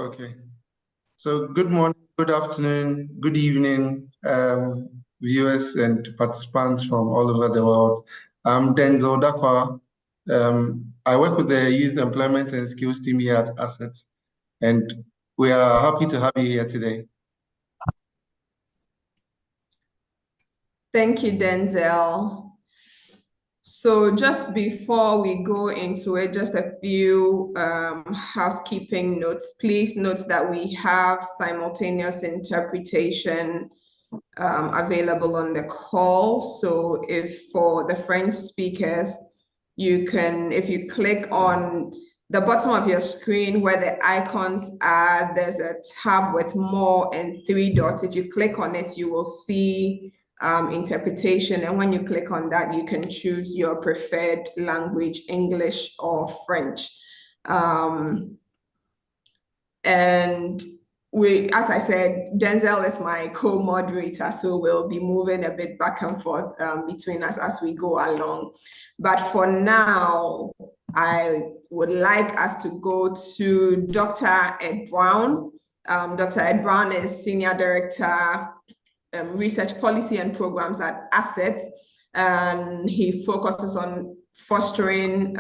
Okay. So good morning, good afternoon, good evening, viewers and participants from all over the world. I'm Denzel Dakwa. I work with the Youth Employment and Skills team here at ACET, and we are happy to have you here today. Thank you, Denzel. So just before we go into it, just a few housekeeping notes. Please note that we have simultaneous interpretation available on the call. So if for the French speakers, if you click on the bottom of your screen where the icons are, there's a tab with more and 3 dots. If you click on it, you will see interpretation. And when you click on that, you can choose your preferred language, English or French. And as I said, Denzel is my co-moderator, so we'll be moving a bit back and forth between us as we go along. But for now, I would like us to go to Dr. Ed Brown. Dr. Ed Brown is Senior Director, Research Policy and Programs at ACET, and he focuses on fostering,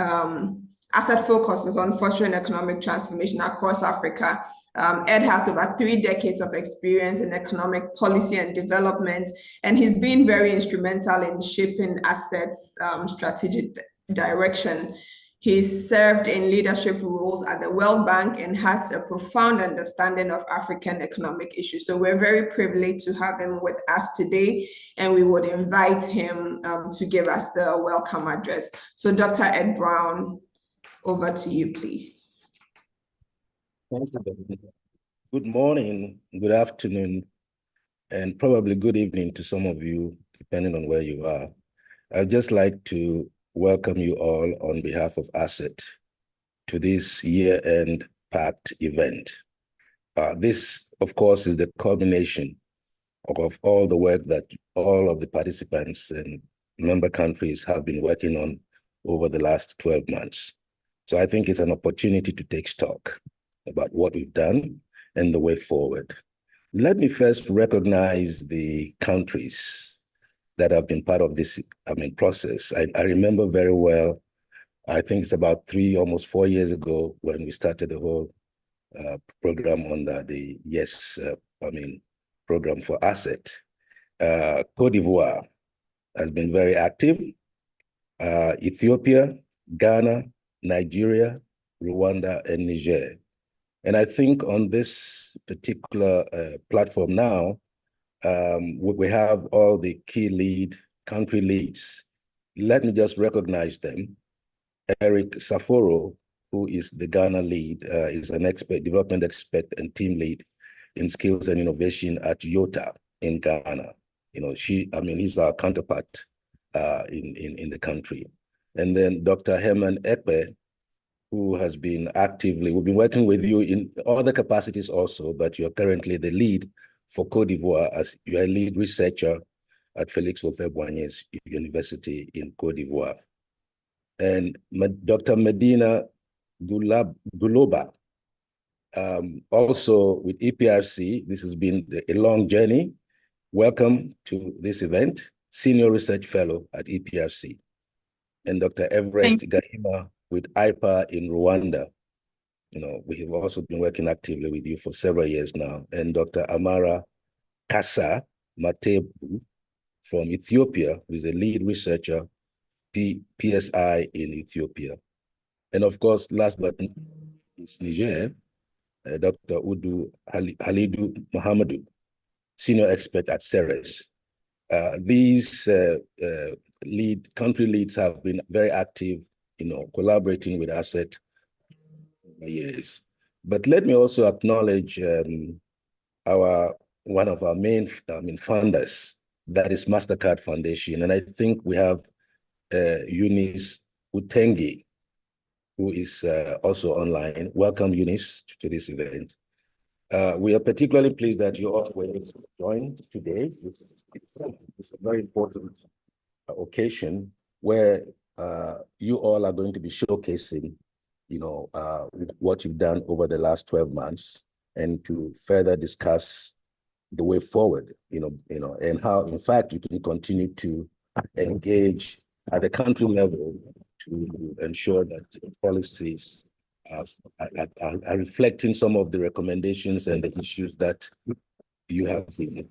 ACET focuses on fostering economic transformation across Africa. Ed has over 3 decades of experience in economic policy and development, and he's been very instrumental in shaping ACET's strategic direction. He's served in leadership roles at the World Bank and has a profound understanding of African economic issues. So we're very privileged to have him with us today, and we would invite him to give us the welcome address. So Dr. Ed Brown, over to you, please. Thank you. Good morning, good afternoon, and probably good evening to some of you, depending on where you are. I'd just like to welcome you all on behalf of ACET to this year-end pact event. This, of course, is the culmination of all the work that all of the participants and member countries have been working on over the last 12 months. So I think it's an opportunity to take stock about what we've done and the way forward. Let me first recognize the countries that have been part of this process. I remember very well, I think it's about 3, almost 4 years ago when we started the whole program under the YES program for ACET. Cote d'Ivoire has been very active. Ethiopia, Ghana, Nigeria, Rwanda, and Niger. And I think on this particular platform now, we have all the key country leads. Let me just recognize them. Eric Saforo, who is the Ghana lead, is an development expert and team lead in skills and innovation at YOTA in Ghana. He's our counterpart in the country. And then Dr. Herman Ekpe, who has been we've been working with you in other capacities also, but you're currently the lead for Cote d'Ivoire as you're a lead researcher at Félix Houphouët-Boignyes University in Cote d'Ivoire. And Dr. Medina Guloba, also with EPRC. This has been a long journey. Welcome to this event, Senior Research Fellow at EPRC. And Dr. Everest Gahima with IPA in Rwanda. We have also been working actively with you for several years now. And Dr. Amara Kassa Matebu from Ethiopia, who is a lead researcher, PSI in Ethiopia. And of course, last but not least, Niger, Dr. Udu Halidou Mohamedou, senior expert at CERES. These country leads have been very active, collaborating with ACET for years. But let me also acknowledge one of our main funders, that is MasterCard Foundation. And I think we have Eunice Utengi, who is also online. Welcome, Eunice, to this event. We are particularly pleased that you all were able to join today. It's a very important occasion where you all are going to be showcasing, what you've done over the last 12 months. and to further discuss the way forward, and how, in fact, you can continue to engage at the country level to ensure that policies are reflecting some of the recommendations and the issues that you have been,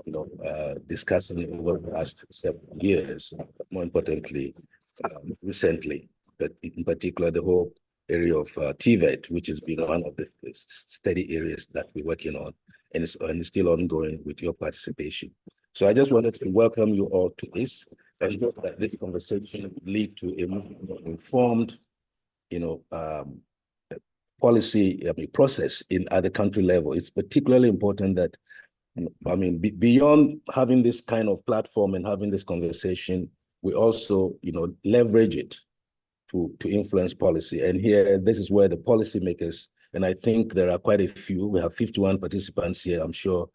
discussing over the last several years, but more importantly, recently, but in particular, the whole area of TVET, which has been one of the steady areas that we're working on, and it's still ongoing with your participation. So I just wanted to welcome you all to this, and hope that this conversation will lead to a more informed, policy process at the country level. It's particularly important that, beyond having this kind of platform and having this conversation, we also, leverage it to influence policy. And here, this is where the policymakers, and I think there are quite a few, we have 51 participants here. I'm sure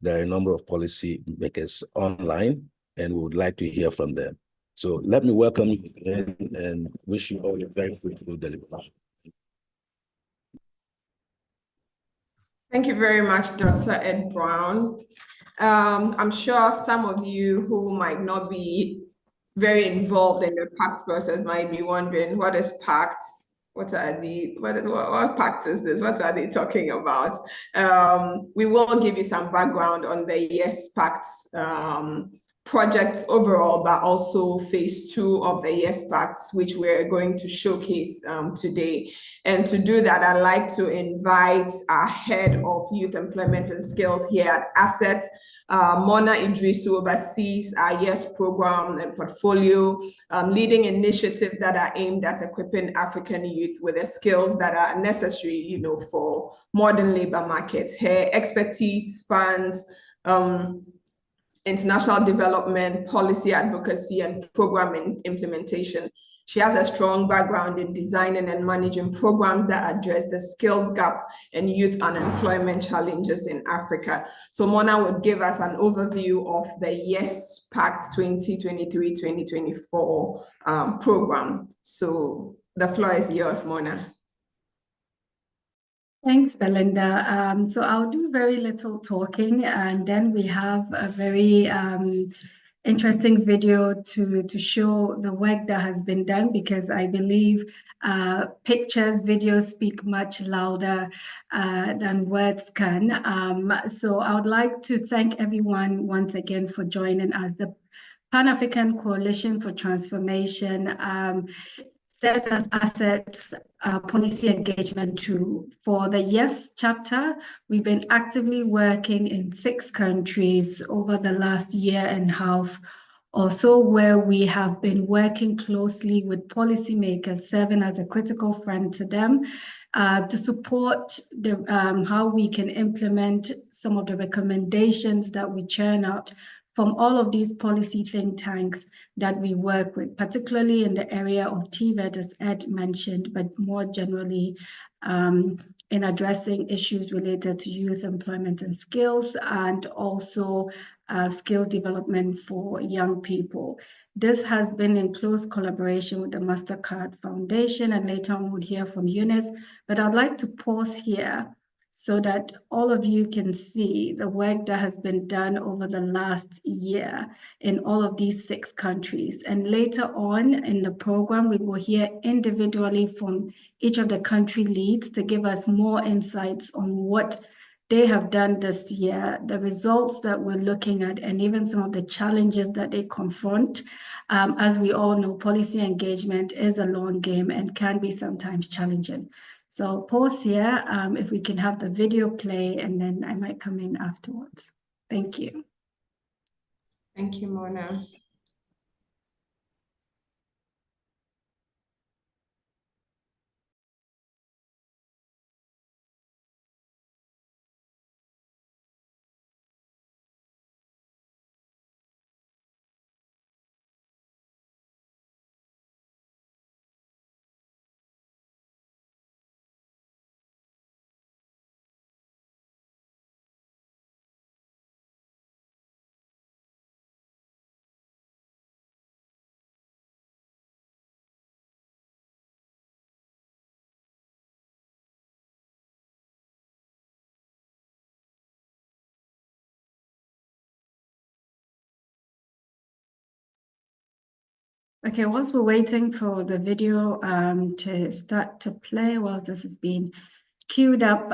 there are a number of policymakers online, and we would like to hear from them. So let me welcome you again and wish you all a very fruitful deliberation. Thank you very much, Dr. Ed Brown. I'm sure some of you who might not be very involved in the PACT process might be wondering, what is PACT? What PACT is this? What are they talking about? We will give you some background on the YES PACT projects overall, but also phase 2 of the YES PACT, which we're going to showcase today. And to do that, I'd like to invite our head of youth employment and skills here at ACET, Mona Idris, who oversees our YES program and portfolio, leading initiatives that are aimed at equipping African youth with the skills that are necessary, for modern labor markets. Her expertise spans international development, policy advocacy, and program implementation. She has a strong background in designing and managing programs that address the skills gap and youth unemployment challenges in Africa. So Mona would give us an overview of the YES PACT 2023-2024 program. So the floor is yours, Mona. Thanks, Belinda. So I'll do very little talking, and then we have a very interesting video to show the work that has been done, because I believe pictures, videos speak much louder than words can. So I would like to thank everyone once again for joining us. The Pan-African Coalition for Transformation serves as ACET's policy engagement tool. For the YES chapter, we've been actively working in 6 countries over the last year and a half or so, where we have been working closely with policymakers, serving as a critical friend to them, to support how we can implement some of the recommendations that we churn out from all of these policy think tanks that we work with, particularly in the area of TVET, as Ed mentioned, but more generally in addressing issues related to youth employment and skills, and also skills development for young people. This has been in close collaboration with the MasterCard Foundation, and later on we'll hear from Eunice, but I'd like to pause here so that all of you can see the work that has been done over the last year in all of these 6 countries. And later on in the program, we will hear individually from each of the country leads to give us more insights on what they have done this year, the results that we're looking at, and even some of the challenges that they confront. As we all know, policy engagement is a long game and can be sometimes challenging. So I'll pause here, if we can have the video play, and then I might come in afterwards. Thank you. Thank you, Mona. Okay, whilst we're waiting for the video to start to play, whilst this is being queued up,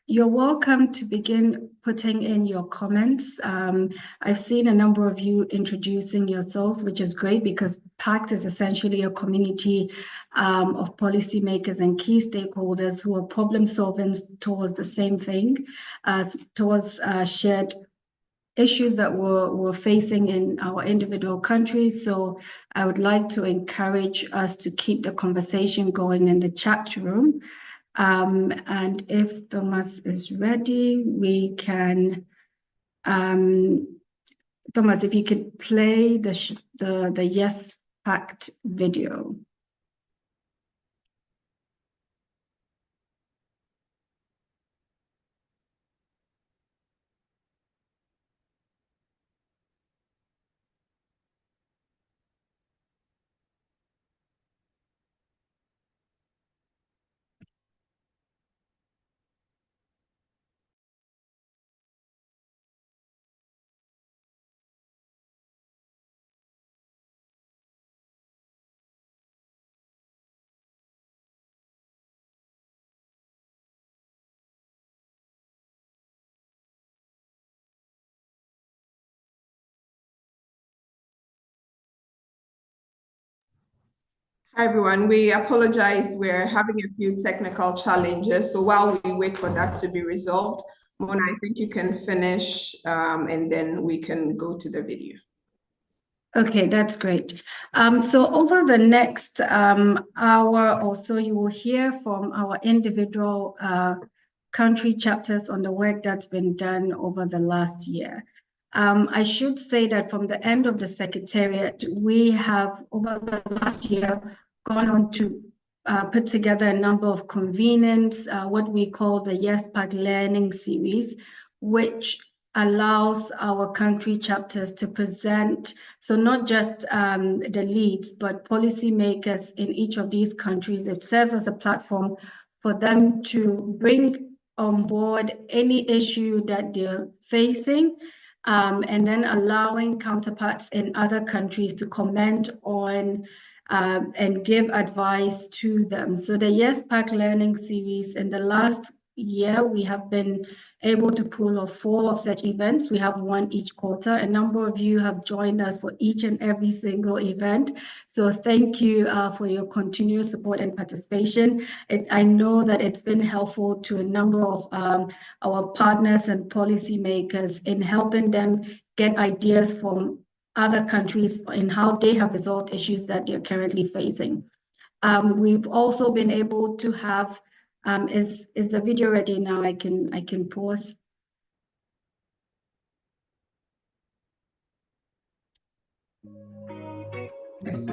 you're welcome to begin putting in your comments. I've seen a number of you introducing yourselves, which is great because PACT is essentially a community of policymakers and key stakeholders who are problem solving towards the same thing, towards shared issues that we're facing in our individual countries. So I would like to encourage us to keep the conversation going in the chat room. And if Thomas is ready, we can, Thomas, if you could play the YES PACT video. Hi, everyone. We apologize. We're having a few technical challenges. So while we wait for that to be resolved, Mona, I think you can finish and then we can go to the video. Okay, that's great. So over the next hour or so, you will hear from our individual country chapters on the work that's been done over the last year. I should say that from the end of the Secretariat, we have over the last year gone on to put together a number of convenings, what we call the YES PACT Learning Series, which allows our country chapters to present, so not just the leads, but policymakers in each of these countries. It serves as a platform for them to bring on board any issue that they're facing, and then allowing counterparts in other countries to comment on and give advice to them. So the YES PACT Learning Series, in the last year, we have been able to pull off 4 of such events. We have one each quarter. A number of you have joined us for each and every single event. So thank you for your continuous support and participation. I know that it's been helpful to a number of our partners and policymakers in helping them get ideas from other countries in how they have resolved issues that they're currently facing. We've also been able to have, is the video ready now? I can pause. Yes.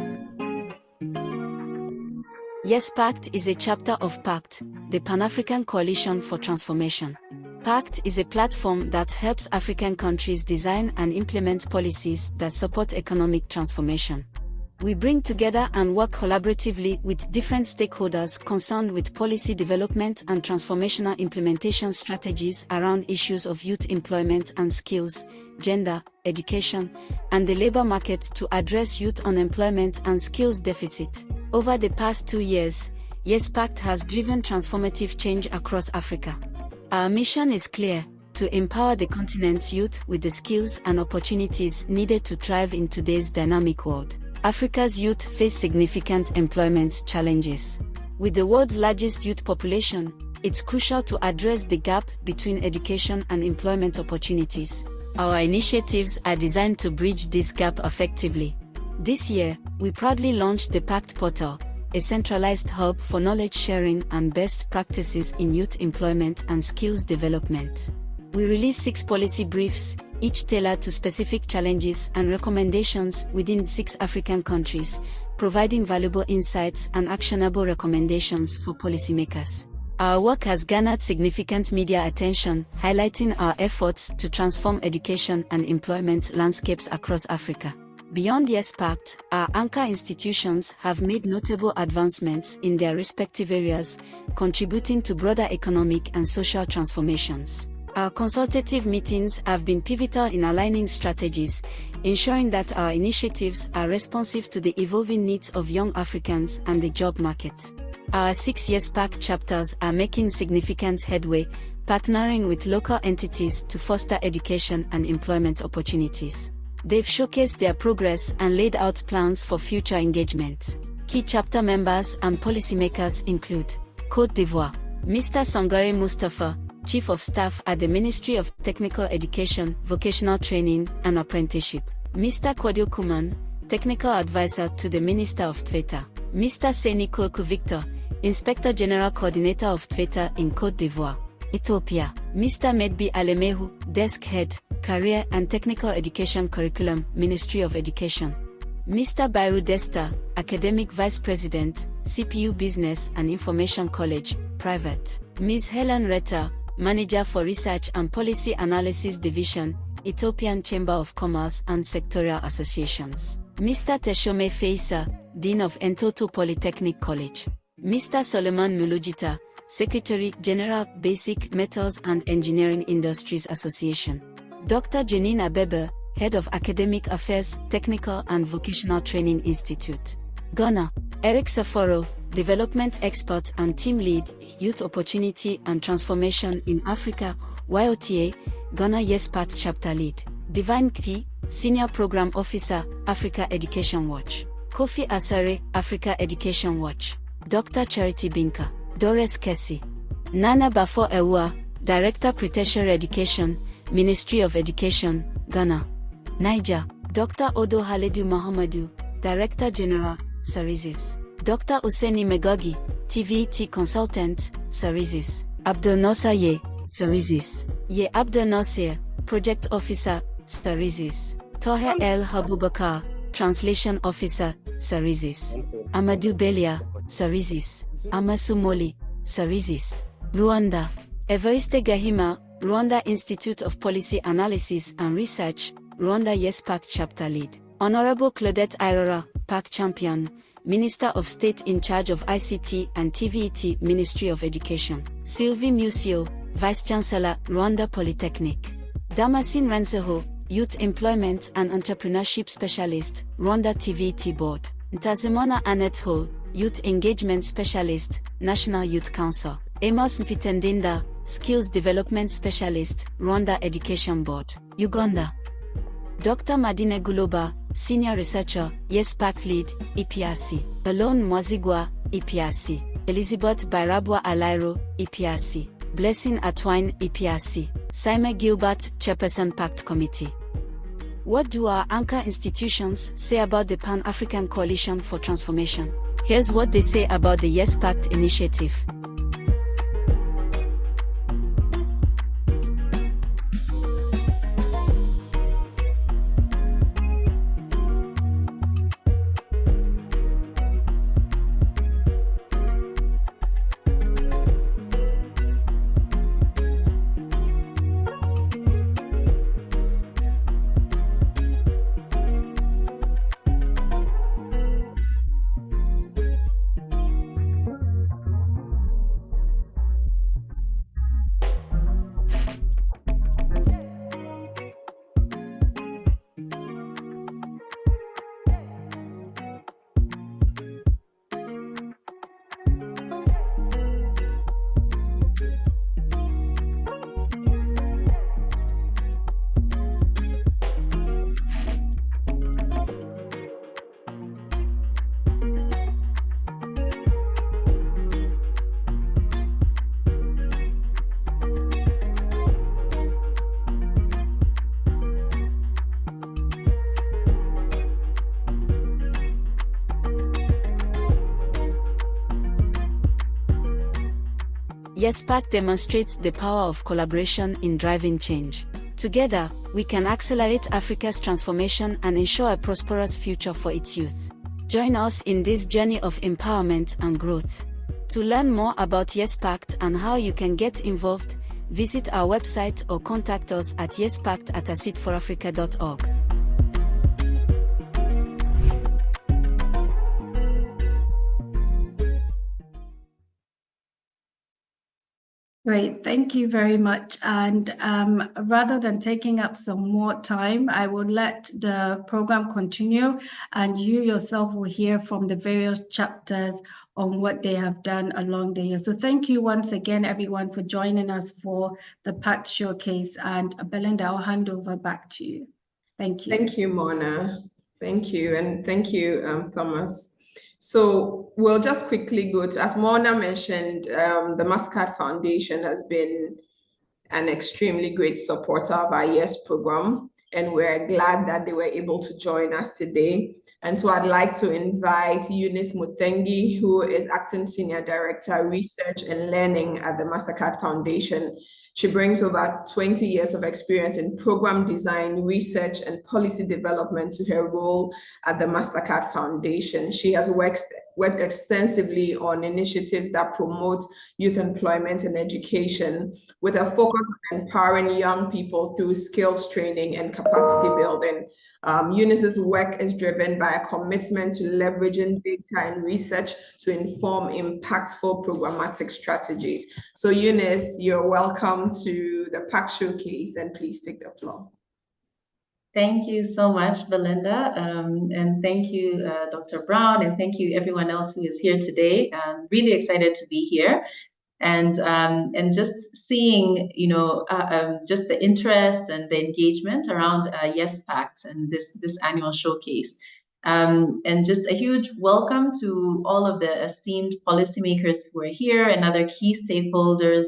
YES PACT is a chapter of PACT, the Pan-African Coalition for Transformation. PACT is a platform that helps African countries design and implement policies that support economic transformation. We bring together and work collaboratively with different stakeholders concerned with policy development and transformational implementation strategies around issues of youth employment and skills, gender, education, and the labor market to address youth unemployment and skills deficit. Over the past 2 years, YES PACT has driven transformative change across Africa. Our mission is clear: to empower the continent's youth with the skills and opportunities needed to thrive in today's dynamic world. Africa's youth face significant employment challenges. With the world's largest youth population, it's crucial to address the gap between education and employment opportunities. Our initiatives are designed to bridge this gap effectively. This year, we proudly launched the PACT Portal, a centralized hub for knowledge sharing and best practices in youth employment and skills development. We released 6 policy briefs, each tailored to specific challenges and recommendations within 6 African countries, providing valuable insights and actionable recommendations for policymakers. Our work has garnered significant media attention, highlighting our efforts to transform education and employment landscapes across Africa. Beyond YES PACT, our anchor institutions have made notable advancements in their respective areas, contributing to broader economic and social transformations. Our consultative meetings have been pivotal in aligning strategies, ensuring that our initiatives are responsive to the evolving needs of young Africans and the job market. Our 6 YES PACT chapters are making significant headway, partnering with local entities to foster education and employment opportunities. They've showcased their progress and laid out plans for future engagement. Key chapter members and policymakers include Côte d'Ivoire, Mr. Sangare Mustafa, Chief of Staff at the Ministry of Technical Education, Vocational Training and Apprenticeship, Mr. Kwadio Kuman, Technical Advisor to the Minister of TVETA, Mr. Seni Koku Victor, Inspector General Coordinator of TVETA in Côte d'Ivoire, Ethiopia, Mr. Medbi Alemehu, Desk Head, Career and Technical Education Curriculum, Ministry of Education, Mr. Bairu Desta, Academic Vice President, CPU Business and Information College, Private, Ms. Helen Reta, Manager for Research and Policy Analysis Division, Ethiopian Chamber of Commerce and Sectorial Associations, Mr. Teshome Feisa, Dean of Entoto Polytechnic College, Mr. Solomon Mulujita, Secretary General Basic Metals and Engineering Industries Association, Dr. Janine Abebe, Head of Academic Affairs, Technical and Vocational Training Institute, Ghana, Eric Saforo, Development Expert and Team Lead, Youth Opportunity and Transformation in Africa, YOTA, Ghana YES PACT Chapter Lead, Divine P, Senior Program Officer, Africa Education Watch, Kofi Asare, Africa Education Watch, Dr. Charity Binka, Doris Kessi, Nana Bafo Ewa, Director Pre-Tertiary Education, Ministry of Education, Ghana, Niger, Dr. Odo Haledu Mahamadou, Director General, Sarizis, Dr. Useni Megogi, TVET Consultant, Sarizis, Abdel Nasser Ye, Sarizis, Ye Abdel Nasser, Project Officer, Sarizis, Tohe El Habubakar, Translation Officer, Sarizis, Amadou Belia, Sarizis, Amasu Moli, Sarizis, Rwanda, Evariste Gahima, Rwanda Institute of Policy Analysis and Research, Rwanda YES PACT Chapter Lead, Honorable Claudette Irora, PAC Champion, Minister of State in charge of ICT and TVET, Ministry of Education, Sylvie Musio, Vice Chancellor, Rwanda Polytechnic, Damascene Renseho, Youth Employment and Entrepreneurship Specialist, Rwanda TVET Board, Ntazimona Annette Ho, Youth Engagement Specialist, National Youth Council, Amos Mpitendinda, Skills Development Specialist, Rwanda Education Board, Uganda, Dr. Madine Guloba, Senior Researcher, YES PACT Lead, EPRC, Balone Mwazigwa, EPRC, Elizabeth Bairabwa Alairo, EPRC, Blessing Atwine, EPRC, Simon Gilbert, Chairperson PACT Committee. What do our anchor institutions say about the Pan-African Coalition for Transformation? Here's what they say about the YES PACT initiative. YES PACT demonstrates the power of collaboration in driving change. Together, we can accelerate Africa's transformation and ensure a prosperous future for its youth. Join us in this journey of empowerment and growth. To learn more about YES PACT and how you can get involved, visit our website or contact us at yespact@acetforafrica.org. Great, thank you very much. And rather than taking up some more time, I will let the program continue, and you yourself will hear from the various chapters on what they have done along the year. So thank you once again, everyone, for joining us for the PACT Showcase. And Belinda, I'll hand over back to you. Thank you. Thank you, Mona. Thank you, and thank you, Thomas. So we'll just quickly go to, as Mona mentioned, the MasterCard Foundation has been an extremely great supporter of our YES program, and we're glad that they were able to join us today. And so I'd like to invite Eunice Mutengi, who is Acting Senior Director, Research and Learning at the MasterCard Foundation. She brings over 20 years of experience in program design, research, and policy development to her role at the MasterCard Foundation. She has worked extensively on initiatives that promote youth employment and education, with a focus on empowering young people through skills training and capacity building. Eunice's work is driven by a commitment to leveraging data and research to inform impactful programmatic strategies. So Eunice, you're welcome to the PACT Showcase, and please take the floor. Thank you so much, Belinda, and thank you, Dr. Brown, and thank you everyone else who is here today. I'm really excited to be here, and just seeing, just the interest and the engagement around YES PACT and this annual showcase. And just a huge welcome to all of the esteemed policymakers who are here and other key stakeholders.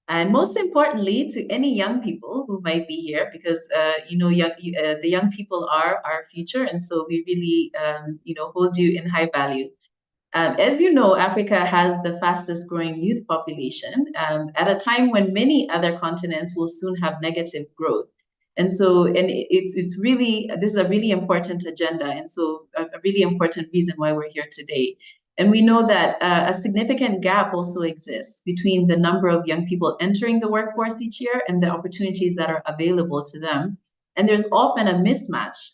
And most importantly, to any young people who might be here, because the young people are our future, and so we really hold you in high value. As you know, Africa has the fastest growing youth population at a time when many other continents will soon have negative growth. And so, it's really, this is a really important agenda, and so a really important reason why we're here today. And we know that a significant gap also exists between the number of young people entering the workforce each year and the opportunities that are available to them. And there's often a mismatch,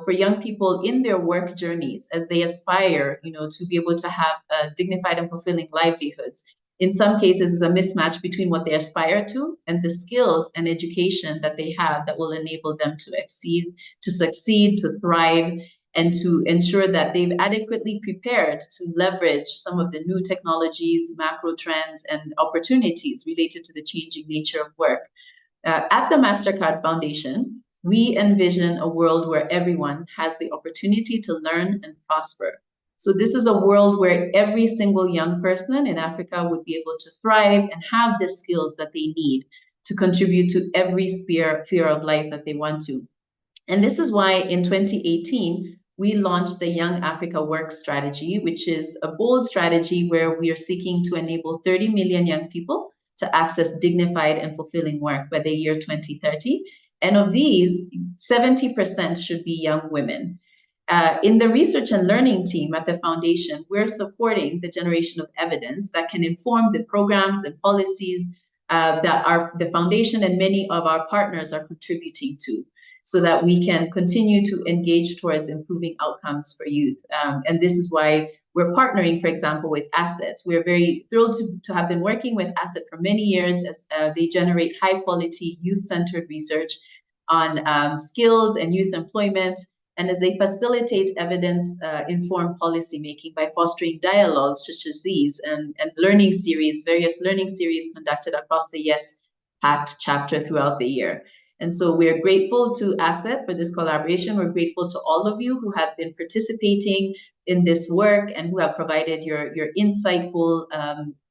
for young people in their work journeys as they aspire, to be able to have dignified and fulfilling livelihoods. In some cases, it's a mismatch between what they aspire to and the skills and education that they have that will enable them to succeed, to thrive, and to ensure that they've adequately prepared to leverage some of the new technologies, macro trends, and opportunities related to the changing nature of work. At the MasterCard Foundation, we envision a world where everyone has the opportunity to learn and prosper. So this is a world where every single young person in Africa would be able to thrive and have the skills that they need to contribute to every sphere of life that they want to. And this is why in 2018, we launched the Young Africa Work Strategy, which is a bold strategy where we are seeking to enable 30 million young people to access dignified and fulfilling work by the year 2030. And of these, 70% should be young women. In the research and learning team at the foundation, we're supporting the generation of evidence that can inform the programs and policies that the foundation and many of our partners are contributing to, so that we can continue to engage towards improving outcomes for youth. And this is why we're partnering, for example, with ACET. We're very thrilled to have been working with ACET for many years as they generate high quality youth-centered research on skills and youth employment, and as they facilitate evidence-informed policymaking by fostering dialogues such as these and various learning series conducted across the YES PACT chapter throughout the year. And so we are grateful to ACET for this collaboration. We're grateful to all of you who have been participating in this work and who have provided your insightful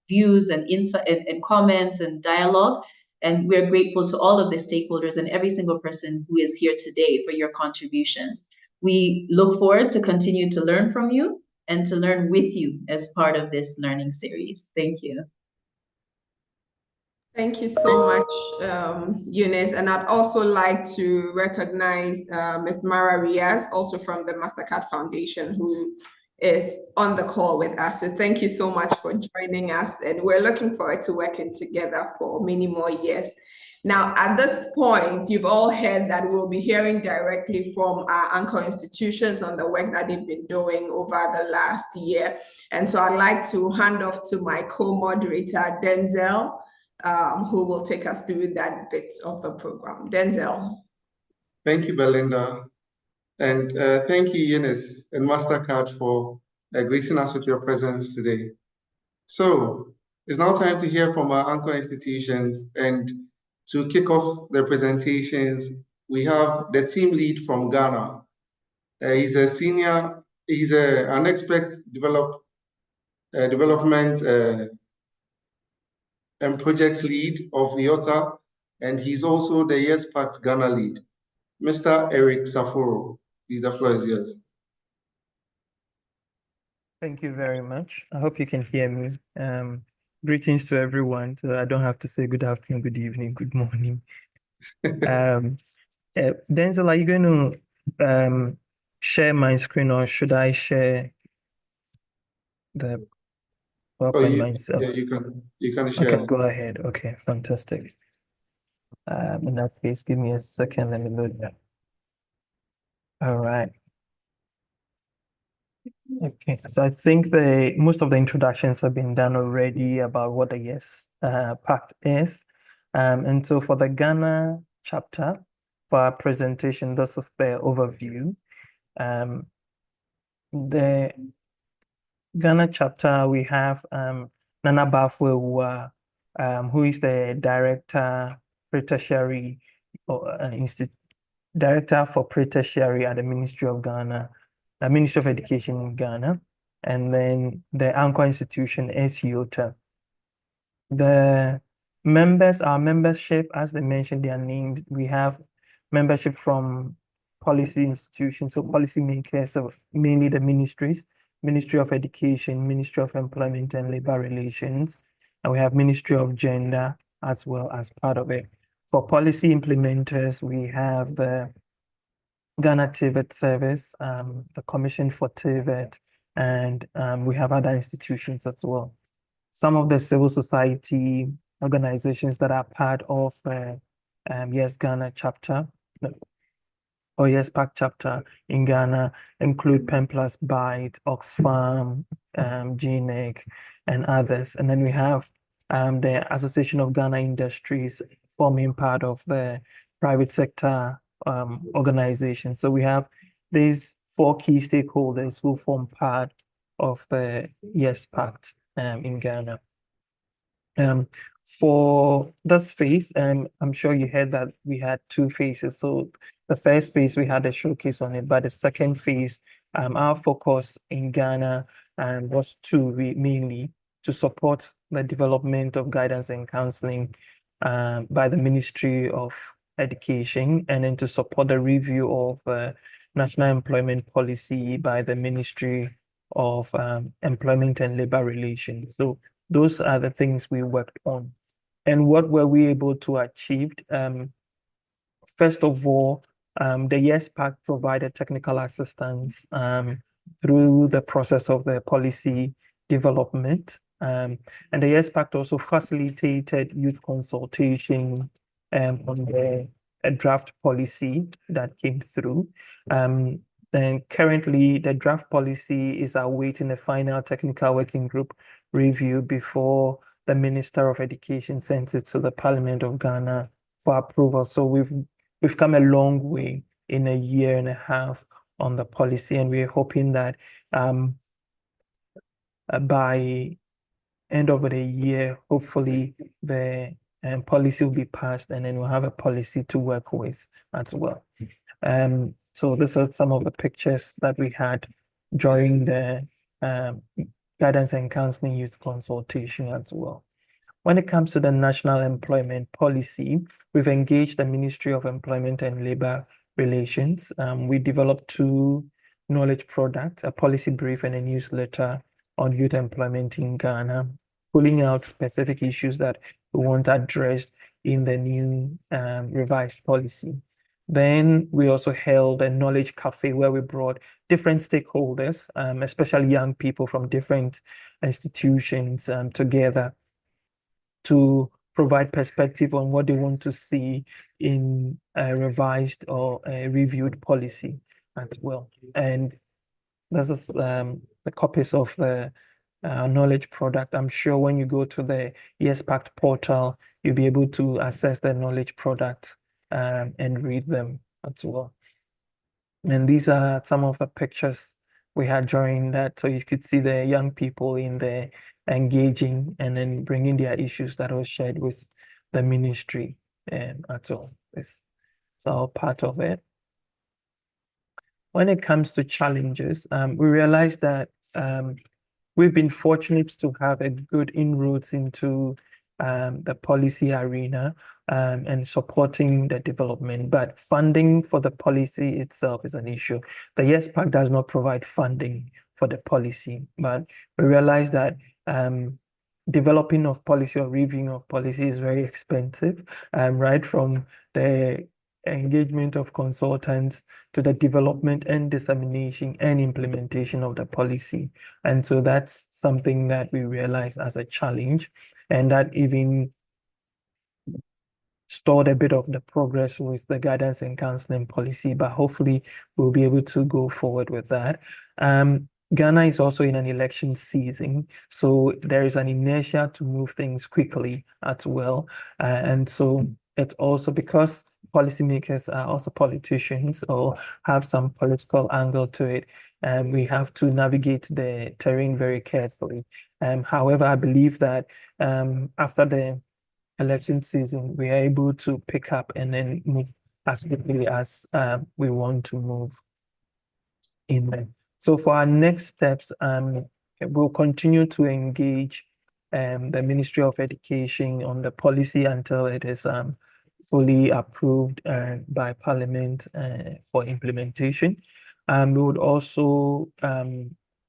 views and insight and comments and dialogue. And we're grateful to all of the stakeholders and every single person who is here today for your contributions. We look forward to continue to learn from you and to learn with you as part of this learning series. Thank you. Thank you so much, Eunice. And I'd also like to recognize Ms. Mara Riaz, also from the MasterCard Foundation, who is on the call with us. So thank you so much for joining us. And we're looking forward to working together for many more years. Now, at this point, you've all heard that we'll be hearing directly from our anchor institutions on the work that they've been doing over the last year. And so I'd like to hand off to my co-moderator, Denzel, who will take us through that bit of the program. Denzel. Thank you, Belinda. And thank you, YES and MasterCard, for gracing us with your presence today. So it's now time to hear from our anchor institutions, and to kick off the presentations, we have the team lead from Ghana. He's an expert development and project lead of IOTA, and he's also the YES PACT Ghana lead. Mr. Eric Saforo, the floor is yours. Thank you very much. I hope you can hear me. Greetings to everyone. So I don't have to say good afternoon, good evening, good morning. Denzel, are you going to share my screen, or should I share the PowerPoint myself? Yeah, you can share. Okay, go ahead. Okay, fantastic. In that case, give me a second. Let me load that. All right. Okay, so I think most of the introductions have been done already about what the YES Pact is. And so for the Ghana chapter, for our presentation, this is the overview. The Ghana chapter, we have Nana Bafwe, who is the Director Pre-Tertiary Director for Pre-Tertiary at the Ministry of Ghana, the Ministry of Education in Ghana, and then the anchor institution is IOTA. The members, our membership, as they mentioned their names, we have membership from policy institutions, so policymakers of mainly the ministries, Ministry of Education, Ministry of Employment and Labor Relations, and we have Ministry of Gender as well as part of it. For policy implementers, we have the Ghana TVET Service, the Commission for TVET, and we have other institutions as well. Some of the civil society organizations that are part of the YES Ghana chapter, or YES PACT chapter in Ghana include PEMPLAS, BITE, Oxfam, GNEC, and others. And then we have the Association of Ghana Industries forming part of the private sector organization. So we have these 4 key stakeholders who form part of the YES Pact in Ghana. For this phase, I'm sure you heard that we had 2 phases. So the first phase, we had a showcase on it, but the second phase, our focus in Ghana was mainly to support the development of guidance and counseling by the Ministry of Education, and then to support the review of national employment policy by the Ministry of Employment and Labor Relations. So those are the things we worked on. And what were we able to achieve? First of all, the YES Pact provided technical assistance through the process of the policy development. And the YES Pact also facilitated youth consultation on the draft policy that came through. Then currently, the draft policy is awaiting a final technical working group review before the Minister of Education sends it to the Parliament of Ghana for approval. So we've come a long way in a year and a half on the policy, and we're hoping that by end of the year, hopefully the policy will be passed, and then we'll have a policy to work with as well. So these are some of the pictures that we had during the guidance and counseling youth consultation as well. When it comes to the national employment policy, we've engaged the Ministry of Employment and Labor Relations. We developed 2 knowledge products, a policy brief and a newsletter on youth employment in Ghana, pulling out specific issues that we want addressed in the new revised policy. Then we also held a knowledge cafe where we brought different stakeholders, especially young people from different institutions together to provide perspective on what they want to see in a revised or a reviewed policy as well. And this is the copies of the knowledge product. I'm sure when you go to the YES PACT portal, you'll be able to access the knowledge product and read them as well. And these are some of the pictures we had during that. So you could see the young people in there engaging and then bringing their issues that was shared with the ministry at all. It's all part of it. When it comes to challenges, we realize that we've been fortunate to have a good inroads into the policy arena and supporting the development, but funding for the policy itself is an issue. The YES PACT does not provide funding for the policy, but we realize that developing of policy or reviewing of policy is very expensive, right from the engagement of consultants to the development and dissemination and implementation of the policy. And so that's something that we realize as a challenge, and that even stalled a bit of the progress with the guidance and counseling policy, but hopefully we'll be able to go forward with that. Ghana is also in an election season, so there is an inertia to move things quickly as well. And so it's also because policymakers are also politicians or have some political angle to it, and we have to navigate the terrain very carefully. However, I believe that after the election season, we are able to pick up and then move as quickly as we want to move in there. So for our next steps, we'll continue to engage the Ministry of Education on the policy until it is fully approved by Parliament for implementation. We would also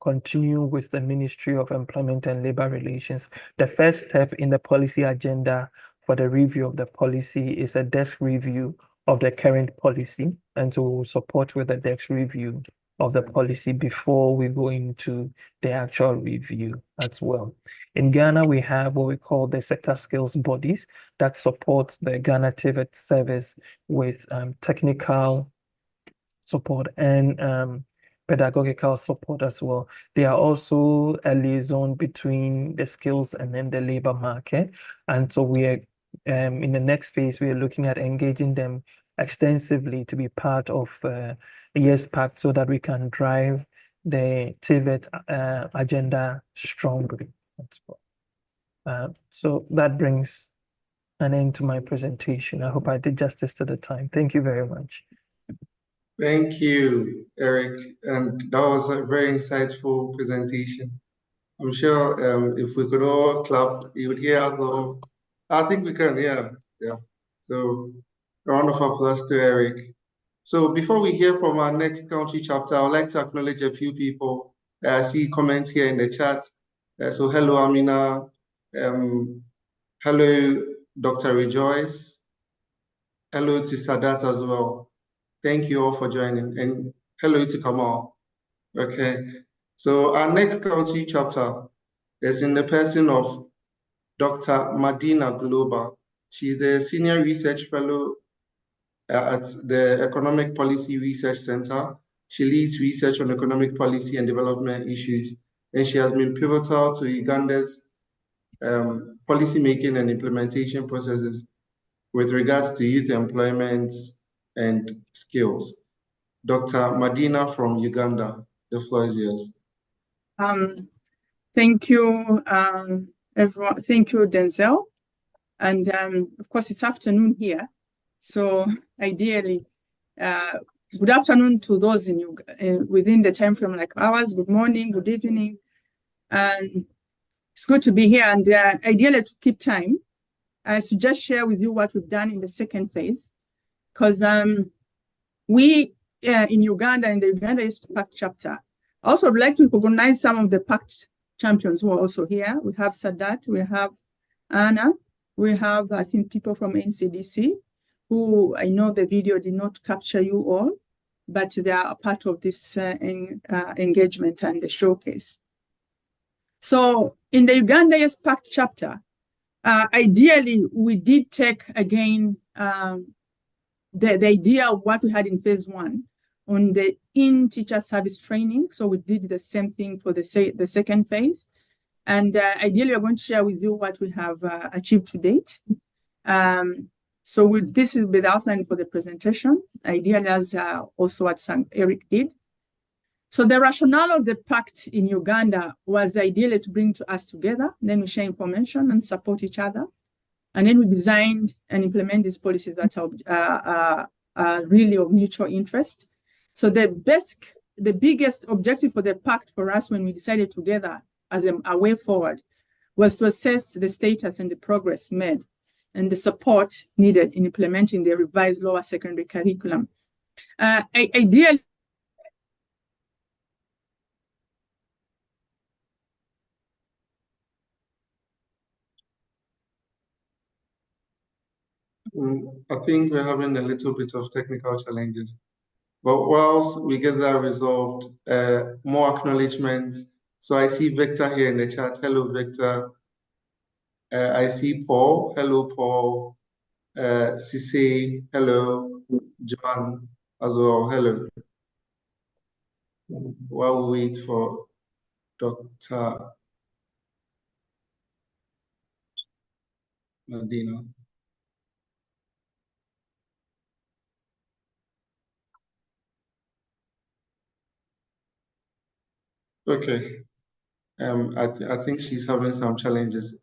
continue with the Ministry of Employment and Labor Relations. The first step in the policy agenda for the review of the policy is a desk review of the current policy, and so we'll support with the desk review of the policy before we go into the actual review as well. In Ghana, we have what we call the sector skills bodies that support the Ghana TVET service with technical support and pedagogical support as well. They are also a liaison between the skills and then the labor market. And so we are in the next phase, we are looking at engaging them extensively to be part of YES PACT so that we can drive the TVET agenda strongly. So that brings an end to my presentation. I hope I did justice to the time. Thank you very much. Thank you, Eric. And that was a very insightful presentation. I'm sure if we could all clap, you would hear us all. I think we can, yeah. So a round of applause to Eric. So before we hear from our next country chapter, I would like to acknowledge a few people. I see comments here in the chat. So hello, Amina. Hello, Dr. Rejoice. Hello to Sadat as well. Thank you all for joining. And hello to Kamal. Okay. So our next country chapter is in the person of Dr. Madina Globa. She's the Senior Research Fellow at the Economic Policy Research Center. She leads research on economic policy and development issues, and she has been pivotal to Uganda's policymaking and implementation processes with regards to youth employment and skills. Dr. Madina from Uganda, the floor is yours. Thank you, everyone. Thank you, Denzel. And of course, it's afternoon here. So ideally, good afternoon to those in within the time frame like ours. Good morning, good evening. And it's good to be here. And ideally, to keep time, I should just share with you what we've done in the second phase. Because we in Uganda, in the Uganda YES PACT chapter, I also would like to recognize some of the PACT champions who are also here. We have Sadat, we have Anna, we have, I think, people from NCDC, who I know the video did not capture you all, but they are a part of this engagement and the showcase. So in the Uganda YES PACT chapter, Ideally, we did take again the idea of what we had in phase 1 on the in-teacher service training. So we did the same thing for the second phase. And ideally, we're going to share with you what we have achieved to date. So this is the outline for the presentation, ideally as also what Eric did. So the rationale of the pact in Uganda was ideally to bring to us together, then we share information and support each other. And then we designed and implement these policies that are really of mutual interest. So the biggest objective for the pact for us when we decided together as a way forward was to assess the status and the progress made and the support needed in implementing the revised lower secondary curriculum. Ideally, I think we're having a little bit of technical challenges. But whilst we get that resolved, more acknowledgements. So I see Victor here in the chat. Hello, Victor. I see Paul. Hello, Paul. Cisse. Hello. John as well. Hello. While we wait for Dr. Medina. Okay. I think she's having some challenges.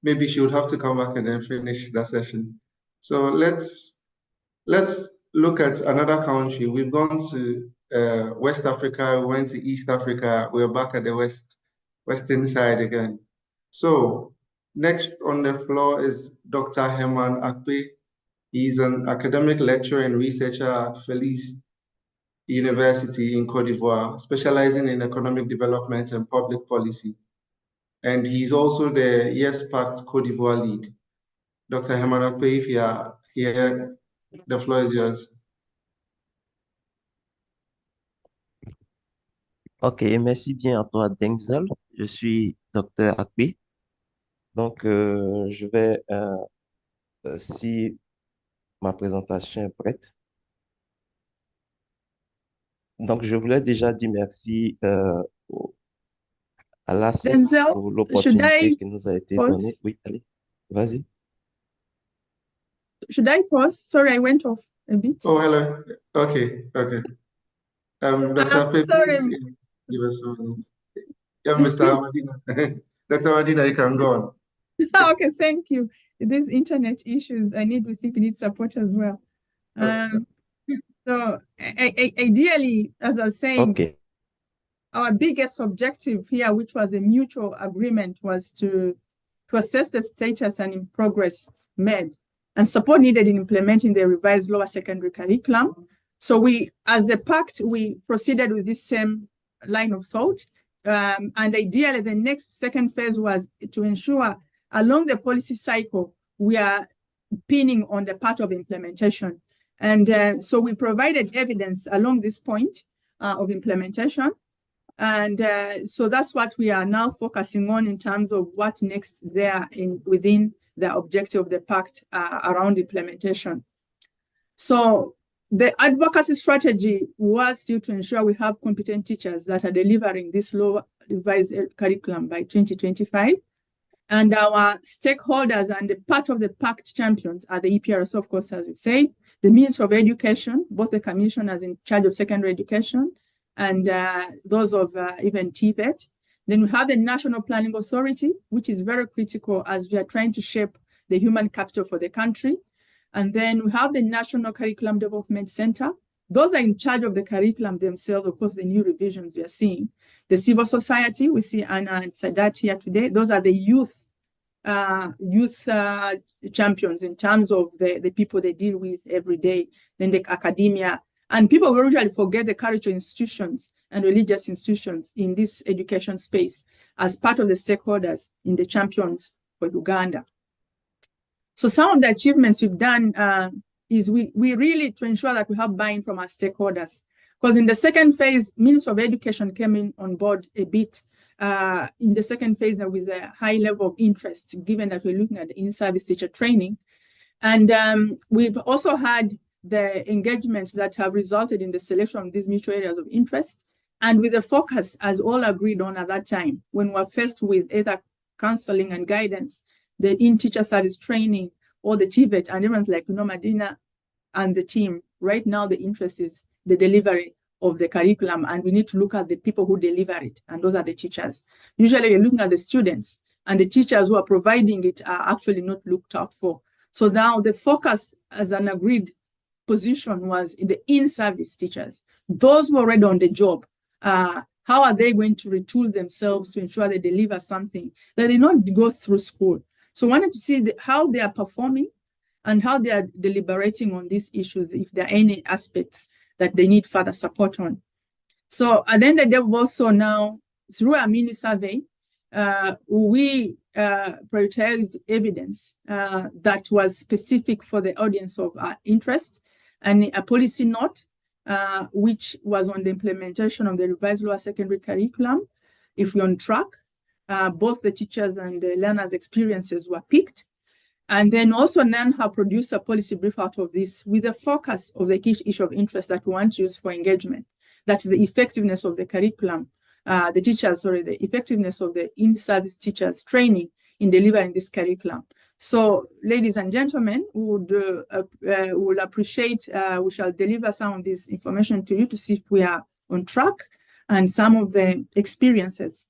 Maybe she would have to come back and then finish that session. So let's look at another country. We've gone to West Africa, we went to East Africa, we're back at the western side again. So next on the floor is Dr. Herman Akpe. He's an academic lecturer and researcher at Felice University in Cote d'Ivoire, specializing in economic development and public policy. And he's also the YES PACT Cote d'Ivoire lead. Dr. Herman Akpe, if you are here, the floor is yours. Ok, merci bien à toi, Denzel. Je suis Dr. Akpe. Donc, je vais, si ma présentation est prête. Donc, je voulais déjà dire merci à l'ACET pour l'opportunité qui nous a été donnée. Oui, allez, vas-y. Should I pause? Sorry, I went off a bit. Oh, hello. Okay. Dr. Akpe, please give us some minutes. Yeah, Mr. Amadina. Dr. Amadina, you can go on. Okay, thank you. These internet issues, we think we need support as well. So ideally, as I was saying, okay, our biggest objective here, which was a mutual agreement, was to assess the status and in progress made and support needed in implementing the revised lower secondary curriculum. So we, as the pact, we proceeded with this same line of thought. And ideally, the second phase was to ensure along the policy cycle, we are pinning on the part of implementation. And so we provided evidence along this point of implementation. And so that's what we are now focusing on in terms of what next there within the objective of the pact around implementation. So the advocacy strategy was still to ensure we have competent teachers that are delivering this low revised curriculum by 2025. And our stakeholders and the part of the pact champions are the EPRS, of course, as we said, the Ministry of Education, both the commissioners in charge of secondary education and those of even TVET. Then we have the National Planning Authority, which is very critical as we are trying to shape the human capital for the country. And then we have the National Curriculum Development Center. Those are in charge of the curriculum themselves, of course, the new revisions we are seeing. The civil society, we see Anna and Sadat here today. Those are the youth champions in terms of the people they deal with every day. Then the academia. And people will usually forget the cultural institutions and religious institutions in this education space as part of the stakeholders in the champions for Uganda. So some of the achievements we've done is we really to ensure that we have buy-in from our stakeholders. Because in the second phase, Ministry of Education came in on board a bit in the second phase with a high level of interest, given that we're looking at the in-service teacher training. And we've also had the engagements that have resulted in the selection of these mutual areas of interest, and with the focus, as all agreed on at that time, when we were faced with either counseling and guidance, the in-teacher service training, or the TVET, and everyone's like, Madina and the team, right now the interest is the delivery of the curriculum, and we need to look at the people who deliver it, and those are the teachers. Usually you're looking at the students, and the teachers who are providing it are actually not looked out for. So now the focus as an agreed position was in the in-service teachers. Those who are already on the job, how are they going to retool themselves to ensure they deliver something that they not go through school? So I wanted to see how they are performing and how they are deliberating on these issues, if there are any aspects that they need further support on. So at the end of the day, also now, through a mini survey, we prioritized evidence that was specific for the audience of our interest, and a policy note, which was on the implementation of the revised lower secondary curriculum. If we're on track, both the teachers and the learners' experiences were picked. And then also NAN have produced a policy brief out of this with a focus of the key issue of interest that we want to use for engagement. That is the effectiveness of the curriculum, the effectiveness of the in-service teachers training in delivering this curriculum. So, ladies and gentlemen, we would appreciate, we shall deliver some of this information to you to see if we are on track, and some of the experiences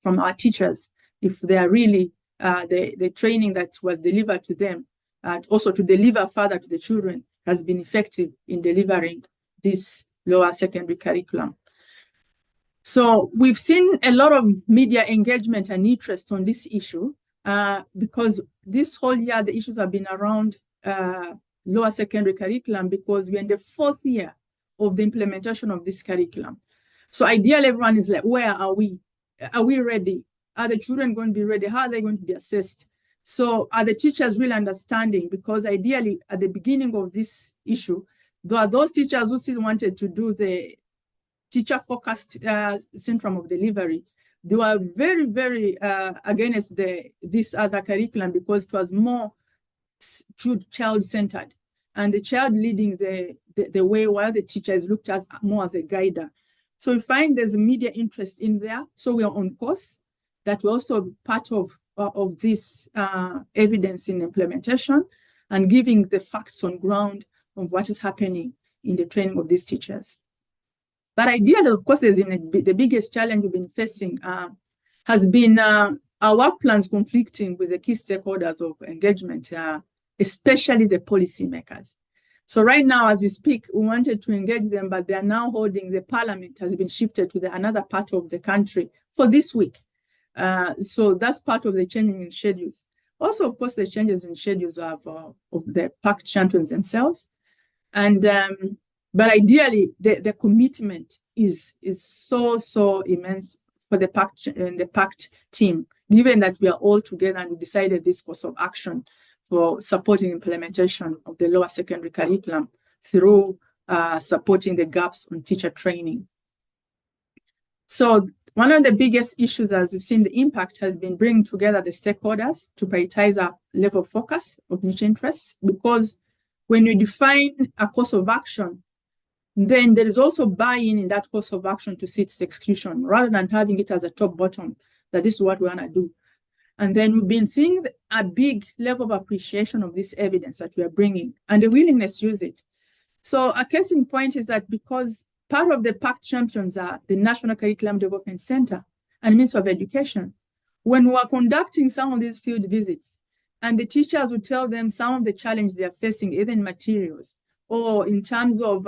from our teachers, if they are really the training that was delivered to them, and also to deliver further to the children, has been effective in delivering this lower secondary curriculum. So we've seen a lot of media engagement and interest on this issue, because this whole year the issues have been around lower secondary curriculum, because we're in the 4th year of the implementation of this curriculum. So ideally everyone is like, where are we? Are we ready? Are the children going to be ready? How are they going to be assessed? So are the teachers really understanding? Because ideally at the beginning of this issue, there are those teachers who still wanted to do the teacher-focused syndrome of delivery. They were very, very against this other curriculum, because it was more child-centered, and the child leading the way, while the teacher is looked at more as a guider. So we find there's media interest in there. So we are on course. That we're also part of this evidence in implementation, and giving the facts on ground of what is happening in the training of these teachers. But ideally, of course, the biggest challenge we've been facing has been our work plans conflicting with the key stakeholders of engagement, especially the policymakers. So right now, as we speak, we wanted to engage them, but they are now holding, the parliament has been shifted to another part of the country for this week. So that's part of the changing in schedules. Also, of course, the changes in schedules of the PACT champions themselves. And but ideally, the commitment is so immense for the PACT team, given that we are all together and we decided this course of action for supporting implementation of the lower secondary curriculum through supporting the gaps on teacher training. So one of the biggest issues, as we've seen, the impact has been bringing together the stakeholders to prioritize our level of focus of mutual interests, because when you define a course of action, then there is also buy-in in that course of action to see its execution, rather than having it as a top-bottom, that this is what we want to do. And then we've been seeing a big level of appreciation of this evidence that we are bringing, and the willingness to use it. So a case in point is that because part of the PACT champions are the National Curriculum Development Center and Ministry of Education, when we are conducting some of these field visits, and the teachers would tell them some of the challenges they are facing, either in materials or in terms of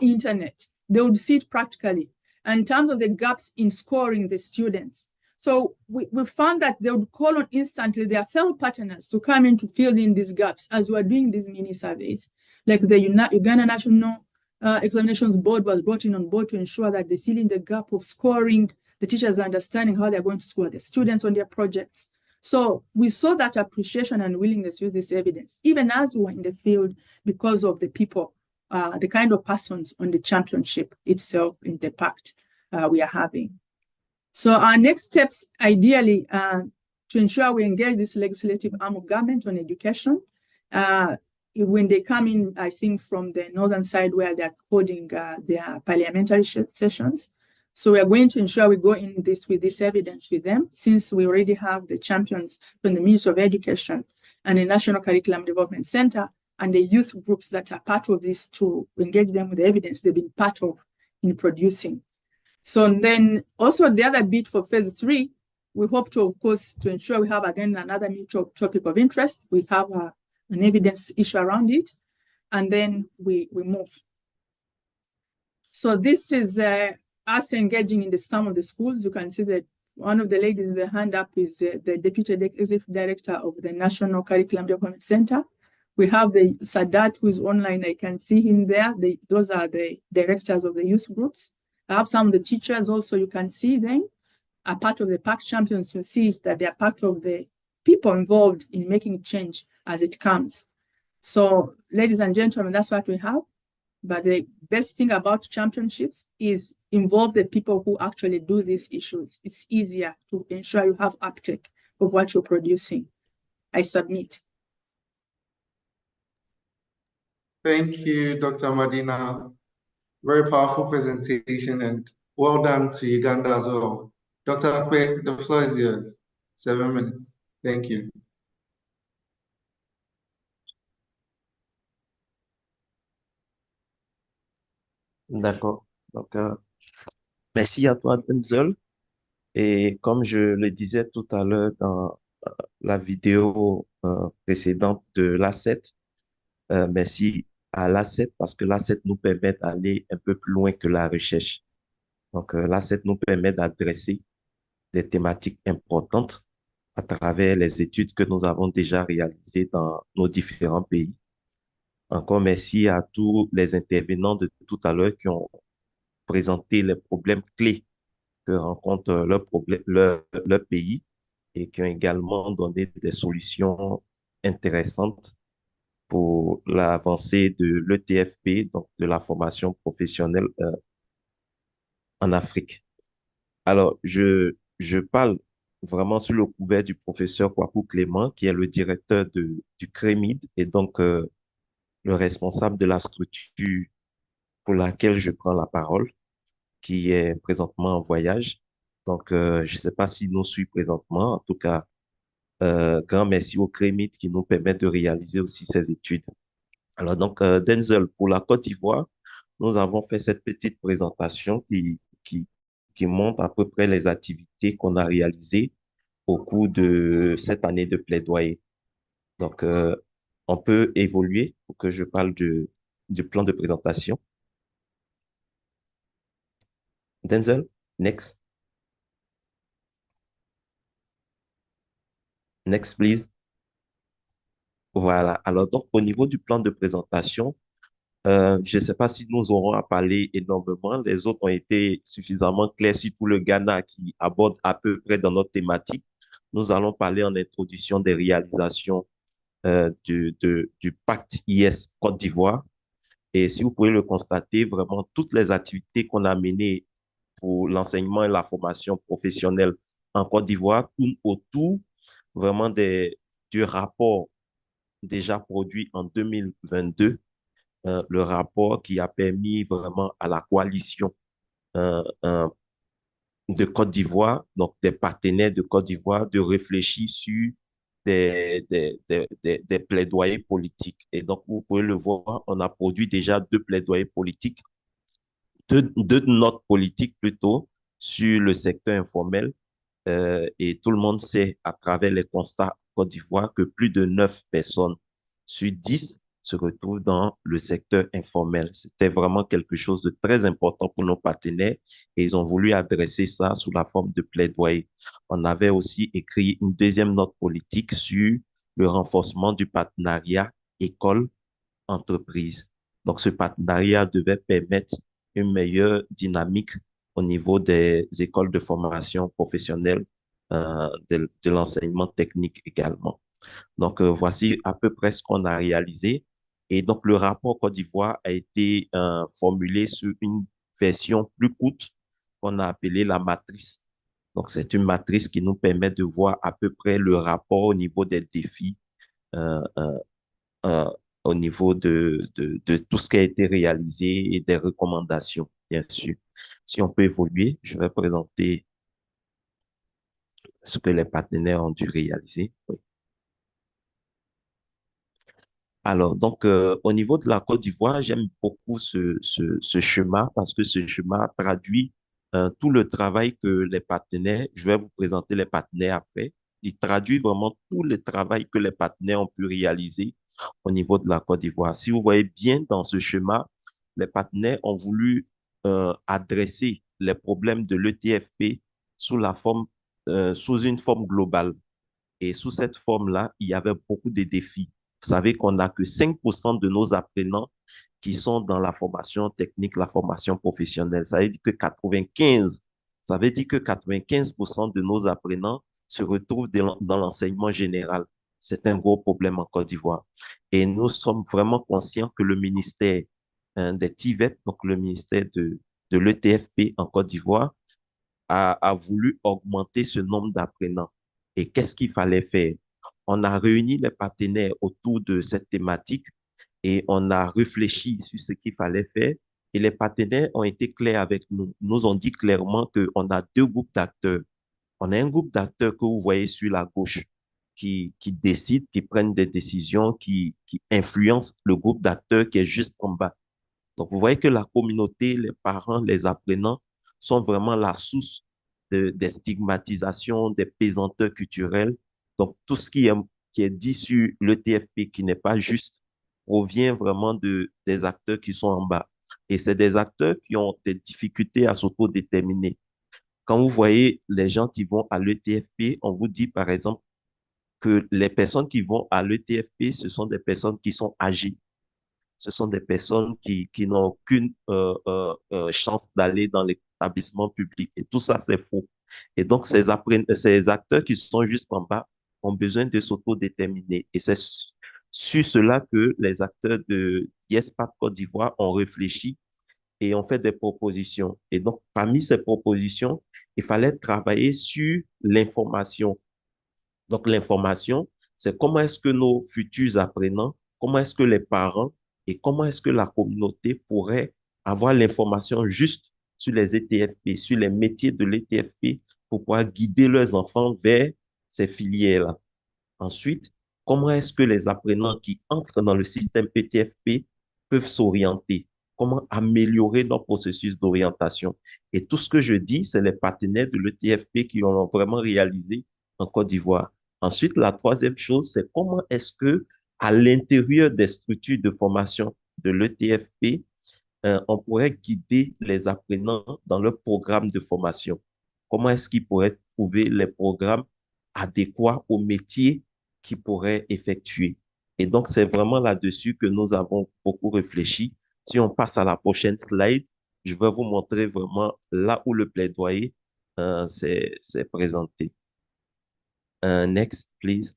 internet, they would see it practically, and in terms of the gaps in scoring the students. So we found that they would call on instantly their fellow partners to come in to fill in these gaps as we are doing these mini surveys. Like the Uganda National Examinations Board was brought in on board to ensure that they fill in the gap of scoring, the teachers understanding how they're going to score the students on their projects. So we saw that appreciation and willingness to use this evidence, even as we were in the field, because of the people, the kind of persons on the championship itself in the PACT we are having. So our next steps, ideally, to ensure we engage this legislative arm of government on education. When they come in, I think from the northern side where they're holding their parliamentary sessions. So we are going to ensure we go in with this evidence with them, since we already have the champions from the Ministry of Education and the National Curriculum Development Center and the youth groups that are part of this to engage them with the evidence they've been part of in producing. So then also the other bit for phase 3, we hope to, of course, to ensure we have again another mutual topic of interest. We have an evidence issue around it, and then we move. So this is us engaging in the some of the schools. You can see that one of the ladies with the hand up is the Deputy Executive Director of the National Curriculum Development Center. We have the Sadat who is online. I can see him there. Those are the directors of the youth groups. I have some of the teachers also, you can see them are part of the PACT champions to see that they are part of the people involved in making change as it comes. So ladies and gentlemen, that's what we have. But the best thing about championships is involve the people who actually do these issues. It's easier to ensure you have uptake of what you're producing. I submit. Thank you, Dr. Madina. Very powerful presentation, and well done to Uganda as well. Dr. Akpe, the floor is yours. 7 minutes. Thank you. D'accord. Donc, merci à toi, Denzel. Et comme je le disais tout à l'heure dans la vidéo précédente de l'ACET, merci à l'ACET parce que l'ACET nous permet d'aller un peu plus loin que la recherche. Donc, l'ACET nous permet d'adresser des thématiques importantes à travers les études que nous avons déjà réalisées dans nos différents pays. Encore merci à tous les intervenants de tout à l'heure qui ont présenté les problèmes clés que rencontre leur pays et qui ont également donné des solutions intéressantes pour l'avancée de l'ETFP, donc de la formation professionnelle en Afrique. Alors, je parle vraiment sous le couvert du professeur Kwaku Clément, qui est le directeur du CREMID et donc le responsable de la structure pour laquelle je prends la parole, qui est présentement en voyage. Donc, je ne sais pas s'il nous suit présentement. En tout cas, grand merci au CREMID qui nous permet de réaliser aussi ces études. Alors, donc, Denzel, pour la Côte d'Ivoire, nous avons fait cette petite présentation qui montre à peu près les activités qu'on a réalisées au cours de cette année de plaidoyer. Donc, on peut évoluer pour que je parle du plan de présentation. Denzel, next. Next, please. Voilà. Alors, donc, au niveau du plan de présentation, je ne sais pas si nous aurons à parler énormément. Les autres ont été suffisamment clairs, surtout le Ghana qui aborde à peu près dans notre thématique. Nous allons parler en introduction des réalisations du pacte YES Côte d'Ivoire. Et si vous pouvez le constater, vraiment, toutes les activités qu'on a menées pour l'enseignement et la formation professionnelle en Côte d'Ivoire tournent autour vraiment du rapport déjà produit en 2022, le rapport qui a permis vraiment à la coalition de Côte d'Ivoire, donc des partenaires de Côte d'Ivoire, de réfléchir sur des plaidoyers politiques. Et donc, vous pouvez le voir, on a produit déjà 2 plaidoyers politiques, deux notes politiques plutôt, sur le secteur informel. Et tout le monde sait à travers les constats Côte d'Ivoire que plus de 9 personnes sur 10 se retrouvent dans le secteur informel. C'était vraiment quelque chose de très important pour nos partenaires et ils ont voulu adresser ça sous la forme de plaidoyer. On avait aussi écrit une deuxième note politique sur le renforcement du partenariat école-entreprise. Donc, ce partenariat devait permettre une meilleure dynamique au niveau des écoles de formation professionnelle, de l'enseignement technique également. Donc, voici à peu près ce qu'on a réalisé. Et donc, le rapport Côte d'Ivoire a été formulé sur une version plus courte qu'on a appelée la matrice Donc, c'est une matrice qui nous permet de voir à peu près le rapport au niveau des défis, euh, euh, euh, au niveau de tout ce qui a été réalisé et des recommandations, bien sûr. Si on peut évoluer, je vais présenter ce que les partenaires ont dû réaliser. Oui. Alors, donc, au niveau de la Côte d'Ivoire, j'aime beaucoup ce schéma parce que ce schéma traduit tout le travail que les partenaires, je vais vous présenter les partenaires après, il traduit vraiment tout le travail que les partenaires ont pu réaliser au niveau de la Côte d'Ivoire. Si vous voyez bien dans ce schéma, les partenaires ont voulu adresser les problèmes de l'ETFP sous la forme, sous une forme globale. Et sous cette forme-là, il y avait beaucoup de défis. Vous savez qu'on n'a que 5% de nos apprenants qui sont dans la formation technique, la formation professionnelle. Ça veut dire que 95% de nos apprenants se retrouvent dans l'enseignement général. C'est un gros problème en Côte d'Ivoire. Et nous sommes vraiment conscients que le ministère des TVET, donc le ministère de l'ETFP en Côte d'Ivoire, a voulu augmenter ce nombre d'apprenants. Et qu'est-ce qu'il fallait faire? On a réuni les partenaires autour de cette thématique et on a réfléchi sur ce qu'il fallait faire. Et les partenaires ont été clairs avec nous. Nous ont dit clairement qu'on a deux groupes d'acteurs. On a un groupe d'acteurs que vous voyez sur la gauche qui décident, qui prennent des décisions, qui influencent le groupe d'acteurs qui est juste en bas. Donc, vous voyez que la communauté, les parents, les apprenants sont vraiment la source des stigmatisations, des pesanteurs culturels. Donc, tout ce qui est dit sur le TFP qui n'est pas juste provient vraiment des acteurs qui sont en bas. Et c'est des acteurs qui ont des difficultés à s'autodéterminer. Quand vous voyez les gens qui vont à l'ETFP, on vous dit par exemple que les personnes qui vont à l'ETFP, ce sont des personnes qui sont âgées. Ce sont des personnes qui n'ont aucune chance d'aller dans l'établissement public. Et tout ça, c'est faux. Et donc, ces acteurs qui sont juste en bas ont besoin de s'autodéterminer. Et c'est sur cela que les acteurs de YES PACT Côte d'Ivoire ont réfléchi et ont fait des propositions. Et donc, parmi ces propositions, il fallait travailler sur l'information. Donc, l'information, c'est comment est-ce que nos futurs apprenants, comment est-ce que les parents et comment est-ce que la communauté pourrait avoir l'information juste sur les ETFP, sur les métiers de l'ETFP pour pouvoir guider leurs enfants vers ces filières-là. Ensuite, comment est-ce que les apprenants qui entrent dans le système PTFP peuvent s'orienter? Comment améliorer leur processus d'orientation? Et tout ce que je dis, c'est les partenaires de l'ETFP qui ont vraiment réalisé en Côte d'Ivoire. Ensuite, la troisième chose, c'est comment est-ce que, à l'intérieur des structures de formation de l'ETFP, on pourrait guider les apprenants dans leur programme de formation. Comment est-ce qu'ils pourraient trouver les programmes adéquats au métier qu'ils pourraient effectuer? Et donc, c'est vraiment là-dessus que nous avons beaucoup réfléchi. Si on passe à la prochaine slide, je vais vous montrer vraiment là où le plaidoyer s'est présenté. Next, please.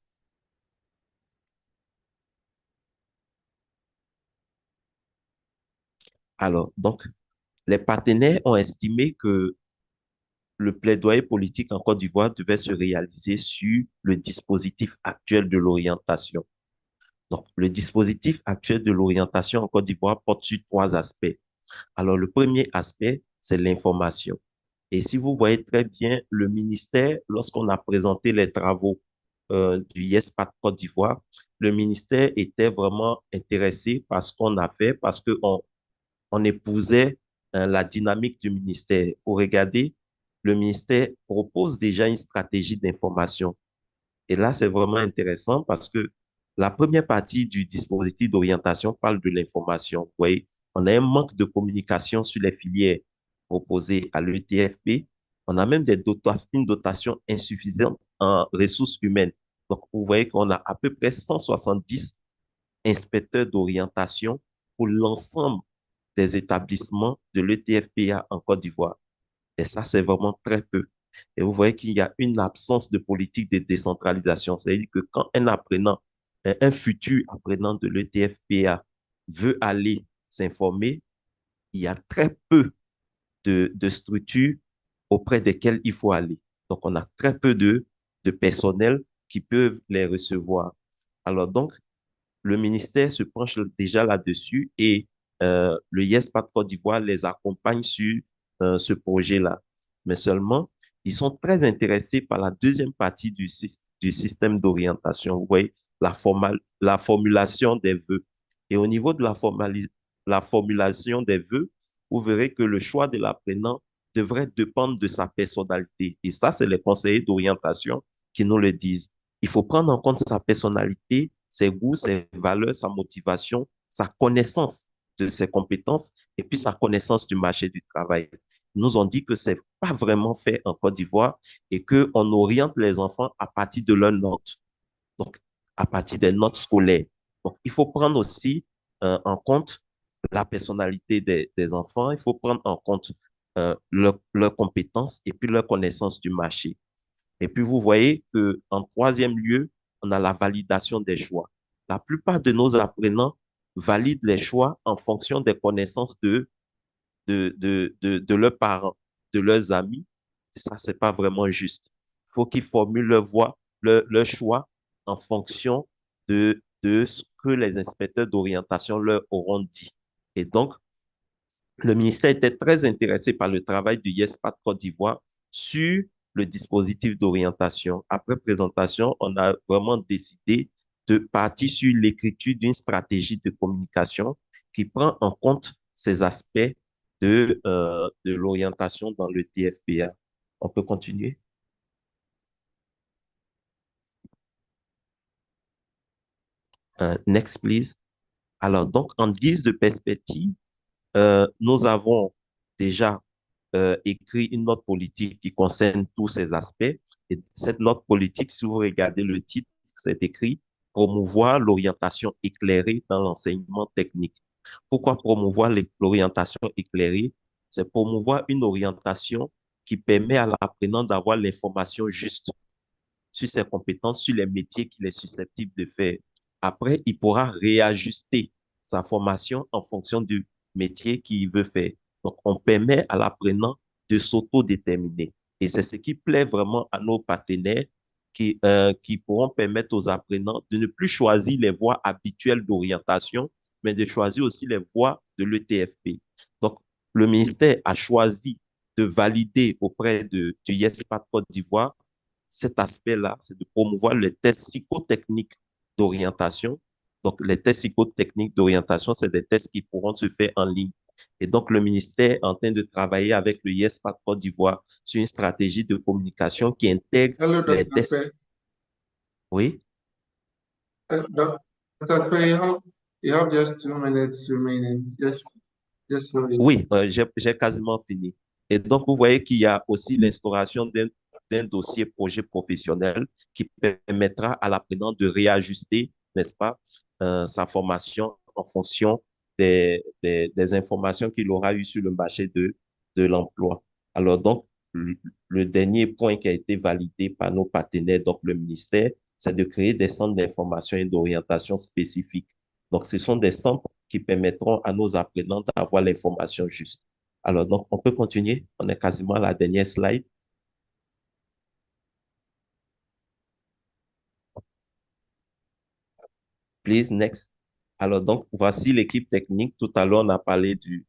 Alors, donc, les partenaires ont estimé que le plaidoyer politique en Côte d'Ivoire devait se réaliser sur le dispositif actuel de l'orientation. Donc, le dispositif actuel de l'orientation en Côte d'Ivoire porte sur trois aspects. Alors, le premier aspect, c'est l'information. Et si vous voyez très bien, le ministère, lorsqu'on a présenté les travaux du YES PACT Côte d'Ivoire, le ministère était vraiment intéressé par ce qu'on a fait parce qu'on épousait la dynamique du ministère. Pour regarder, le ministère propose déjà une stratégie d'information. Et là, c'est vraiment intéressant parce que la première partie du dispositif d'orientation parle de l'information. Vous voyez, on a un manque de communication sur les filières proposées à l'ETFP. On a même une dotation insuffisante en ressources humaines. Donc, vous voyez qu'on a à peu près 170 inspecteurs d'orientation pour l'ensemble des établissements de l'ETFPA en Côte d'Ivoire. Et ça, c'est vraiment très peu. Et vous voyez qu'il y a une absence de politique de décentralisation. C'est-à-dire que quand un apprenant, un futur apprenant de l'ETFPA veut aller s'informer, il y a très peu de structures auprès desquelles il faut aller. Donc, on a très peu de personnel qui peuvent les recevoir. Alors, donc, le ministère se penche déjà là-dessus et le YES PACT Côte d'Ivoire les accompagne sur ce projet-là. Mais seulement, ils sont très intéressés par la deuxième partie du système d'orientation. Vous voyez, la formulation des vœux. Et au niveau de la formulation des vœux, vous verrez que le choix de l'apprenant devrait dépendre de sa personnalité. Et ça, c'est les conseillers d'orientation qui nous le disent. Il faut prendre en compte sa personnalité, ses goûts, ses valeurs, sa motivation, sa connaissance de ses compétences et puis sa connaissance du marché du travail. Ils nous ont dit que c'est pas vraiment fait en Côte d'Ivoire et qu'on oriente les enfants à partir de leurs notes, donc à partir des notes scolaires. Donc, il faut prendre aussi en compte la personnalité des enfants, il faut prendre en compte leurs compétences et puis leur connaissance du marché. Et puis, vous voyez qu'en troisième lieu, on a la validation des choix. La plupart de nos apprenants valident les choix en fonction des connaissances de leurs parents, de leurs amis. Ça, c'est pas vraiment juste. Il faut qu'ils formulent leur choix en fonction de ce que les inspecteurs d'orientation leur auront dit. Et donc, le ministère était très intéressé par le travail du YES PACT Côte d'Ivoire sur le dispositif d'orientation. Après présentation, on a vraiment décidé de partir sur l'écriture d'une stratégie de communication qui prend en compte ces aspects de l'orientation dans le TFPA. On peut continuer? Next, please. Alors, donc, en guise de perspective, nous avons déjà écrit une note politique qui concerne tous ces aspects. Et cette note politique, si vous regardez le titre, c'est écrit promouvoir l'orientation éclairée dans l'enseignement technique. Pourquoi promouvoir l'orientation éclairée? C'est promouvoir une orientation qui permet à l'apprenant d'avoir l'information juste sur ses compétences, sur les métiers qu'il est susceptible de faire. Après, il pourra réajuster sa formation en fonction du métier qu'il veut faire. Donc, on permet à l'apprenant de s'auto-déterminer. Et c'est ce qui plaît vraiment à nos partenaires qui pourront permettre aux apprenants de ne plus choisir les voies habituelles d'orientation, mais de choisir aussi les voies de l'ETFP. Donc, le ministère a choisi de valider auprès du YES PACT Côte d'Ivoire cet aspect-là, c'est de promouvoir les tests psychotechniques d'orientation. Donc, les tests psychotechniques d'orientation, c'est des tests qui pourront se faire en ligne. Et donc, le ministère est en train de travailler avec le YES PACT Côte d'Ivoire sur une stratégie de communication qui intègre Hello, les Dr. tests. Akpe. Oui, Dr. Akpe, you have just 2 minutes remaining. Just for you. oui, j'ai quasiment fini. Et donc, vous voyez qu'il y a aussi l'instauration d'un dossier projet professionnel qui permettra à l'apprenant de réajuster, n'est-ce pas, sa formation en fonction des informations qu'il aura eues sur le marché de l'emploi. Alors donc, le dernier point qui a été validé par nos partenaires, donc le ministère, c'est de créer des centres d'information et d'orientation spécifiques. Donc, ce sont des centres qui permettront à nos apprenants d'avoir l'information juste. Alors, donc, on peut continuer. On est quasiment à la dernière slide. Please, next. Alors, donc, voici l'équipe technique. Tout à l'heure, on a parlé de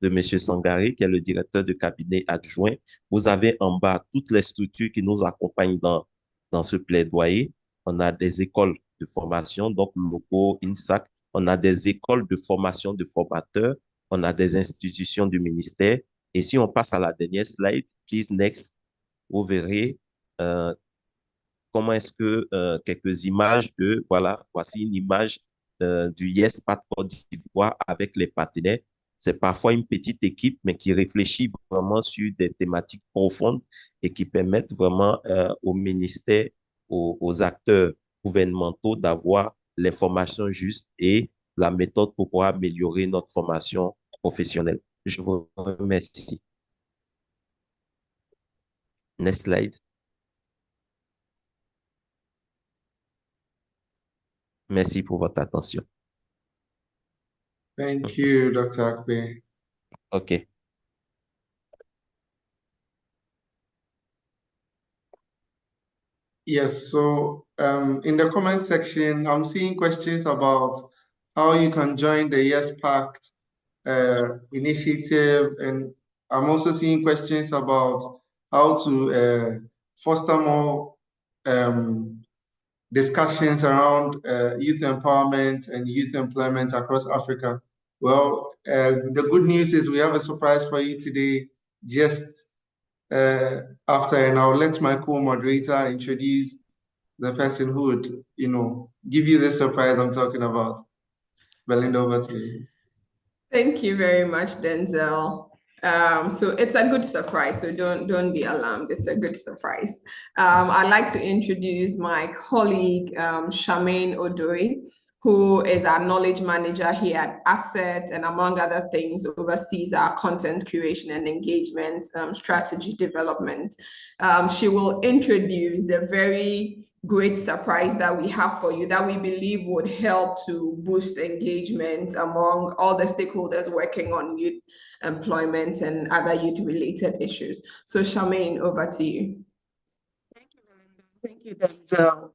M. Sangaré, qui est le directeur de cabinet adjoint. Vous avez en bas toutes les structures qui nous accompagnent dans ce plaidoyer. On a des écoles de formation, donc locaux, INSAC. On a des écoles de formation de formateurs. On a des institutions du ministère. Et si on passe à la dernière slide, please, next, vous verrez comment est-ce que quelques images voilà, voici une image du YES PACT Côte d'Ivoire avec les partenaires. C'est parfois une petite équipe, mais qui réfléchit vraiment sur des thématiques profondes et qui permettent vraiment au ministère, aux acteurs gouvernementaux d'avoir l'information juste et la méthode pour pouvoir améliorer notre formation professionnelle. Je vous remercie. Next slide. Merci pour votre attention. Thank you, Dr. Akpe. OK. Yes, so in the comment section, I'm seeing questions about how you can join the YES Pact initiative, and I'm also seeing questions about how to foster more discussions around youth empowerment and youth employment across Africa. Well, the good news is we have a surprise for you today, just after, and I'll let my co-moderator introduce the person who would, give you the surprise I'm talking about. Belinda, over to you. Thank you very much, Denzel. So it's a good surprise, so don't be alarmed. It's a good surprise. I'd like to introduce my colleague, Charmaine Odoi, who is our knowledge manager here at ACET, and among other things, oversees our content curation and engagement strategy development. She will introduce the very great surprise that we have for you that we believe would help to boost engagement among all the stakeholders working on youth employment and other youth-related issues. So Charmaine, over to you. Thank you, Belinda. Thank you, Denzel.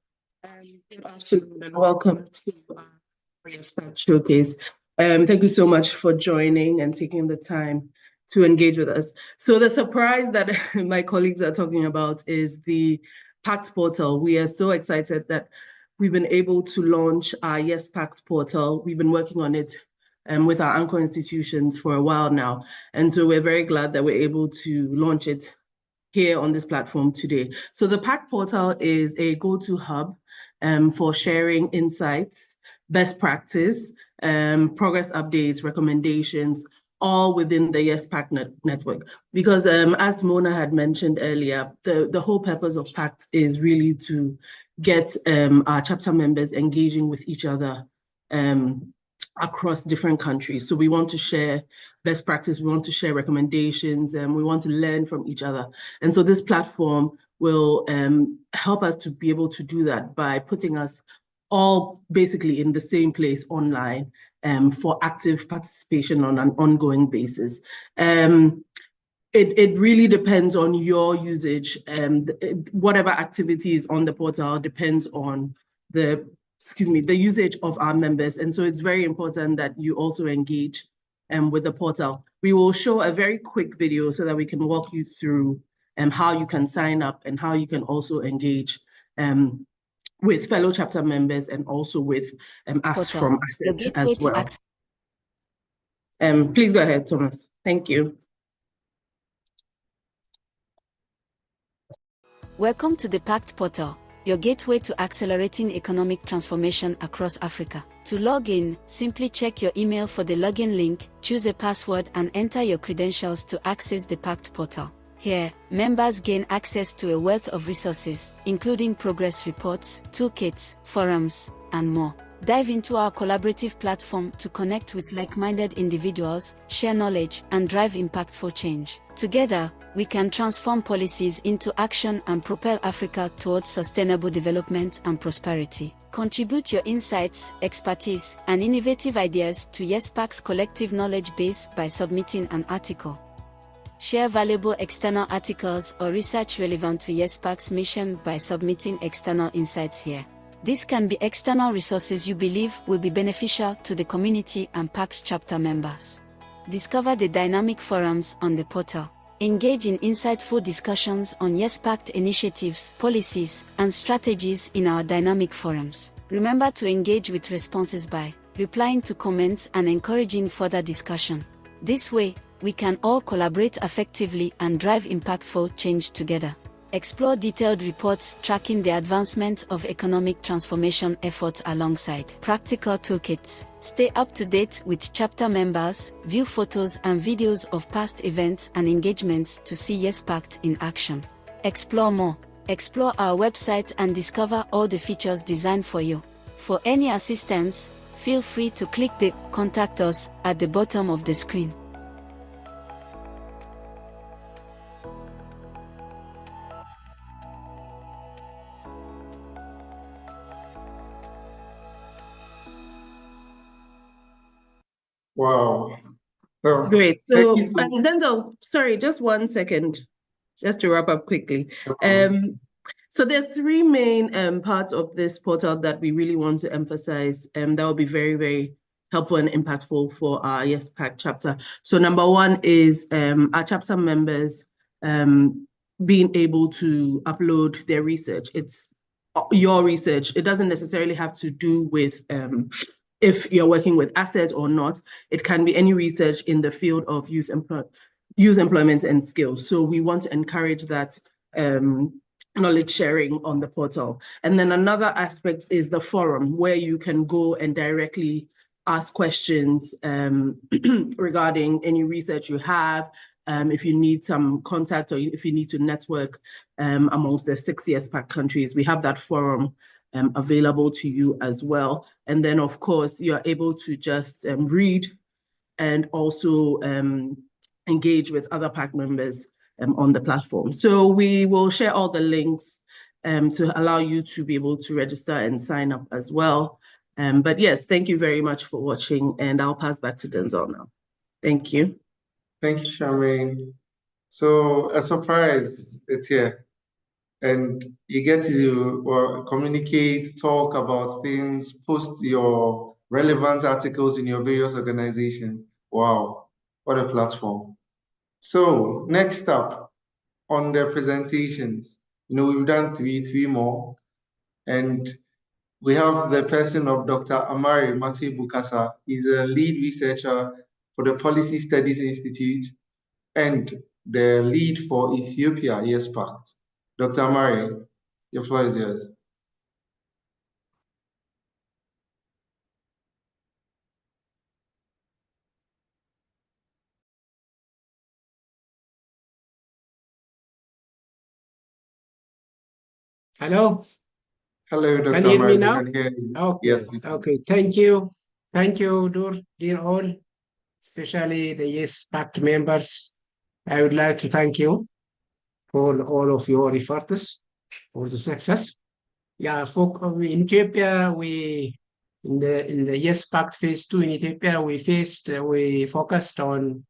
Good afternoon and welcome to YES PACT Showcase. Thank you so much for joining and taking the time to engage with us. So the surprise that my colleagues are talking about is the PACT portal. We are so excited that we've been able to launch our YES PACT portal. We've been working on it with our anchor institutions for a while now. And so we're very glad that we're able to launch it here on this platform today. So the PACT portal is a go-to hub for sharing insights, best practice, progress updates, recommendations, all within the YES PACT network. Because as Mona had mentioned earlier, the whole purpose of PACT is really to get our chapter members engaging with each other across different countries. So we want to share best practice, we want to share recommendations, and we want to learn from each other. And so this platform will help us to be able to do that by putting us all basically in the same place online for active participation on an ongoing basis. It really depends on your usage. Whatever activity is on the portal depends on the usage of our members. And so it's very important that you also engage with the portal. We will show a very quick video so that we can walk you through how you can sign up and how you can also engage with fellow chapter members and also with us from ACET as well. Please go ahead, Thomas. Thank you. Welcome to the PACT portal, your gateway to accelerating economic transformation across Africa. To log in, simply check your email for the login link, choose a password and enter your credentials to access the PACT portal. Here, members gain access to a wealth of resources, including progress reports, toolkits, forums, and more. Dive into our collaborative platform to connect with like-minded individuals, share knowledge, and drive impactful change. Together, we can transform policies into action and propel Africa towards sustainable development and prosperity. Contribute your insights, expertise, and innovative ideas to YES PACT's collective knowledge base by submitting an article. Share valuable external articles or research relevant to YES PACT's mission by submitting external insights here. These can be external resources you believe will be beneficial to the community and PACT chapter members. Discover the dynamic forums on the portal. Engage in insightful discussions on YES PACT initiatives, policies, and strategies in our dynamic forums. Remember to engage with responses by replying to comments and encouraging further discussion. This way, we can all collaborate effectively and drive impactful change together. Explore detailed reports tracking the advancement of economic transformation efforts alongside practical toolkits. Stay up to date with chapter members, view photos and videos of past events and engagements to see YES PACT in action. Explore more. Explore our website and discover all the features designed for you. For any assistance, feel free to click the Contact Us at the bottom of the screen. Wow. Great. So, Denzel, sorry, just 1 second, just to wrap up quickly. So there's three main parts of this portal that we really want to emphasize, that will be very, very helpful and impactful for our YES PACT chapter. So number one is our chapter members being able to upload their research. It's your research. It doesn't necessarily have to do with if you're working with ACET or not. It can be any research in the field of youth employment and skills. So we want to encourage that knowledge sharing on the portal. And then another aspect is the forum, where you can go and directly ask questions regarding any research you have, if you need some contact or if you need to network amongst the 6 YES PACT countries. We have that forum available to you as well. And then, of course, you're able to just read and also engage with other PACT members on the platform. So we will share all the links to allow you to be able to register and sign up as well. But yes, thank you very much for watching, and I'll pass back to Denzel now. Thank you. Thank you, Charmaine. So a surprise, it's here. And you get to communicate, talk about things, post your relevant articles in your various organizations. Wow, what a platform. So next up on the presentations, we've done three more, and we have the person of Dr. Amari Mate Bukasa. He's a lead researcher for the Policy Studies Institute and the lead for Ethiopia YES PACT. Dr. Amari, your floor is yours. Hello. Hello, Dr. Can you hear me Amari. now? We can hear you. Okay. Yes. Okay. Thank you. Thank you, dear all, especially the YES PACT members. I would like to thank you for all of your efforts for the success. Yeah, in Ethiopia, in the YES PACT phase 2 in Ethiopia, we focused on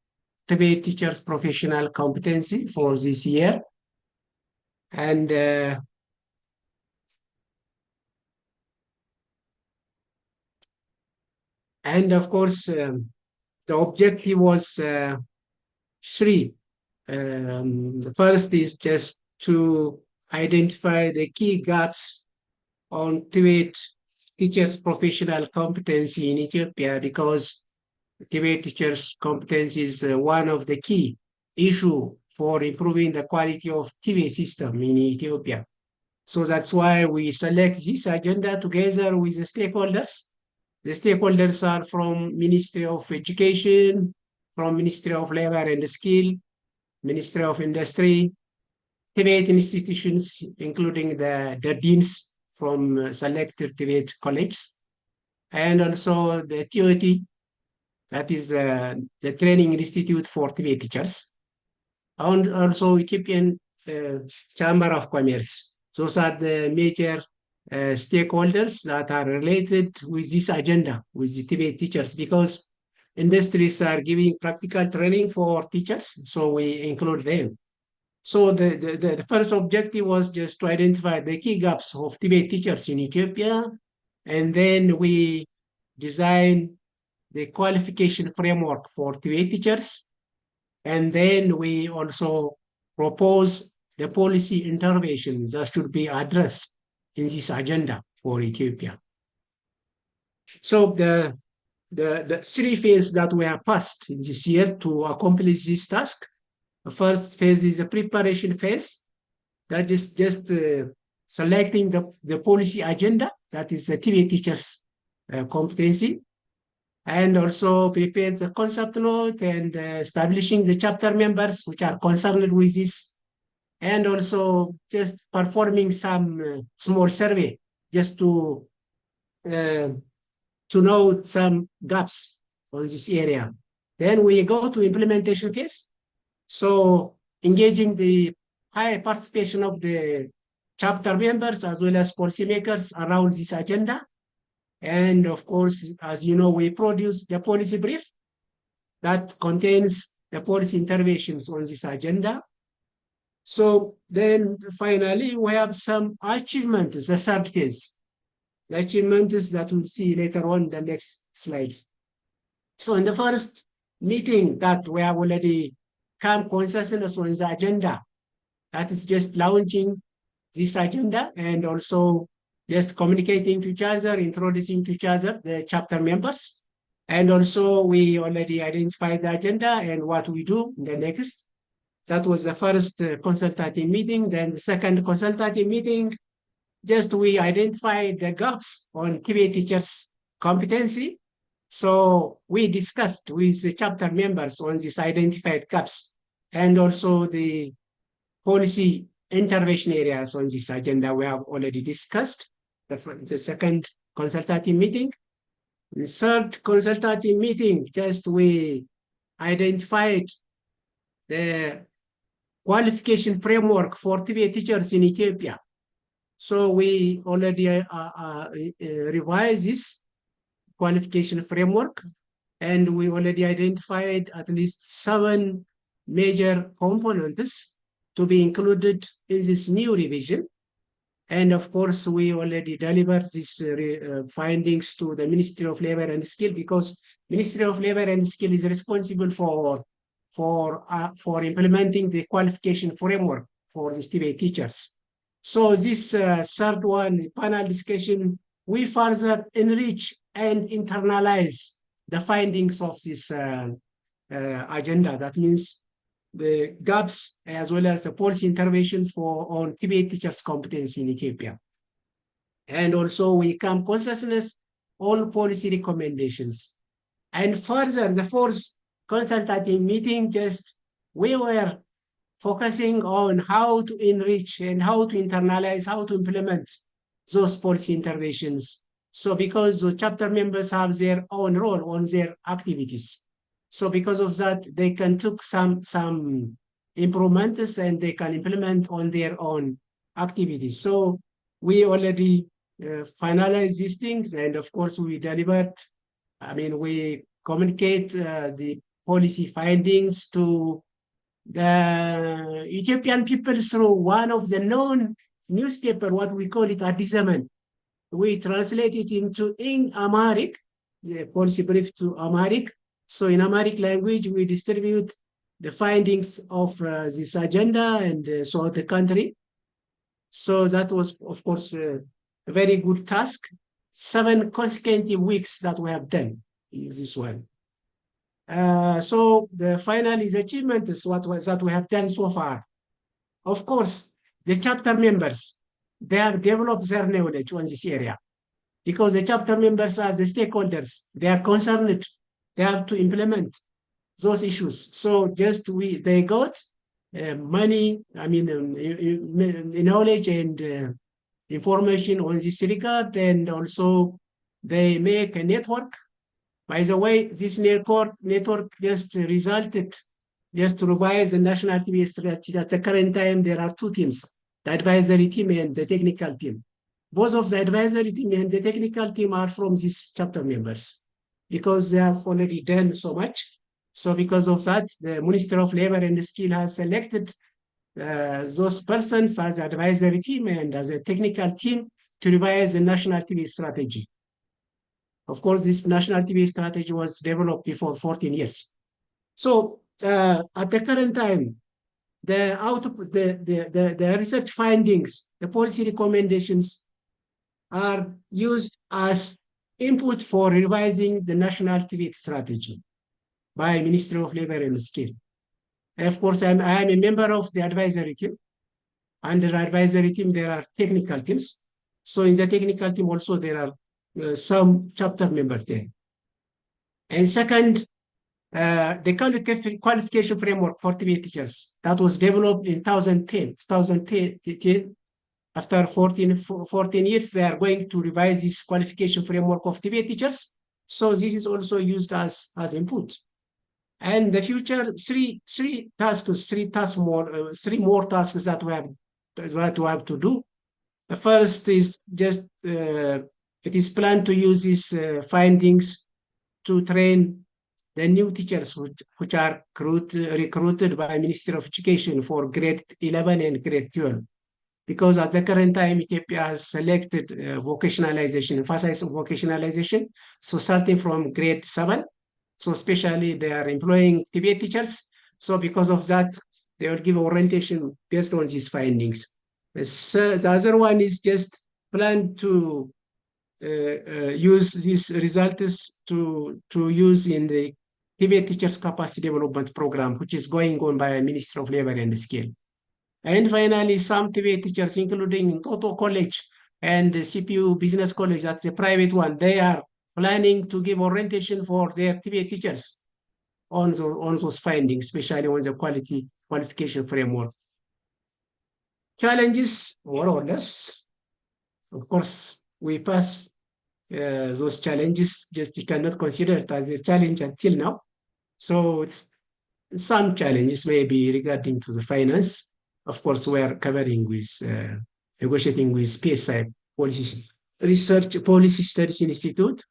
TVET teachers' professional competency for this year. And of course, the objective was three. The first is just to identify the key gaps on TVET teachers' professional competency in Ethiopia, because TVET teachers' competency is one of the key issue for improving the quality of TVET system in Ethiopia. So that's why we select this agenda together with the stakeholders. The stakeholders are from Ministry of Education, from Ministry of Labor and Skill, Ministry of Industry, TVET institutions, including the deans from selected TVET colleges, and also the TOT, that is the Training Institute for TVET Teachers, and also Ethiopian Chamber of Commerce. Those are the major stakeholders that are related with this agenda, with the TVET teachers, because industries are giving practical training for teachers, so we include them. So the first objective was just to identify the key gaps of TVET teachers in Ethiopia, and then we design the qualification framework for TVET teachers, and then we also propose the policy interventions that should be addressed in this agenda for Ethiopia. So the three phases that we have passed in this year to accomplish this task. The first phase is a preparation phase, that is just selecting the policy agenda, that is the TVET teachers' competency, and also prepare the concept note and establishing the chapter members which are concerned with this, and also just performing some small survey just to know some gaps on this area. Then we go to implementation phase. So engaging the high participation of the chapter members as well as policymakers around this agenda. And of course, as you know, we produce the policy brief that contains the policy interventions on this agenda. So then finally, we have some achievements, the third phase. The achievements that we'll see later on in the next slides. So in the first meeting that we have already come consensus on the agenda, that is just launching this agenda and also just communicating to each other, introducing to each other the chapter members. And also we already identified the agenda and what we do in the next. That was the first consultative meeting. Then the second consultative meeting, just we identified the gaps on TVA teachers' competency. So we discussed with the chapter members on these identified gaps and also the policy intervention areas on this agenda we have already discussed. The second consultative meeting. The third consultative meeting, just we identified the qualification framework for TVA teachers in Ethiopia. So we already revised this qualification framework, and we already identified at least 7 major components to be included in this new revision. And of course, we already delivered these findings to the Ministry of Labor and Skill, because Ministry of Labor and Skill is responsible for implementing the qualification framework for the TVA teachers. So this third one, panel discussion, we further enrich and internalize the findings of this agenda. That means the gaps as well as the policy interventions on TVA teachers' competency in Ethiopia. And also we come consensus all policy recommendations. And further, the fourth consultative meeting, just we were focusing on how to enrich and how to internalize, how to implement those policy interventions. So because the chapter members have their own role on their activities. So because of that, they can take some improvements and they can implement on their own activities. So we already finalized these things, and of course we delivered, we communicate the policy findings to the Ethiopian people through one of the known newspaper, what we call it Adizaman. We translate it into Amharic, the policy brief to Amharic. So in Amharic language, we distribute the findings of this agenda and throughout the country. So that was, of course, a very good task. 7 consecutive weeks that we have done in this one. So the final is achievement is that we have done so far. Of course, the chapter members, they have developed their knowledge on this area because the chapter members are the stakeholders. They are concerned. They have to implement those issues. So just they got money, knowledge and information on this regard, and also they make a network. By the way, this network just resulted just to revise the national TVA strategy. At the current time, there are 2 teams, the advisory team and the technical team. Both of the advisory team and the technical team are from these chapter members because they have already done so much. So because of that, the Ministry of Labor and Skill has selected those persons as the advisory team and as a technical team to revise the national TVA strategy. Of course, this national TVA strategy was developed before 14 years. So at the current time, the research findings, the policy recommendations are used as input for revising the national TVA strategy by Ministry of Labor and Skill. And of course, I am a member of the advisory team. Under the advisory team, there are technical teams. So in the technical team also, there are some chapter members there. And second, the qualification framework for TVA teachers that was developed in 2010. After 14 years, they are going to revise this qualification framework of TVA teachers. So this is also used as input. And the future, three more tasks that we have to do. The first is just it is planned to use these findings to train the new teachers which are recruited by Ministry of Education for grade 11 and grade 12. Because at the current time, Ethiopia has selected vocationalization, emphasize vocationalization. So starting from grade 7, so especially they are employing TBA teachers. So because of that, they will give orientation based on these findings. So the other one is just plan to use these results to use in the TBA Teachers Capacity Development Program, which is going on by Ministry of Labor and Skill. And finally, some TBA teachers, including Toto College and the CPU Business College, that's a private one, they are planning to give orientation for their TBA teachers on those findings, especially on the qualification framework. Challenges, more or less. Of course, we pass those challenges, just you cannot consider it as a challenge until now. So it's some challenges maybe regarding to the finance. Of course, we are covering with negotiating with PSI, Policy Research Policy Studies Institute.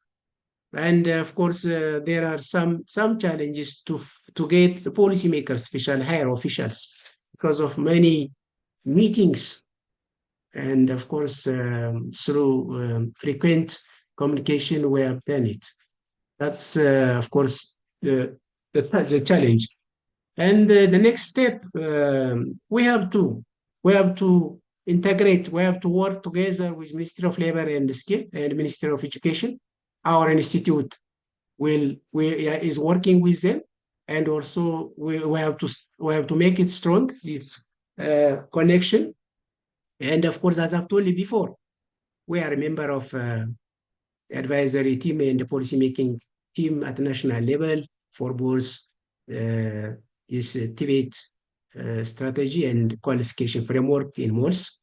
And of course, there are some challenges to get the policymakers, especially higher officials, because of many meetings. And of course, through frequent communication, we have done it. That's, of course, the challenge. And the next step, we have to integrate, we have to work together with Ministry of Labor and Skill and Ministry of Education. Our institute is working with them, and also we have to make it strong, this connection. And of course, as I've told you before, we are a member of the advisory team and the policymaking team at the national level for both this TBA strategy and qualification framework in MOLS.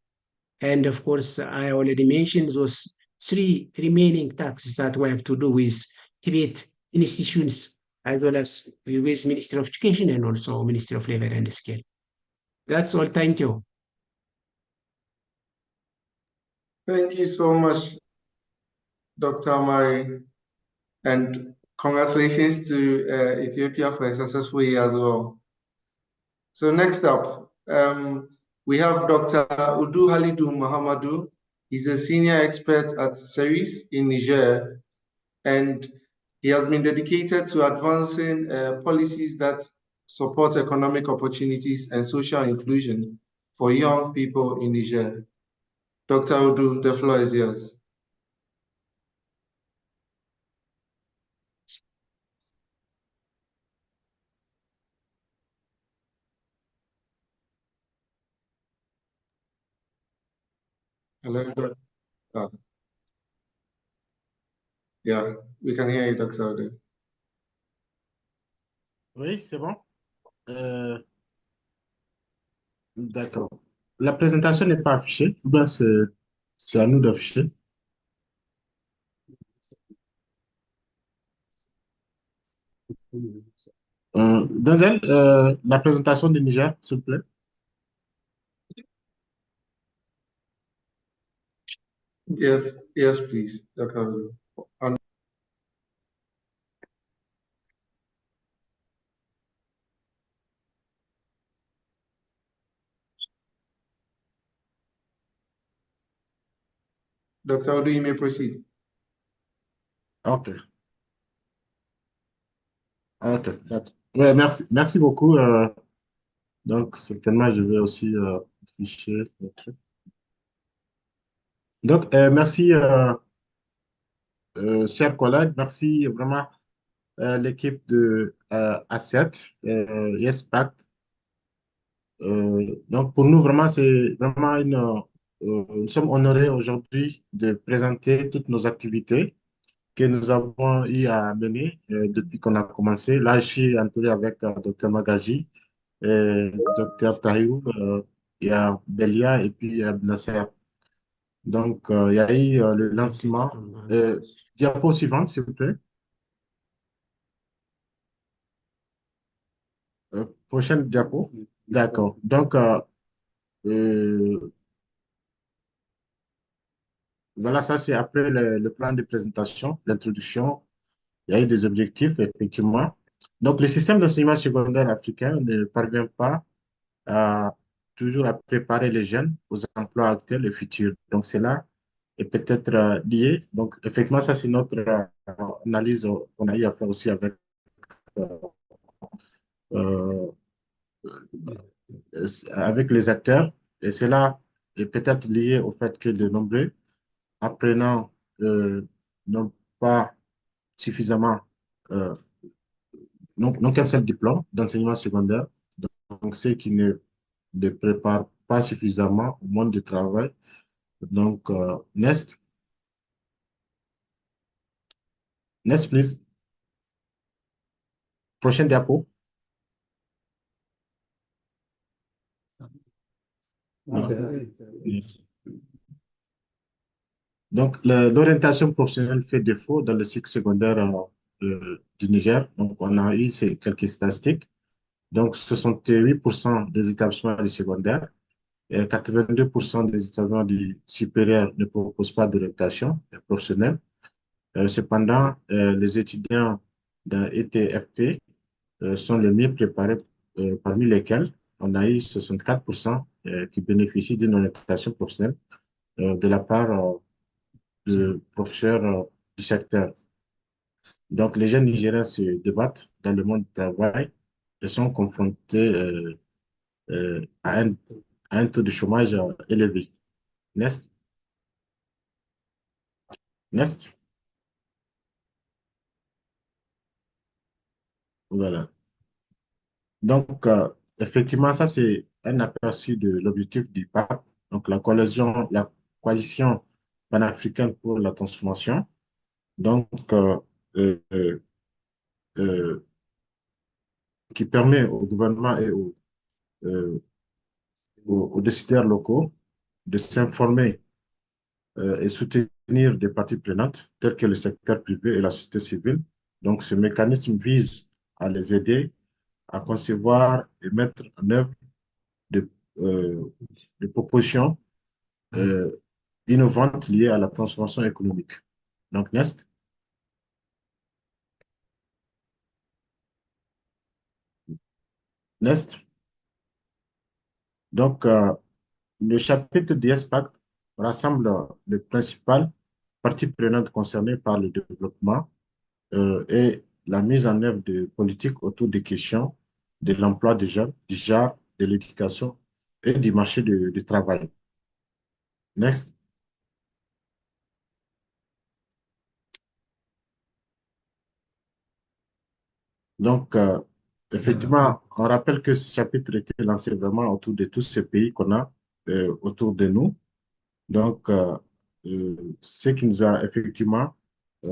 And of course, I already mentioned those 3 remaining tasks that we have to do with TBA institutions, as well as with Ministry of Education and also Ministry of Labor and Skill. That's all. Thank you. Thank you so much, Dr. Amari, and congratulations to Ethiopia for a successful year as well. So next up, we have Dr. Udu Halidu Mohamadu. He's a senior expert at CERIS in Niger, and he has been dedicated to advancing policies that support economic opportunities and social inclusion for young people in Niger. Dr. Udu, the floor is yours. Hello. Yeah, we can hear you, Dr. Udu. Oui, c'est bon. D'accord. La présentation n'est pas affichée. Ben, c'est à nous d'afficher. Denzel, la présentation du Niger, s'il vous plaît. Yes, please, Dr. Udu. Dr. Udu, you may proceed. OK. OK, d'accord. Ouais, merci beaucoup. Donc, certainement, je vais aussi afficher le truc. Donc, merci, chers collègues. Merci vraiment l'équipe de ACET, YES PACT. Donc, pour nous, vraiment, c'est vraiment nous sommes honorés aujourd'hui de présenter toutes nos activités que nous avons eu à mener depuis qu'on a commencé. Là, je suis entouré avec Dr. Magaji, Dr. Tahirou, il y a Belia et puis Nasser. Donc, il y a eu le lancement. Diapo suivante, s'il vous plaît. Prochaine diapo. D'accord. Donc, voilà, ça c'est après le plan de présentation, l'introduction. Il y a eu des objectifs, effectivement. Donc, le système d'enseignement secondaire africain ne parvient pas toujours à préparer les jeunes aux emplois actuels et futurs. Donc, cela est peut-être lié. Donc, effectivement, ça, c'est notre analyse qu'on a eu à faire aussi euh, avec les acteurs. Et cela est peut-être lié au fait que de nombreux apprenants n'ont pas suffisamment, euh, n'ont qu'un seul diplôme d'enseignement secondaire. Donc, ceux qui ne préparent pas suffisamment au monde du travail. Donc, next, please. Prochaine diapo. Donc, l'orientation professionnelle fait défaut dans le cycle secondaire du Niger. Donc, on a eu quelques statistiques. Donc, 68% des établissements du secondaire et 82% des établissements du supérieur ne proposent pas d'orientation professionnelle. Cependant, les étudiants d'un ETFP sont les mieux préparés, parmi lesquels on a eu 64% qui bénéficient d'une orientation professionnelle de la part de professeurs du secteur. Donc, les jeunes Nigériens se débattent dans le monde du travail et sont confrontés à un taux de chômage élevé. Next. Next. Voilà. Donc, effectivement, ça, c'est un aperçu de l'objectif du PACT, donc la coalition panafricaine pour la transformation. Donc, euh, euh, euh, qui permet au gouvernement et euh, aux décideurs locaux de s'informer et soutenir des parties prenantes telles que le secteur privé et la société civile. Donc, ce mécanisme vise à les aider à concevoir et mettre en œuvre des, euh, des propositions euh, innovantes liées à la transformation économique. Donc, next. Next. Donc, le chapitre du YES PACT rassemble les principales parties prenantes concernées par le développement et la mise en œuvre de politiques autour des questions de l'emploi des jeunes, du genre, de l'éducation et du marché du travail. Next. Donc, effectivement, on rappelle que ce chapitre était lancé vraiment autour de tous ces pays qu'on a autour de nous. Donc, ce qui nous a effectivement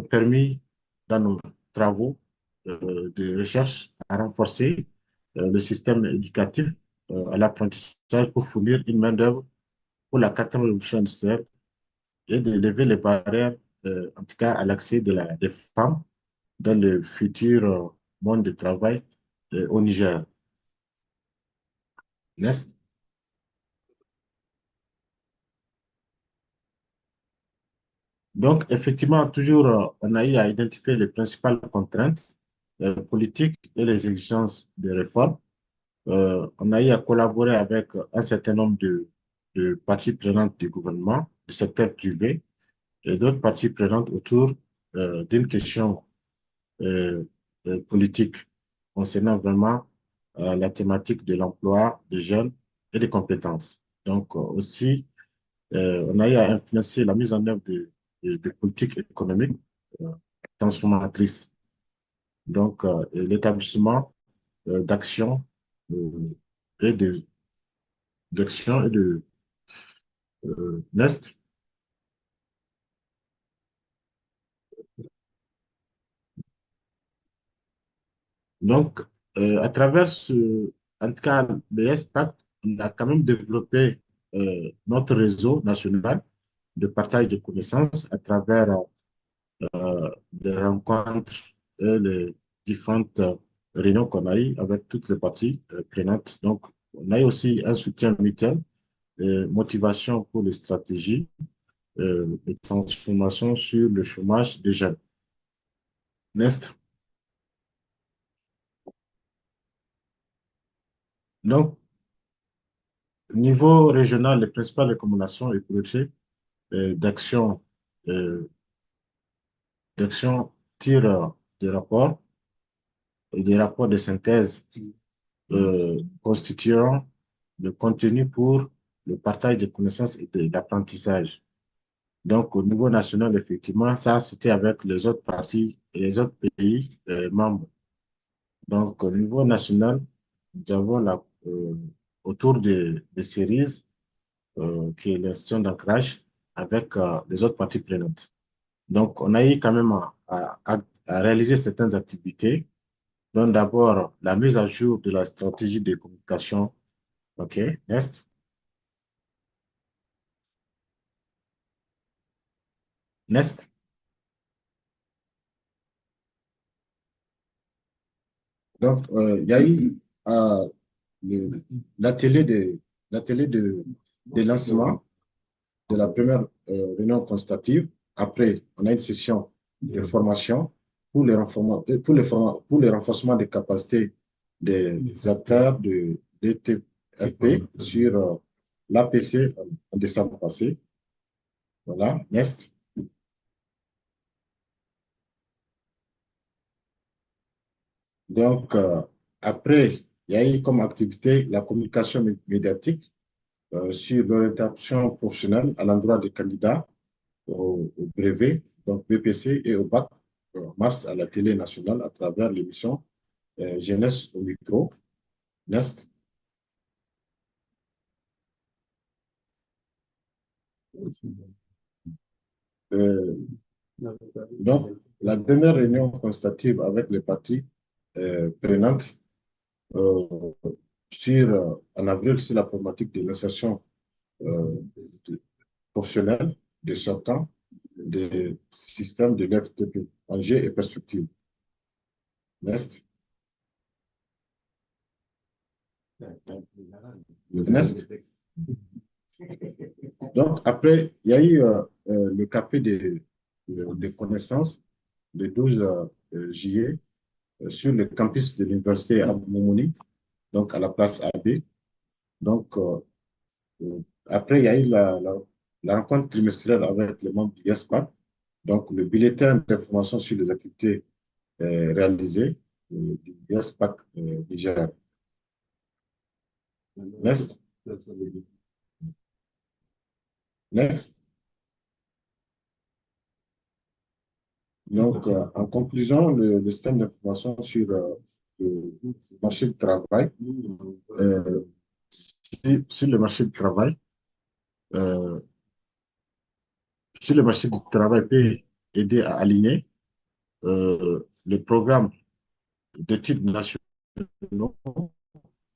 permis, dans nos travaux de recherche, à renforcer le système éducatif à l'apprentissage pour fournir une main-d'œuvre pour la quatrième révolution industrielle et de lever les barrières, en tout cas à l'accès des femmes dans le futur monde du travail au Niger. Next. Donc, effectivement, toujours, on a eu à identifier les principales contraintes politiques et les exigences de réforme. On a eu à collaborer avec un certain nombre de parties prenantes du gouvernement, du secteur privé et d'autres parties prenantes autour d'une question euh, politique concernant vraiment la thématique de l'emploi des jeunes et des compétences. Donc, aussi, on a eu à influencer la mise en œuvre de politiques économiques transformatrices. Donc, l'établissement d'actions et d'actions et de Nest. Donc, à travers en tout cas, le YES PACT, on a quand même développé notre réseau national de partage de connaissances à travers des rencontres et les différentes réunions qu'on a eues avec toutes les parties prenantes. Donc, on a eu aussi un soutien mutuel et motivation pour les stratégies de transformation sur le chômage des jeunes. Next. Donc, au niveau régional, les principales recommandations et projets d'action euh, tirent des rapports de synthèse constituant le contenu pour le partage de connaissances et d'apprentissage. Donc, au niveau national, effectivement, ça, c'était avec les autres parties et les autres pays membres. Donc, au niveau national, nous avons autour des séries, qui est l'institution d'ancrage, avec les autres parties prenantes. Donc, on a eu quand même à réaliser certaines activités. Donc, d'abord, la mise à jour de la stratégie de communication. OK, next. Next. Donc, il y a eu l'atelier de lancement de la première réunion constative. Après, on a une session de formation pour le renforcement des capacités des acteurs de DTFP sur l'APC en décembre passé. Voilà, next. Donc, après, il y a eu comme activité la communication médiatique sur l'orientation professionnelle à l'endroit des candidats au brevet, donc BPC et au bac, en mars à la télé nationale à travers l'émission Jeunesse au micro. Next. Donc, la dernière réunion constative avec les parties prenantes en avril sur la problématique de l'insertion professionnelle des sortants des systèmes de l'FTP, enjeux et perspectives. Next. Next. Donc, après, il y a eu le café des connaissances le 12 juillet sur le campus de l'université à Momoni, donc à la place AB. Donc, après, il y a eu la rencontre trimestrielle avec les membres du YES PACT, donc le bulletin d'information sur les activités réalisées du YES PACT Niger. Next. Next. Donc, en conclusion, le système d'information sur le marché du travail, sur le marché du travail, sur le marché du travail peut aider à aligner le programme d'études nationaux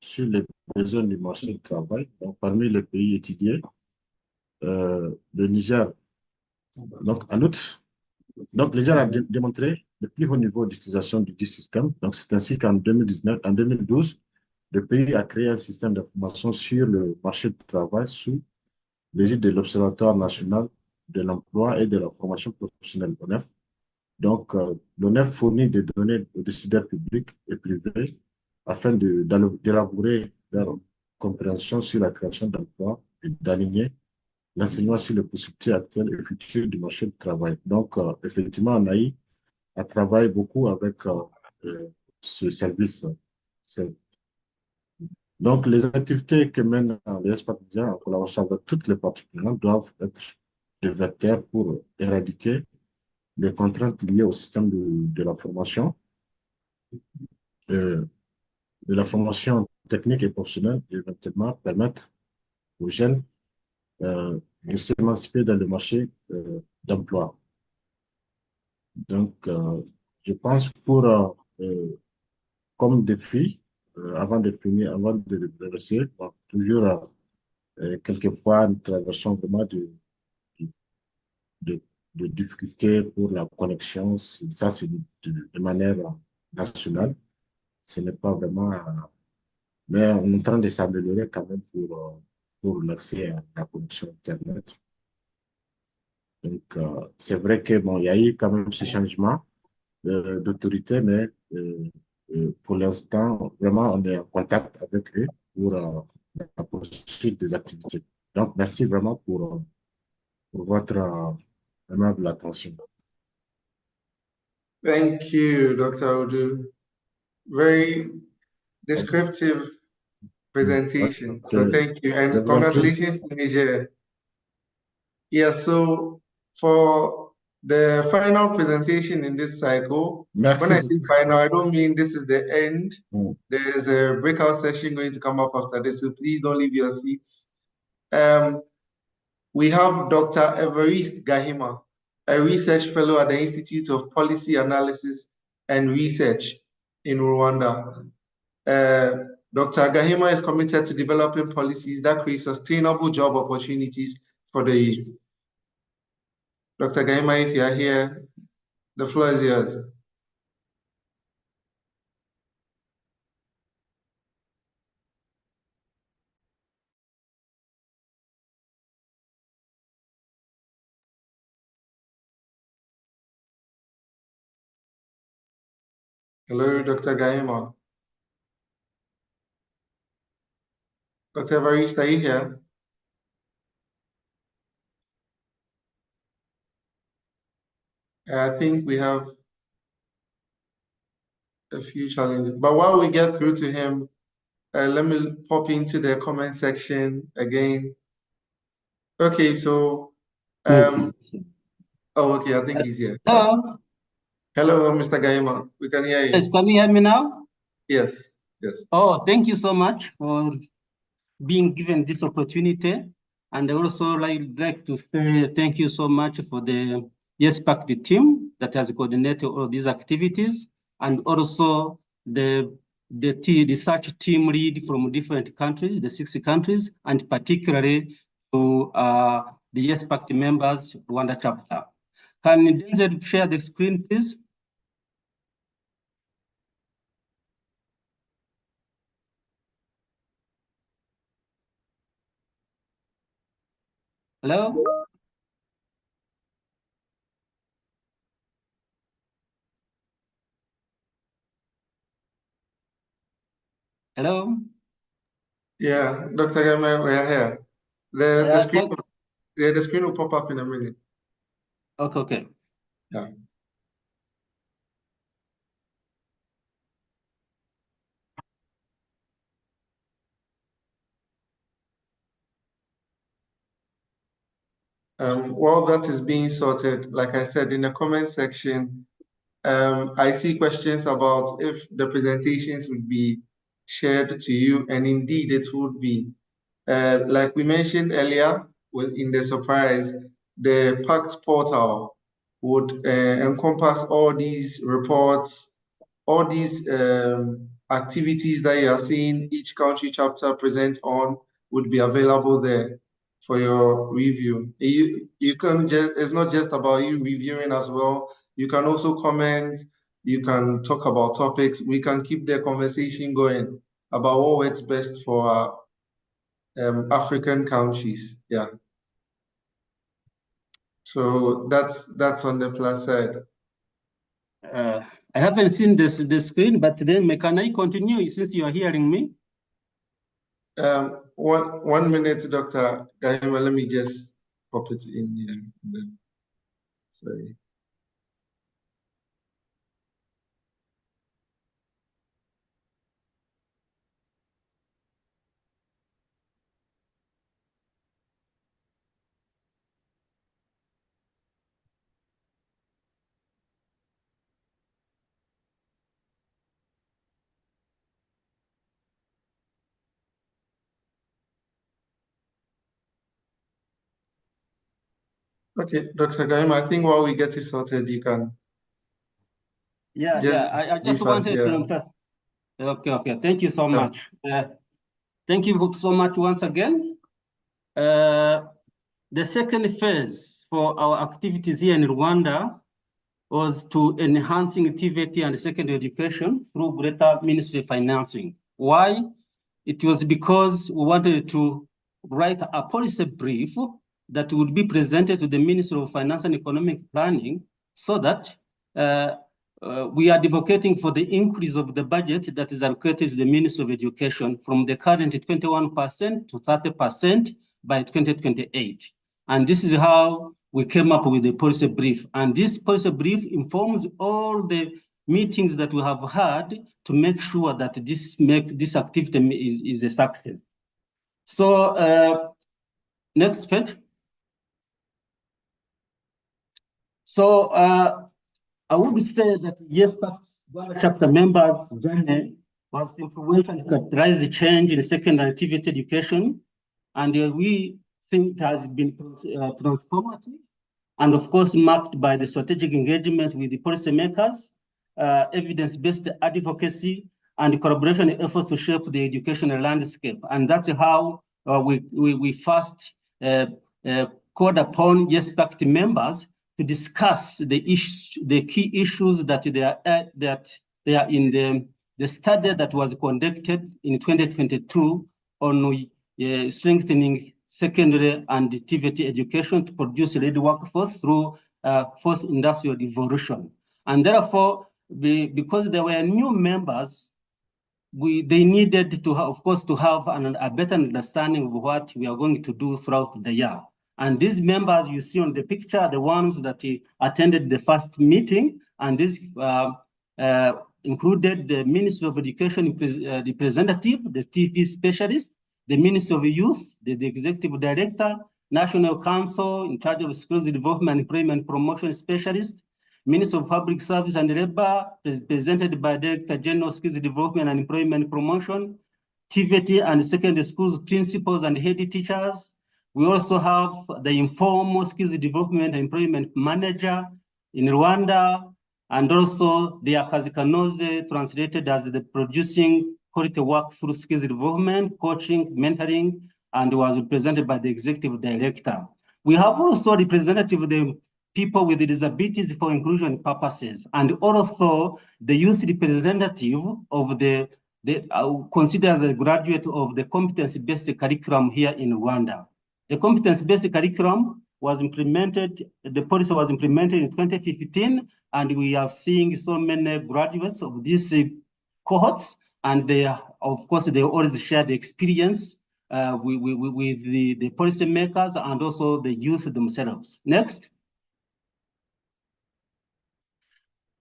sur les besoins du marché du travail. Donc, parmi les pays étudiés, le Niger, donc en outre, donc le Niger a démontré le plus haut niveau d'utilisation du système. Donc, c'est ainsi qu'en 2012, le pays a créé un système d'information sur le marché du travail sous l'égide de l'Observatoire national de l'emploi et de la formation professionnelle, l'ONEF. Donc, l'ONEF fournit des données aux décideurs publics et privés afin d'élaborer leur compréhension sur la création d'emplois et d'aligner l'enseignement sur les possibilités actuelles et futures du marché du travail. Donc, effectivement, on a eu à travailler beaucoup avec ce service. Donc, les activités que mène les PACT en collaboration avec toutes les parties prenantes doivent être des vecteurs pour éradiquer les contraintes liées au système de la formation, de la formation technique et professionnelle, et éventuellement permettre aux jeunes de s'émanciper dans le marché d'emploi. Donc, je pense comme défi, avant de finir, avant de laisser, toujours quelquefois nous traversons vraiment de, de difficultés pour la connexion. Ça, c'est de manière nationale. Ce n'est pas vraiment. Mais on est en train de s'améliorer quand même pour l'accès à la connexion Internet. Donc, c'est vrai que bon, il y a eu quand même ce changement d'autorité, mais pour l'instant, vraiment, on est en contact avec eux pour la poursuite des activités. Donc, merci vraiment pour votre aimable attention. Thank you, Dr. Odu. Very descriptive presentation. Okay. So thank you. And congratulations to Niger. Yeah, so for the final presentation in this cycle, Merci. when I say final, I don't mean this is the end. There is a breakout session going to come up after this, so please don't leave your seats. We have Dr. Evariste Gahima, a research fellow at the Institute of Policy Analysis and Research in Rwanda. Dr. Gahima is committed to developing policies that create sustainable job opportunities for the youth. Dr. Gahima, if you are here, the floor is yours. Hello, Dr. Gahima. Dr. Evariste, are you here? I think we have a few challenges, but while we get through to him, let me pop into the comment section again. Okay, so, oh, okay, I think he's here. Hello. Hello, Mr. Gahima, we can hear you. Yes, can you hear me now? Yes, yes. Oh, thank you so much for being given this opportunity. And I also like to say thank you so much for the YES PACT team that has coordinated all these activities, and also the research team lead from different countries, the 60 countries, and particularly to the YES PACT members, Rwanda chapter. Can Denzel share the screen, please? Hello? Hello? Yeah, Dr. Gahima, we are here. The screen will pop up in a minute. Okay, okay. Yeah. While that is being sorted, like I said, in the comment section, I see questions about if the presentations would be shared to you, and indeed it would be. Like we mentioned earlier, in the surprise, the PACT portal would encompass all these reports, all these activities that you are seeing each country chapter present on would be available there for your review. You can just, it's not just about you reviewing as well. You can also comment, you can talk about topics. We can keep the conversation going about what works best for our African countries. Yeah. So that's on the plus side. I haven't seen the screen, but then can I continue since you are hearing me? 1 minute, Dr. Gahima, let me just pop it in here. Sorry. Okay, Dr. Gahima, I think while we get it sorted, you can. Yeah, I just wanted to. Okay. Thank you so much. Thank you so much once again. The second phase for our activities here in Rwanda was to enhancing TVET and secondary education through greater ministry financing. Why? It was because we wanted to write a policy brief that would be presented to the Ministry of Finance and Economic Planning so that we are advocating for the increase of the budget that is allocated to the Ministry of Education from the current 21% to 30% by 2028. And this is how we came up with the policy brief. And this policy brief informs all the meetings that we have had to make sure that this activity is a success. So next page. So I would say that YES PACT chapter members' journey was influential and characterized the change in secondary activity education, and we think it has been transformative, and of course marked by the strategic engagement with the policymakers, evidence-based advocacy, and collaboration efforts to shape the educational landscape. And that's how we first called upon YES PACT members to discuss the key issues that they are in the study that was conducted in 2022 on strengthening secondary and TVT education to produce ready workforce through fourth industrial revolution. And therefore, because there were new members, they needed to, of course, to have a better understanding of what we are going to do throughout the year. And these members you see on the picture are the ones that attended the first meeting, and this included the Ministry of Education representative, the TV specialist, the Ministry of Youth, the Executive Director, National Council in charge of Skills Development and Employment Promotion Specialist, Ministry of Public Service and Labor, represented by Director General Skills Development and Employment Promotion, TVT and secondary schools principals and head teachers. We also have the informal skills development and employment manager in Rwanda, and also the Akazi Kanoze, translated as the producing quality work through skills development, coaching, mentoring, and was represented by the executive director. We have also representative of the people with disabilities for inclusion purposes, and also the youth representative of the considered as a graduate of the competence-based curriculum here in Rwanda. The competence-based curriculum was implemented, the policy was implemented in 2015, and we are seeing so many graduates of these cohorts, and they, of course, they always share the experience with the policymakers and also the youth themselves. Next.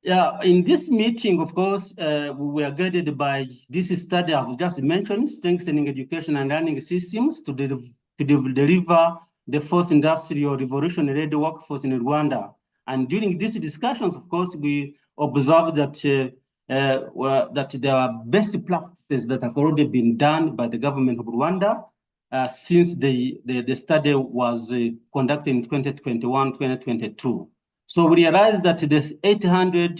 Yeah, in this meeting, of course, we were guided by this study I've just mentioned, strengthening education and learning systems to deliver the fourth industrial revolution-ready workforce in Rwanda. And during these discussions, of course, we observed that that there are best practices that have already been done by the government of Rwanda since the study was conducted in 2021-2022. So we realized that the 800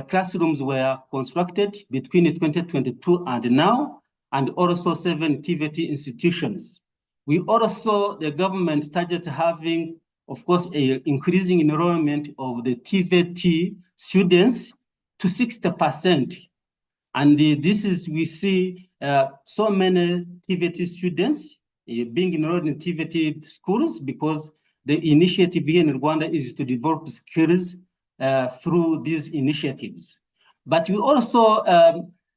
classrooms were constructed between 2022 and now, and also 7 TVT institutions. We also, the government targeted having, of course, an increasing enrollment of the TVT students to 60%. And this is, we see so many TVT students being enrolled in TVT schools because the initiative here in Rwanda is to develop skills through these initiatives. But we also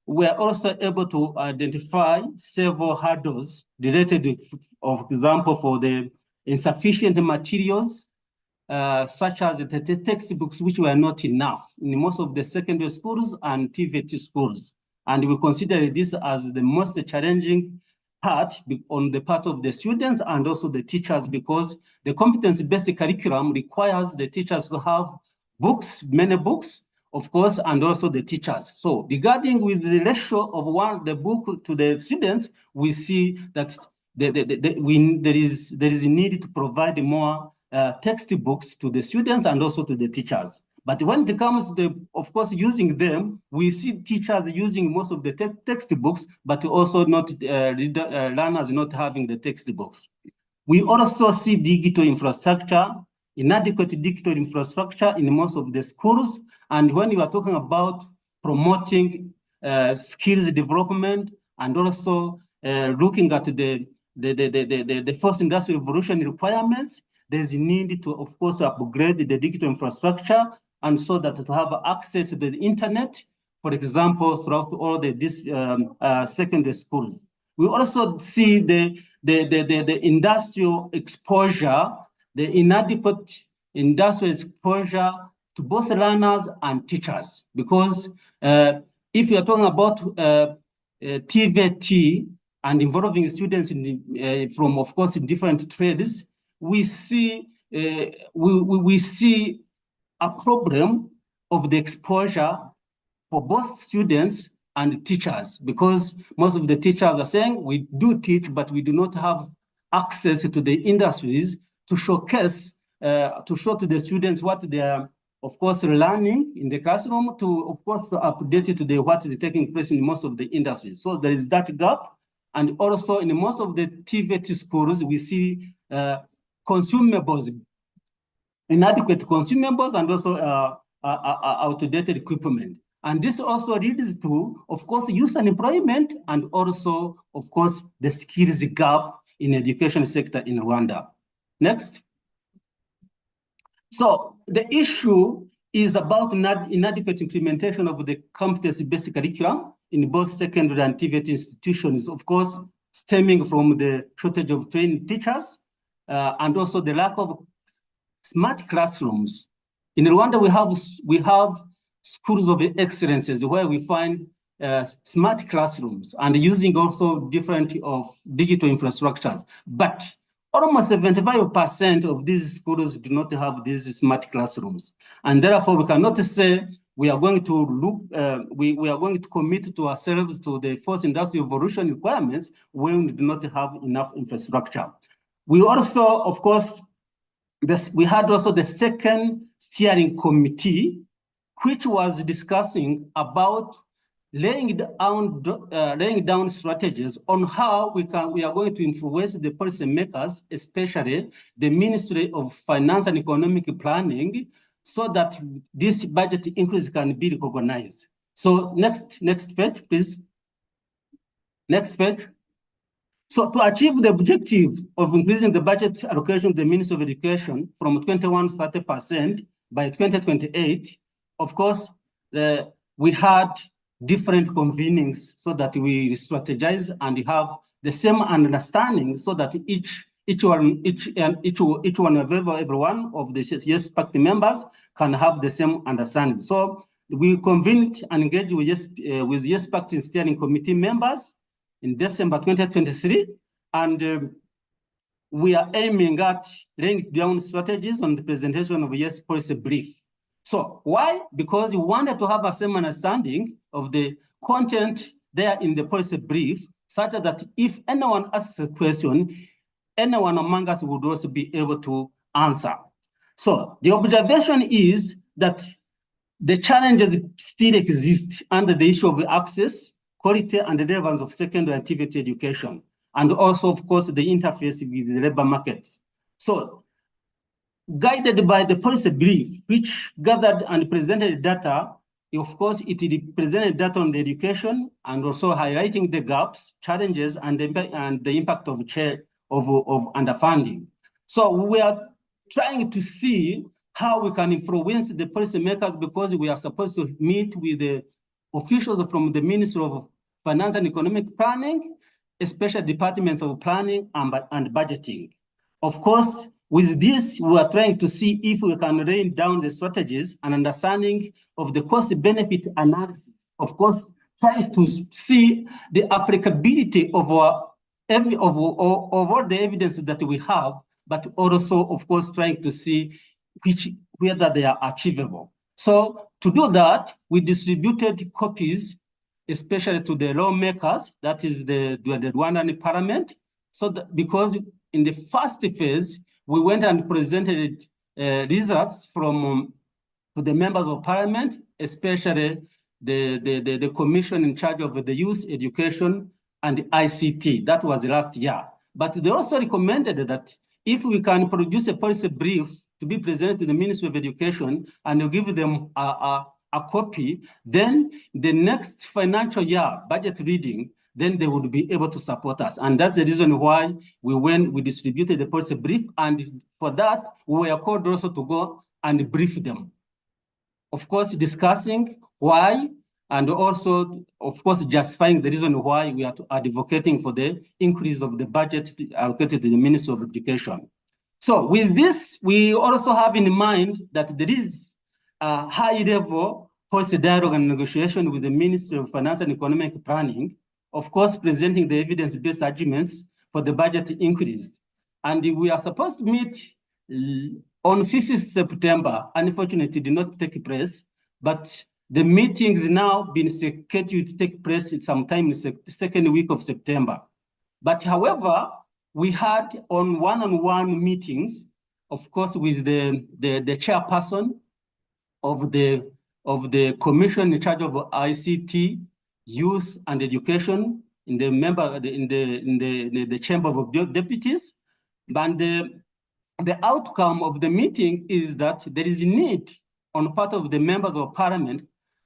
were also able to identify several hurdles related to, for example, for the insufficient materials, such as the textbooks, which were not enough in most of the secondary schools and TVT schools. And we consider this as the most challenging part on the part of the students and also the teachers, because the competence-based curriculum requires the teachers to have books, many books, of course, and also the teachers. So regarding with the ratio of the book to the students, we see that there is a need to provide more textbooks to the students and also to the teachers. But when it comes to of course, using them, we see teachers using most of the textbooks, but also not learners not having the textbooks. We also see digital infrastructure, inadequate digital infrastructure in most of the schools. And when you are talking about promoting skills development and also looking at the first industrial revolution requirements, there's a need to, of course, upgrade the digital infrastructure and so that to have access to the internet, for example, throughout all the secondary schools. We also see the industrial exposure, the inadequate industrial exposure to both learners and teachers, because if you are talking about TVT and involving students in from, of course, in different trades, we see we see a problem of the exposure for both students and teachers, because most of the teachers are saying we do teach, but we do not have access to the industries to showcase, to show to the students what they are, of course, learning in the classroom, to, of course, to update it to the what is taking place in most of the industries. So there is that gap. And also in most of the TVT schools, we see consumables, inadequate consumables, and also outdated equipment. And this also leads to, of course, youth unemployment, and also, of course, the skills gap in the education sector in Rwanda. Next. So the issue is about inadequate implementation of the competency-based curriculum in both secondary and TVT institutions, of course, stemming from the shortage of trained teachers, and also the lack of smart classrooms. In Rwanda, we have schools of excellences where we find smart classrooms and using also different of digital infrastructures. But almost 75% of these schools do not have these smart classrooms. And therefore, we cannot say we are going to look, we are going to commit to ourselves to the fourth industrial revolution requirements when we do not have enough infrastructure. We also, of course, we had also the second steering committee, which was discussing about laying down strategies on how we are going to influence the policy makers, especially the Ministry of Finance and Economic Planning, so that this budget increase can be recognized. So next page, please. Next page. So to achieve the objective of increasing the budget allocation to the Ministry of Education from 21 to 30% by 2028, of course, we had different convenings so that we strategize and have the same understanding, so that each one of every one of the YES PACT members can have the same understanding. So we convened and engaged with YES PACT steering committee members in December 2023, and we are aiming at laying down strategies on the presentation of YES policy brief. So why? Because we wanted to have a same understanding of the content there in the policy brief, such that if anyone asks a question, anyone among us would also be able to answer. So the observation is that the challenges still exist under the issue of access, quality, and the relevance of secondary and TVT education, and also, of course, the interface with the labor market. So, guided by the policy brief, which gathered and presented data, of course, it presented data on the education and also highlighting the gaps, challenges, and the impact of underfunding. So we are trying to see how we can influence the policymakers, because we are supposed to meet with the officials from the Ministry of Finance and Economic Planning, especially departments of planning and budgeting. Of course, with this, we are trying to see if we can lay down the strategies and understanding of the cost-benefit analysis. Of course, trying to see the applicability of all the evidence that we have, but also, of course, trying to see whether they are achievable. So to do that, we distributed copies, especially to the lawmakers, that is the Rwandan Parliament. So that, because in the first phase, we went and presented results to the members of parliament, especially the commission in charge of the youth education and ICT. That was last year. But they also recommended that if we can produce a policy brief to be presented to the Ministry of Education and give them a copy, then the next financial year budget reading, then they would be able to support us. And that's the reason why we distributed the policy brief. And for that, we were called also to go and brief them. of course, discussing why, and also, of course, justifying the reason why we are advocating for the increase of the budget allocated to the Ministry of Education. So with this, we also have in mind that there is a high-level policy dialogue and negotiation with the Ministry of Finance and Economic Planning, of course, presenting the evidence-based arguments for the budget increase. And we are supposed to meet on 5th September. Unfortunately, it did not take place, but the meeting is now been scheduled to take place sometime in the second week of September. But however, we had on one-on-one meetings, of course, with the chairperson of the commission in charge of ICT, youth and education in the Chamber of Deputies. But the outcome of the meeting is that there is a need on part of the members of parliament.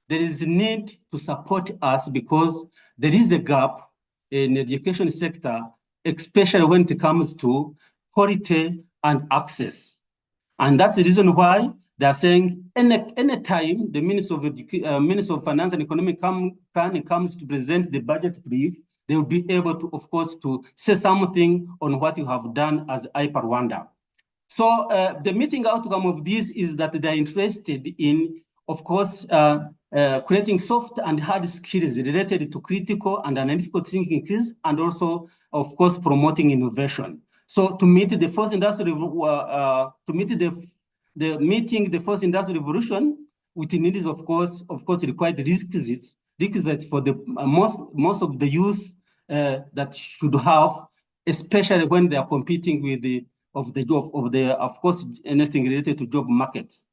There is a need to support us because there is a gap in the education sector, especially when it comes to quality and access. And that's the reason why they're saying any time the Minister of Finance and Economic Planning comes to present the budget brief, they will be able to, of course, to say something on what you have done as IPA Rwanda. So the meeting outcome of this is that they're interested in, of course, creating soft and hard skills related to critical and analytical thinking skills, and also, of course, promoting innovation. So to meet the first industrial, the first industrial revolution, which needs, of course, required requisites for the most of the youth that should have, especially when they are competing with of course, anything related to job markets.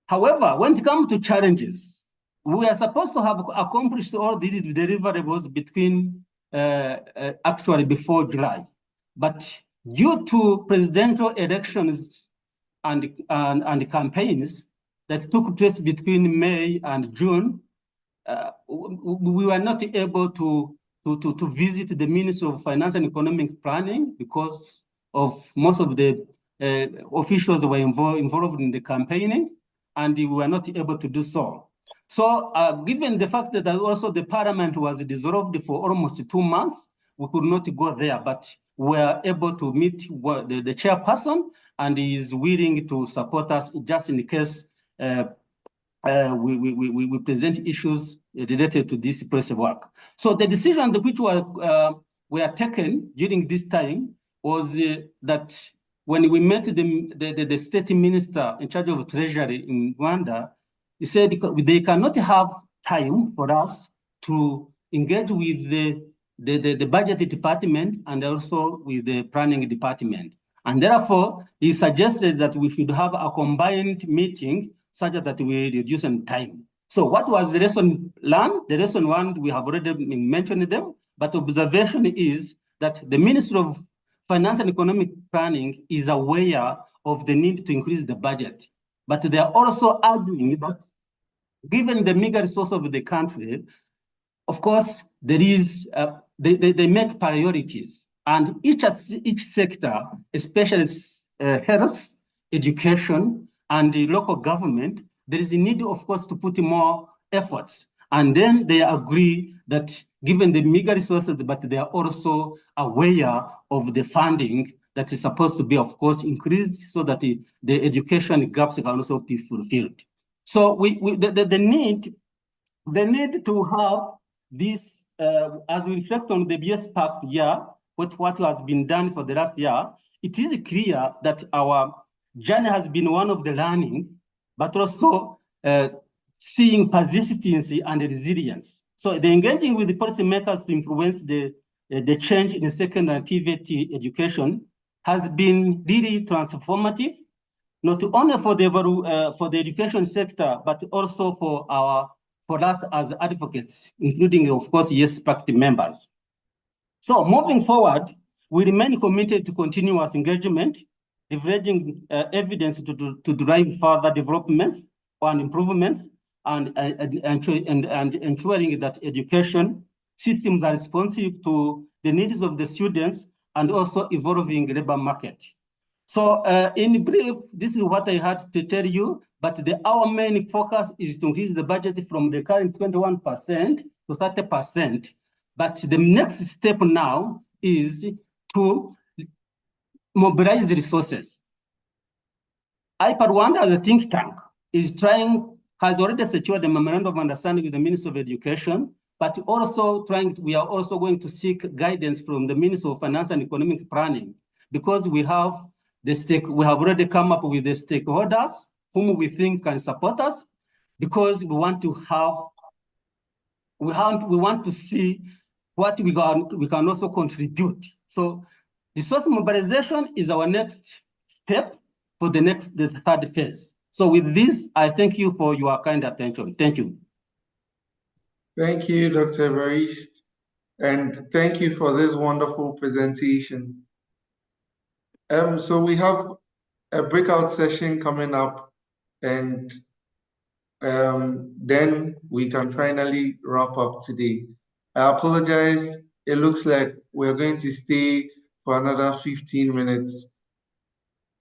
However, when it comes to challenges, we are supposed to have accomplished all the deliverables between actually before July, but due to presidential elections and campaigns that took place between May and June, we were not able to visit the Ministry of Finance and Economic Planning because of most of the officials were involved in the campaigning, and we were not able to do so. So given the fact that also the parliament was dissolved for almost 2 months, we could not go there, but we were able to meet the chairperson, and he is willing to support us just in case we present issues related to this impressive work. So the decision which were taken during this time was that when we met the state minister in charge of treasury in Rwanda, he said they cannot have time for us to engage with the budget department and also with the planning department. And therefore, he suggested that we should have a combined meeting such that we reduce in time. So what was the lesson learned? The lesson learned, we have already mentioned them, but observation is that the Ministry of Finance and Economic Planning is aware of the need to increase the budget. But they are also arguing that given the meager resource of the country, of course, there is, they make priorities. And each sector, especially health, education, and the local government, there is a need, of course, to put more efforts. And then they agree that given the meager resources, but they are also aware of the funding that is supposed to be, of course, increased so that the education gaps can also be fulfilled. So the need to have this, as we reflect on the YES Pact year, what has been done for the last year, it is clear that our journey has been one of the learning, but also seeing persistency and resilience. So the engaging with the policymakers to influence the change in second and TVT education has been really transformative, not only for the education sector, but also for us as advocates, including, of course, YES PACT members. So moving forward, we remain committed to continuous engagement, leveraging evidence to drive further developments and improvements, and ensuring that education systems are responsive to the needs of the students and also evolving labor market. So in brief, this is what I had to tell you, but our main focus is to increase the budget from the current 21% to 30%. But the next step now is to mobilize resources. IPAD Rwanda as a think tank has already secured a memorandum of understanding with the Ministry of Education, but also we are also going to seek guidance from the Ministry of Finance and Economic Planning, because we have already come up with the stakeholders whom we think can support us, because we want to see what we can also contribute. So resource mobilization is our next step for the third phase. So with this, I thank you for your kind attention. Thank you. Thank you, Dr. Evariste, and thank you for this wonderful presentation. So we have a breakout session coming up, and then we can finally wrap up today. I apologize. It looks like we're going to stay for another 15 minutes.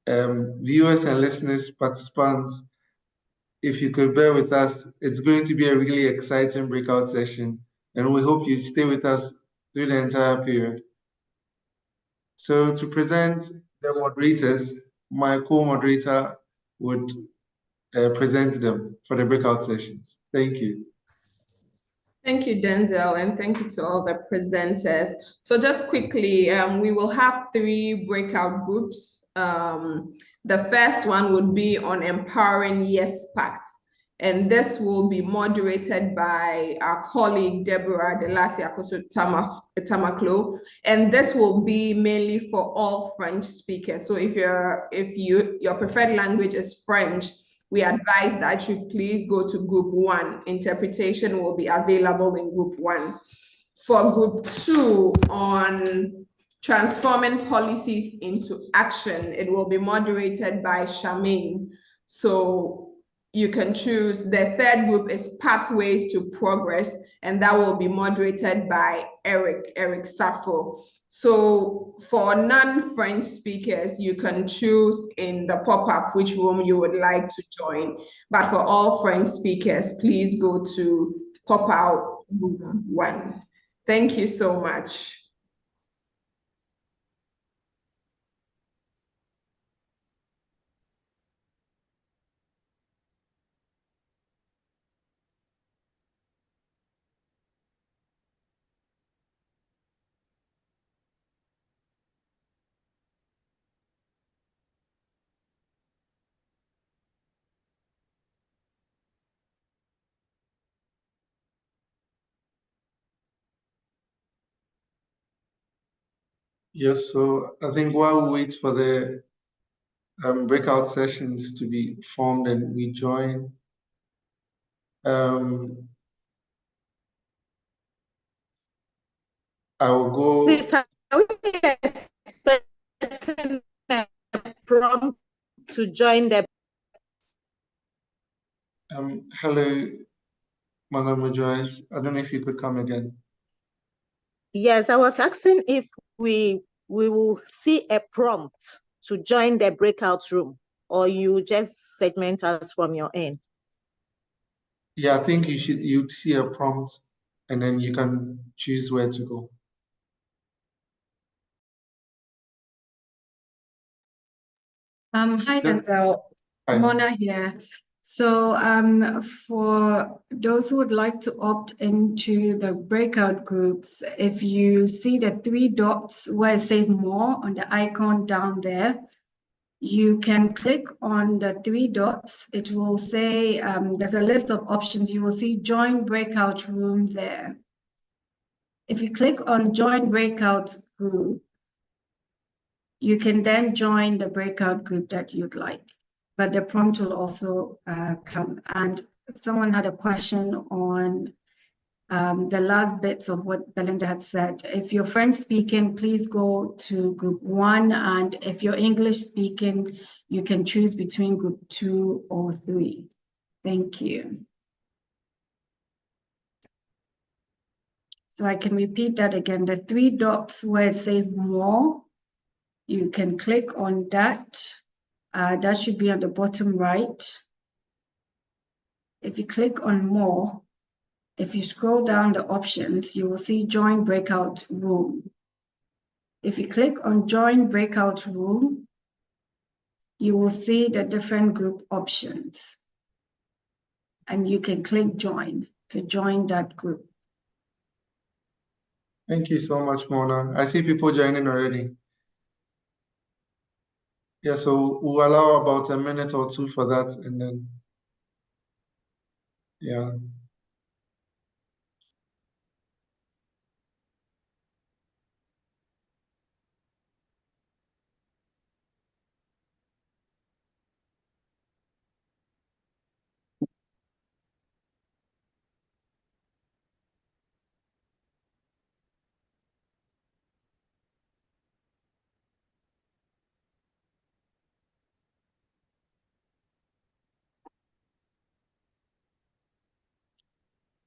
Viewers and listeners, participants, if you could bear with us, it's going to be a really exciting breakout session, and we hope you stay with us through the entire period. So to present the moderators, my co-moderator would present them for the breakout sessions. Thank you. Thank you, Denzel, and thank you to all the presenters. So just quickly, we will have 3 breakout groups. The first one would be on empowering YES PACT, and this will be moderated by our colleague, Deborah Tamaklo, and this will be mainly for all French speakers. So if your preferred language is French, we advise that you please go to Group 1. Interpretation will be available in Group 1. For Group 2, on transforming policies into action, it will be moderated by Charmaine. So you can choose. The third group is Pathways to Progress, and that will be moderated by Eric Safo. So for non-French speakers, you can choose in the pop-up which room you would like to join. But for all French speakers, please go to pop-out room 1. Thank you so much. Yes, so I think while we wait for the breakout sessions to be formed and we join, I will go. Please, are we expecting a prompt to join the? Hello, Madam Joyce. I don't know if you could come again. Yes, I was asking if we will see a prompt to join the breakout room, or you just segment us from your end. Yeah, I think you'd see a prompt and then you can choose where to go. Hi, Denzel. Hi. Mona here. So for those who would like to opt into the breakout groups, if you see the 3 dots where it says more on the icon down there, you can click on the 3 dots. It will say there's a list of options. You will see join breakout room there. If you click on join breakout group, you can then join the breakout group that you'd like, but the prompt will also come. And someone had a question on the last bits of what Belinda had said. If you're French speaking, please go to Group 1, and if you're English speaking, you can choose between Group 2 or 3. Thank you. So I can repeat that again. The 3 dots where it says more, You can click on that. That should be on the bottom right. If you click on more, if you scroll down the options, you will see Join Breakout Room. If you click on Join Breakout Room, you will see the different group options. And you can click Join to join that group. Thank you so much, Mona. I see people joining already. Yeah, so we'll allow about a minute or two for that, and then, yeah.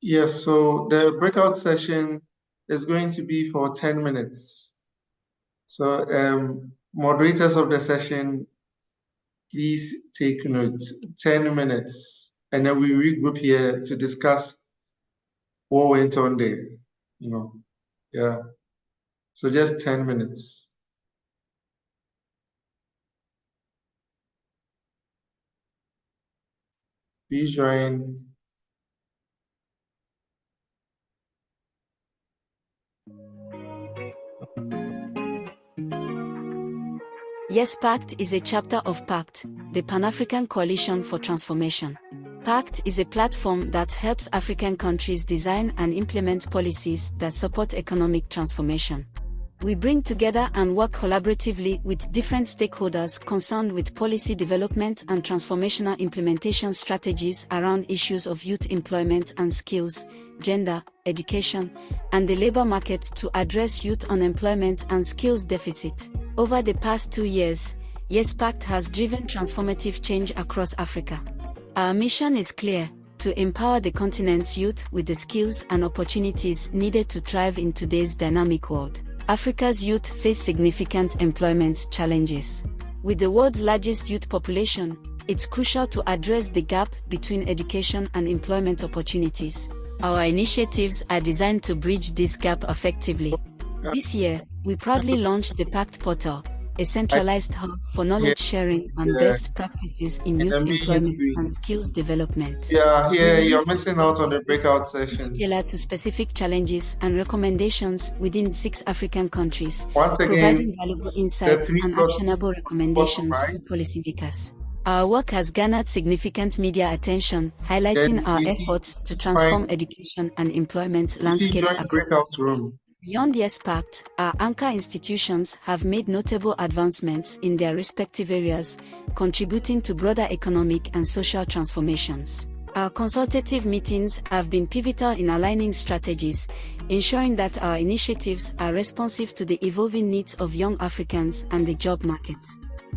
Yes, so the breakout session is going to be for 10 minutes. So moderators of the session, please take note, 10 minutes. And then we regroup here to discuss what went on there, yeah. So just 10 minutes. Please join. YES PACT is a chapter of PACT, the Pan-African Coalition for Transformation. PACT is a platform that helps African countries design and implement policies that support economic transformation. We bring together and work collaboratively with different stakeholders concerned with policy development and transformational implementation strategies around issues of youth employment and skills, gender, education, and the labor market to address youth unemployment and skills deficit. Over the past 2 years, YES PACT has driven transformative change across Africa. Our mission is clear: to empower the continent's youth with the skills and opportunities needed to thrive in today's dynamic world. Africa's youth face significant employment challenges. With the world's largest youth population, it's crucial to address the gap between education and employment opportunities. Our initiatives are designed to bridge this gap effectively. This year, we proudly launched the PACT Portal, a centralized hub for knowledge sharing and best practices in youth employment and skills development. Yeah, here you're missing out on the breakout sessions. Tailored to specific challenges and recommendations within 6 African countries, Once again, providing valuable insights and actionable recommendations for policymakers. Our work has garnered significant media attention, highlighting our efforts to transform education and employment landscapes across breakout room. Beyond YES PACT, our anchor institutions have made notable advancements in their respective areas, contributing to broader economic and social transformations. Our consultative meetings have been pivotal in aligning strategies, ensuring that our initiatives are responsive to the evolving needs of young Africans and the job market.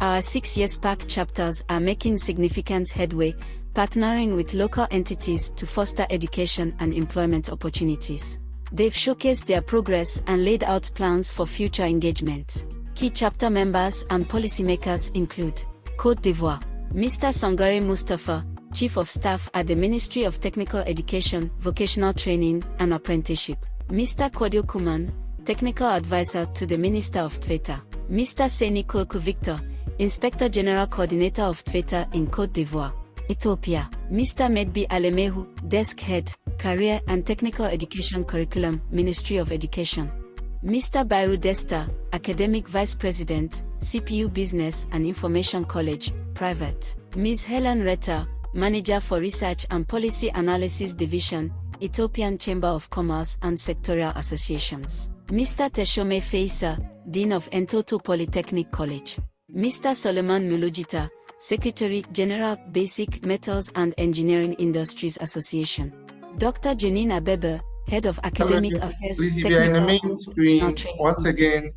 Our 6 YES PACT chapters are making significant headway, partnering with local entities to foster education and employment opportunities. They've showcased their progress and laid out plans for future engagement. Key chapter members and policymakers include Côte d'Ivoire, Mr. Sangare Mustafa, Chief of Staff at the Ministry of Technical Education, Vocational Training and Apprenticeship, Mr. Kwadio Kuman, Technical Advisor to the Minister of TVETA, Mr. Seni Koku Victor, Inspector General Coordinator of TVETA in Côte d'Ivoire, Ethiopia, Mr. Medbi Alemehu, Desk Head, Career and Technical Education Curriculum, Ministry of Education. Mr. Bairu Desta, Academic Vice President, CPU Business and Information College, Private. Ms. Helen Reta, Manager for Research and Policy Analysis Division, Ethiopian Chamber of Commerce and Sectorial Associations. Mr. Teshome Feisa, Dean of Entoto Polytechnic College. Mr. Solomon Mulujita, Secretary General, Basic Metals and Engineering Industries Association. Dr. Janine Abebe, Head of Academic Affairs, Please, if you're in the main screen, once again,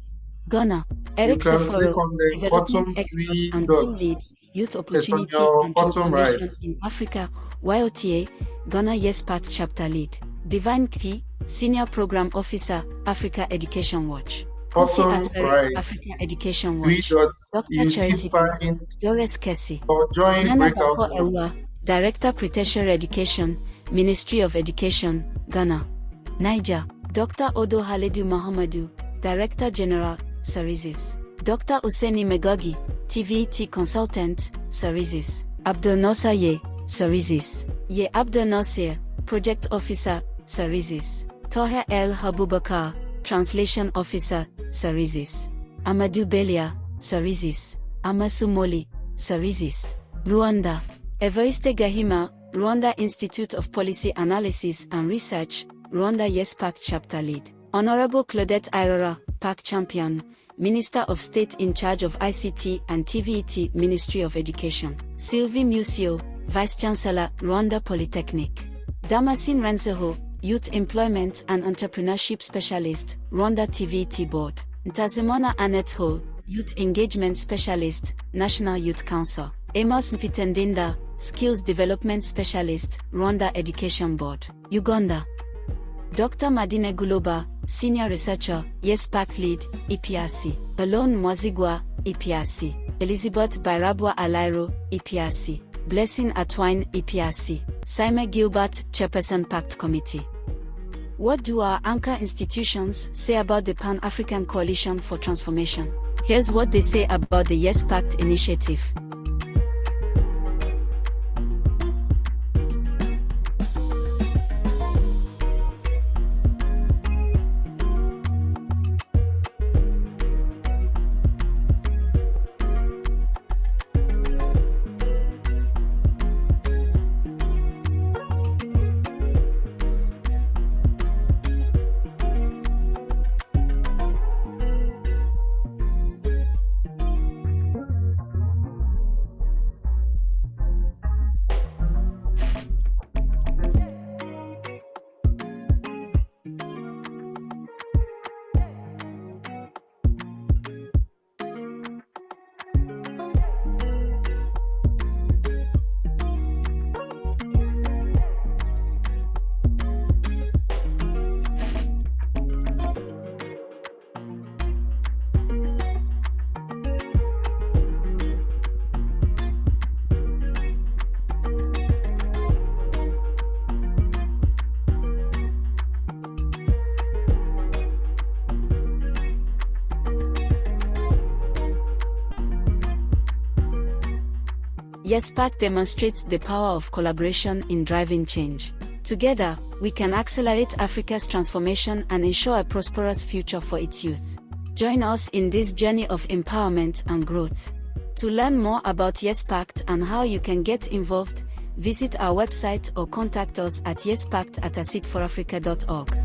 Ghana, Eric you can click Seforo, on the bottom 3 and dots. Team Lead, Youth It's on Opportunity your and bottom Transformation right. in Africa, YOTA, Ghana YES PACT Chapter Lead. Divine Key, Senior Program Officer, Africa Education Watch. Kofi bottom Asare, right, Africa Education three Watch, dots, Dr. you see Charity Best, find Doris Kessie, or join Nana breakout Dafo room. Ewa, Director Pretentiary Education, Ministry of Education, Ghana. Niger, Dr. Odo Halidu Mahamadou, Director General, Services. Dr. Useni Megogi, TVET Consultant, Services. Abdel Nasser Ye, Services. Ye Abdel Nasser, Project Officer, Services. Toher El Habubakar, Translation Officer, Services. Amadou Belia, Services. Amasu Moli, Services. Rwanda. Evariste Gahima, Rwanda Institute of Policy Analysis and Research, Rwanda YES PACT Chapter Lead. Honorable Claudette Irora, PAC Champion, Minister of State in charge of ICT and TVET, Ministry of Education. Sylvie Musio, Vice Chancellor, Rwanda Polytechnic. Damascene Renzeho, Youth Employment and Entrepreneurship Specialist, Rwanda TVET Board. Ntazimona Annette Ho, Youth Engagement Specialist, National Youth Council. Amos Mpitendinda, Skills Development Specialist, Rwanda Education Board. Uganda. Dr. Madine Guloba, Senior Researcher, YES PACT Lead, EPRC. Balone Mwazigwa, EPRC. Elizabeth Bairabwa Alairo, EPRC. Blessing Atwine, EPRC. Saime Gilbert, Chairperson PACT Committee. What do our anchor institutions say about the Pan-African Coalition for Transformation? Here's what they say about the YES PACT initiative. YES PACT demonstrates the power of collaboration in driving change. Together, we can accelerate Africa's transformation and ensure a prosperous future for its youth. Join us in this journey of empowerment and growth. To learn more about YES PACT and how you can get involved, visit our website or contact us at yespact@acetforafrica.org.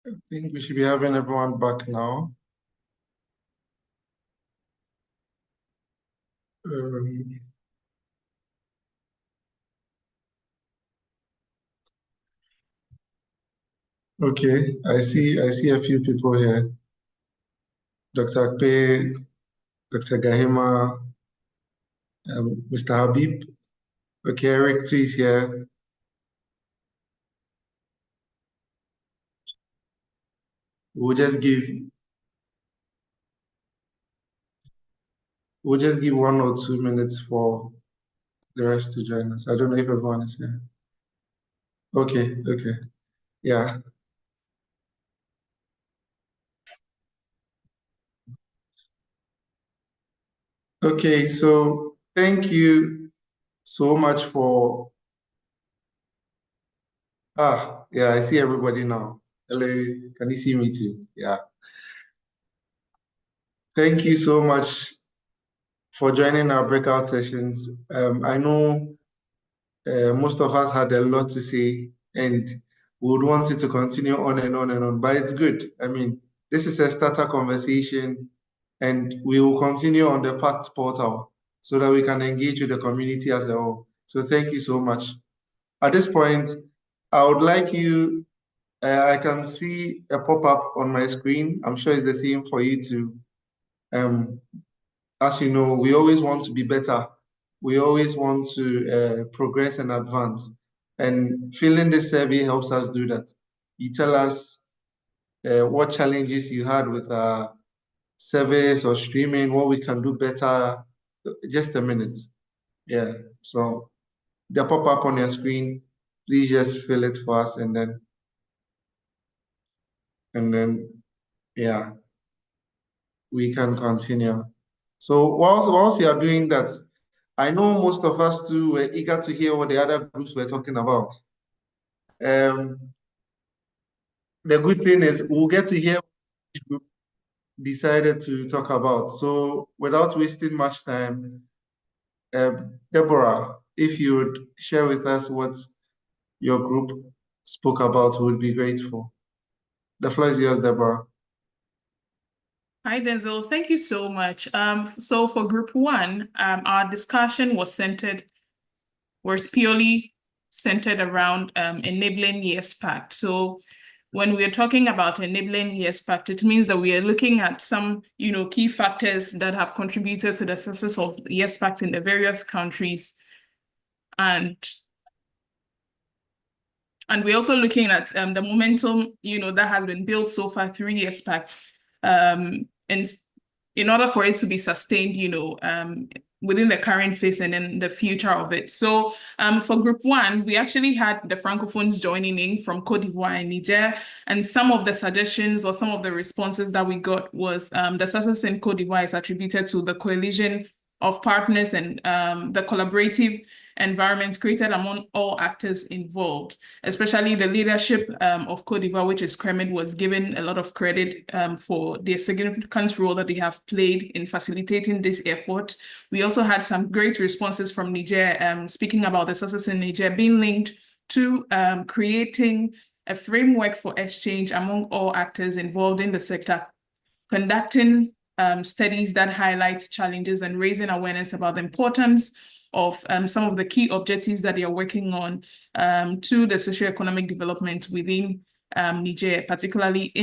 I think we should be having everyone back now. Okay, I see a few people here. Dr. Akpe, Dr. Gahima, Mr. Habib. Okay, Eric too is here. We'll just give 1 or 2 minutes for the rest to join us. I don't know if everyone is here. Okay, yeah. Okay, so thank you so much for, yeah, I see everybody now. Hello, can you see me too? Yeah. Thank you so much for joining our breakout sessions. I know most of us had a lot to say and we would want it to continue on and on and on, but it's good. I mean, this is a starter conversation and we will continue on the PACT portal so that we can engage with the community as a whole. So thank you so much. At this point, I would like you, I can see a pop-up on my screen. I'm sure it's the same for you too. As you know, we always want to be better. We always want to progress and advance. And filling this survey helps us do that. You tell us what challenges you had with service or streaming, what we can do better. Just a minute. Yeah, so the pop-up on your screen, please just fill it for us and then, yeah, we can continue. So whilst you are doing that, I know most of us too were eager to hear what the other groups were talking about. The good thing is we'll get to hear what each group decided to talk about. So without wasting much time, Deborah, if you would share with us what your group spoke about, we would be grateful. The floor is yours, Deborah. Hi, Denzel. Thank you so much. So for group one, our discussion was purely centered around enabling YES PACT. So when we're talking about enabling YES PACT, it means that we are looking at some, key factors that have contributed to the success of YES PACT in the various countries. And we're also looking at the momentum, that has been built so far through YES PACT. And in order for it to be sustained, within the current phase and in the future of it. So for group one, we actually had the Francophones joining in from Côte d'Ivoire and Niger. And some of the suggestions or some of the responses that we got was the success in Côte d'Ivoire is attributed to the coalition of partners and the collaborative environment created among all actors involved, especially the leadership of Côte d'Ivoire, which is CREMID, was given a lot of credit for the significant role that they have played in facilitating this effort. We also had some great responses from Niger, speaking about the success in Niger being linked to creating a framework for exchange among all actors involved in the sector, conducting studies that highlight challenges and raising awareness about the importance of some of the key objectives that they are working on to the socioeconomic development within Niger, particularly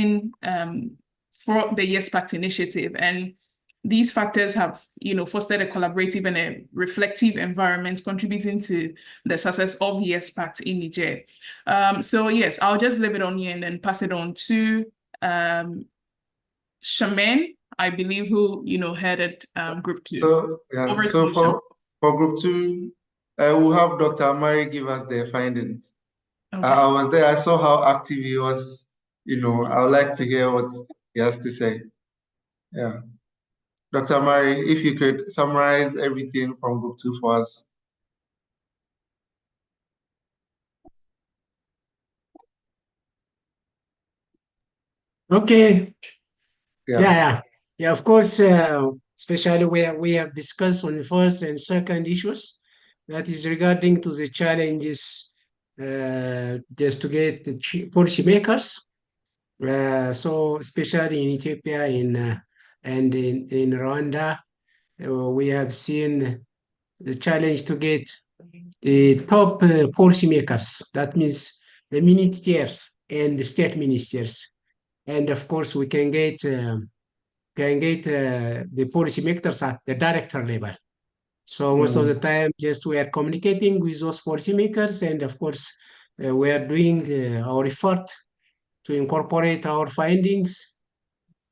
for the YES PACT initiative. And these factors have, fostered a collaborative and a reflective environment contributing to the success of YES PACT in Niger. So yes, I'll just leave it on here and then pass it on to Charmaine, I believe, who, headed group two. So, yeah, so for group two, we'll have Dr. Amari give us their findings. Okay. I was there, I saw how active he was, I would like to hear what he has to say. Yeah. Dr. Amari, if you could summarize everything from group two for us. Okay. Yeah. Of course, especially where we have discussed on the first and second issues, that is regarding to the challenges just to get the policymakers So especially in Ethiopia and in Rwanda, we have seen the challenge to get the top policymakers. That means the ministers and the state ministers, and of course we can get the policymakers at the director level. So most of the time, just we are communicating with those policymakers, and of course, we are doing our effort to incorporate our findings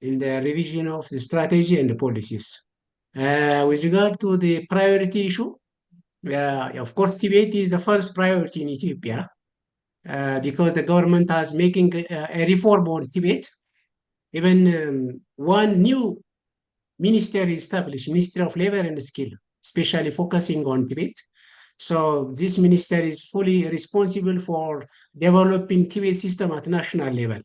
in the revision of the strategy and the policies. With regard to the priority issue, of course, Tibet is the first priority in Ethiopia because the government is making a reform on Tibet. Even one new ministry is established, Ministry of Labor and Skill, especially focusing on Tibet. So this minister is fully responsible for developing Tibet system at national level.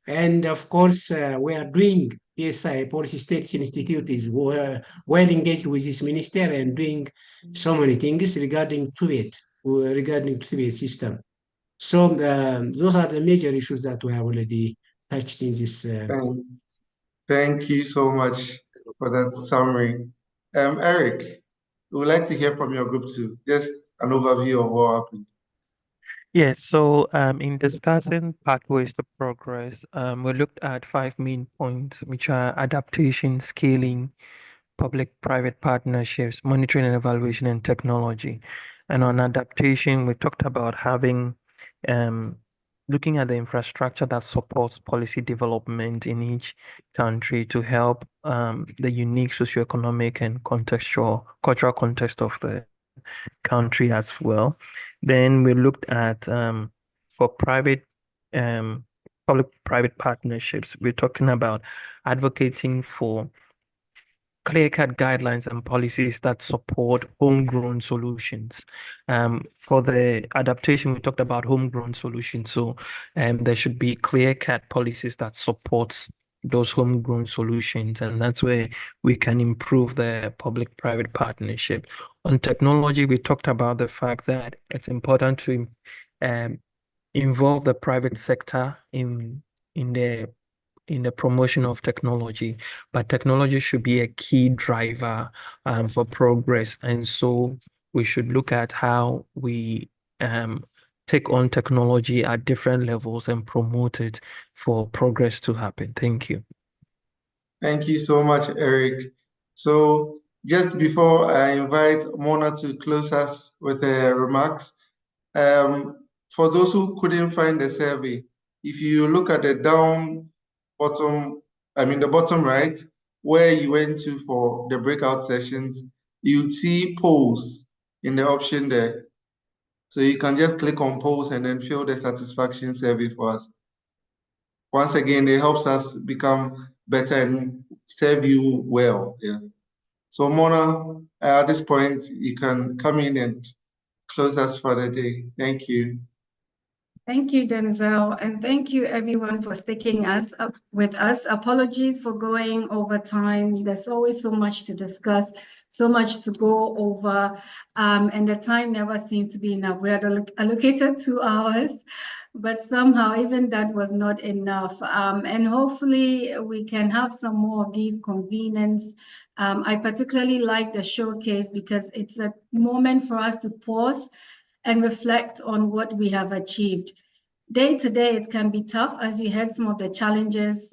And of course, we are doing PSI, Policy States Institute, is well engaged with this minister and doing so many things regarding Tibet system. So those are the major issues that we have already touched in this. Thank you so much for that summary. Eric, we would like to hear from your group too. Just an overview of what happened. Yes, so in discussing pathways to progress, we looked at 5 main points, which are adaptation, scaling, public-private partnerships, monitoring and evaluation, and technology. And on adaptation, we talked about having looking at the infrastructure that supports policy development in each country to help the unique socioeconomic and cultural context of the country as well. Then we looked at for public-private partnerships, we're talking about advocating for clear-cut guidelines and policies that support homegrown solutions. For the adaptation, we talked about homegrown solutions. So there should be clear-cut policies that support those homegrown solutions, and that's where we can improve the public-private partnership. On technology, we talked about the fact that it's important to involve the private sector in the promotion of technology, but technology should be a key driver for progress. And so we should look at how we take on technology at different levels and promote it for progress to happen. Thank you. Thank you so much, Eric. So just before I invite Mona to close us with her remarks, for those who couldn't find the survey, if you look at the bottom right, where you went to for the breakout sessions, you'd see polls in the option there. So you can just click on polls and then fill the satisfaction survey for us. Once again, it helps us become better and serve you well. Yeah. So Mona, at this point, you can come in and close us for the day. Thank you. Thank you, Denzel, and thank you everyone for sticking with us. Apologies for going over time. There's always so much to discuss, so much to go over, and the time never seems to be enough. We had allocated 2 hours, but somehow even that was not enough. And hopefully we can have some more of these convenings. I particularly like the showcase because it's a moment for us to pause and reflect on what we have achieved. Day to day, it can be tough as you heard some of the challenges,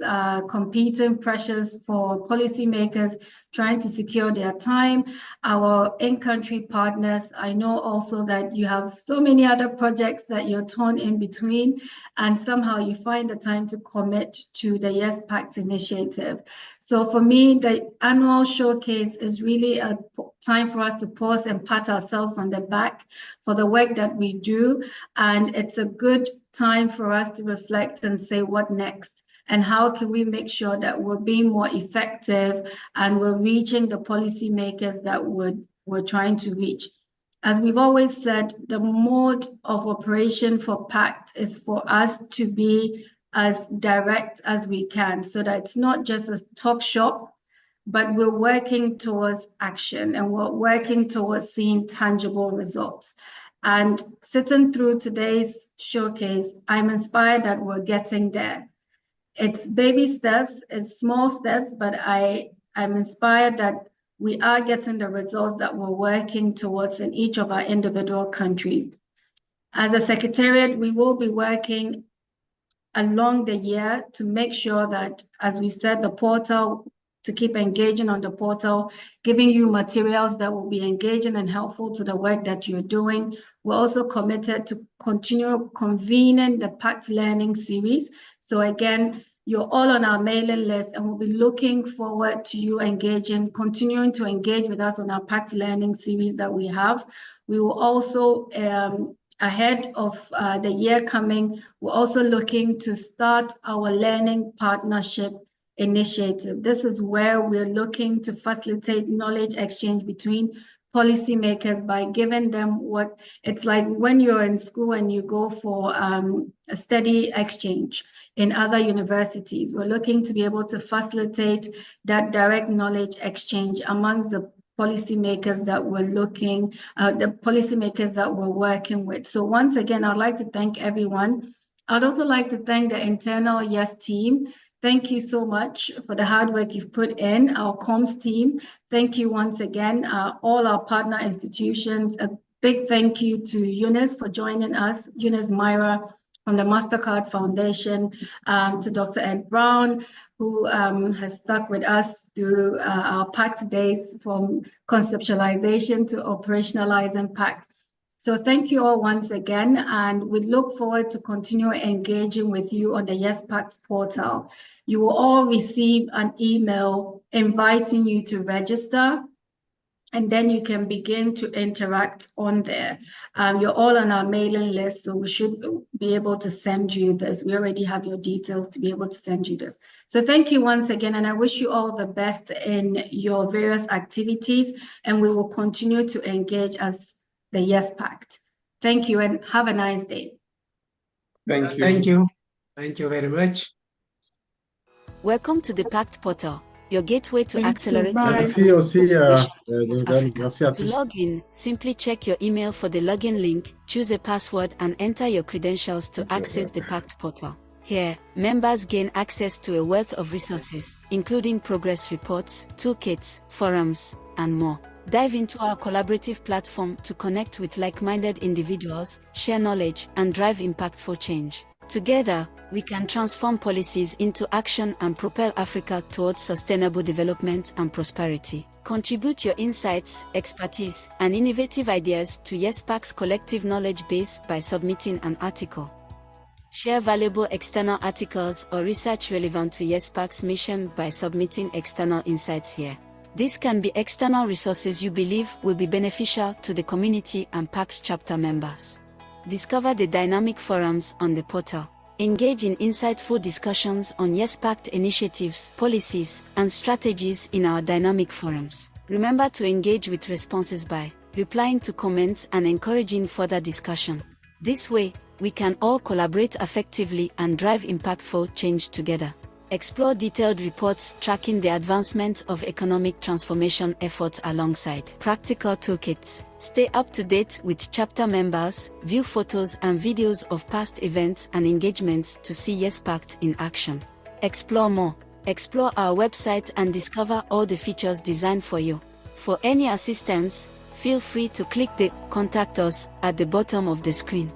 competing pressures for policymakers trying to secure their time. Our in-country partners, I know also that you have so many other projects that you're torn in between, and somehow you find the time to commit to the YES PACT initiative. So for me, the annual showcase is really a time for us to pause and pat ourselves on the back for the work that we do, and it's a good time for us to reflect and say what next and how can we make sure that we're being more effective and we're reaching the policymakers that we're trying to reach. As we've always said, the mode of operation for PACT is for us to be as direct as we can so that it's not just a talk shop, but we're working towards action and we're working towards seeing tangible results. And sitting through today's showcase, I'm inspired that we're getting there. It's baby steps, it's small steps, but I'm inspired that we are getting the results that we're working towards in each of our individual countries. As a secretariat, we will be working along the year to make sure that, as we said, the portal, to keep engaging on the portal, giving you materials that will be engaging and helpful to the work that you're doing. We're also committed to continue convening the PACT Learning Series. So again, you're all on our mailing list, and we'll be looking forward to you continuing to engage with us on our PACT Learning Series that we have. We will also, ahead of the year coming, we're also looking to start our learning partnership initiative. This is where we're looking to facilitate knowledge exchange between policymakers by giving them what it's like when you're in school and you go for a study exchange in other universities. We're looking to be able to facilitate that direct knowledge exchange amongst the policymakers that we're working with. So once again, I'd like to thank everyone. I'd also like to thank the internal YES team. Thank you so much for the hard work you've put in. Our comms team, thank you once again. All our partner institutions, a big thank you to Eunice for joining us, Eunice Myra from the MasterCard Foundation, to Dr. Ed Brown, who has stuck with us through our PACT days from conceptualization to operationalizing PACT. So thank you all once again, and we look forward to continue engaging with you on the YES PACT portal. You will all receive an email inviting you to register, and then you can begin to interact on there. You're all on our mailing list, so we should be able to send you this. We already have your details to be able to send you this. So thank you once again, and I wish you all the best in your various activities, and we will continue to engage as the YES Pact. Thank you, and have a nice day. Thank you. Thank you. Thank you very much. Welcome to the PACT portal, your gateway to accelerate. Merci aussi, Denzel. Merci à To tous. log in, simply check your email for the login link, choose a password, and enter your credentials to access the PACT portal. Here, members gain access to a wealth of resources, including progress reports, toolkits, forums, and more. Dive into our collaborative platform to connect with like-minded individuals, share knowledge, and drive impactful change. Together, we can transform policies into action and propel Africa towards sustainable development and prosperity. Contribute your insights, expertise, and innovative ideas to YES PACT's collective knowledge base by submitting an article. Share valuable external articles or research relevant to YES PACT's mission by submitting external insights here. These can be external resources you believe will be beneficial to the community and PACT chapter members. Discover the dynamic forums on the portal. Engage in insightful discussions on YES PACT initiatives, policies, and strategies in our dynamic forums. Remember to engage with responses by replying to comments and encouraging further discussion. This way, we can all collaborate effectively and drive impactful change together. Explore detailed reports tracking the advancement of economic transformation efforts alongside practical toolkits. Stay up to date with chapter members, view photos and videos of past events and engagements to see YES PACT in action. Explore more. Explore our website and discover all the features designed for you. For any assistance, feel free to click the Contact Us at the bottom of the screen.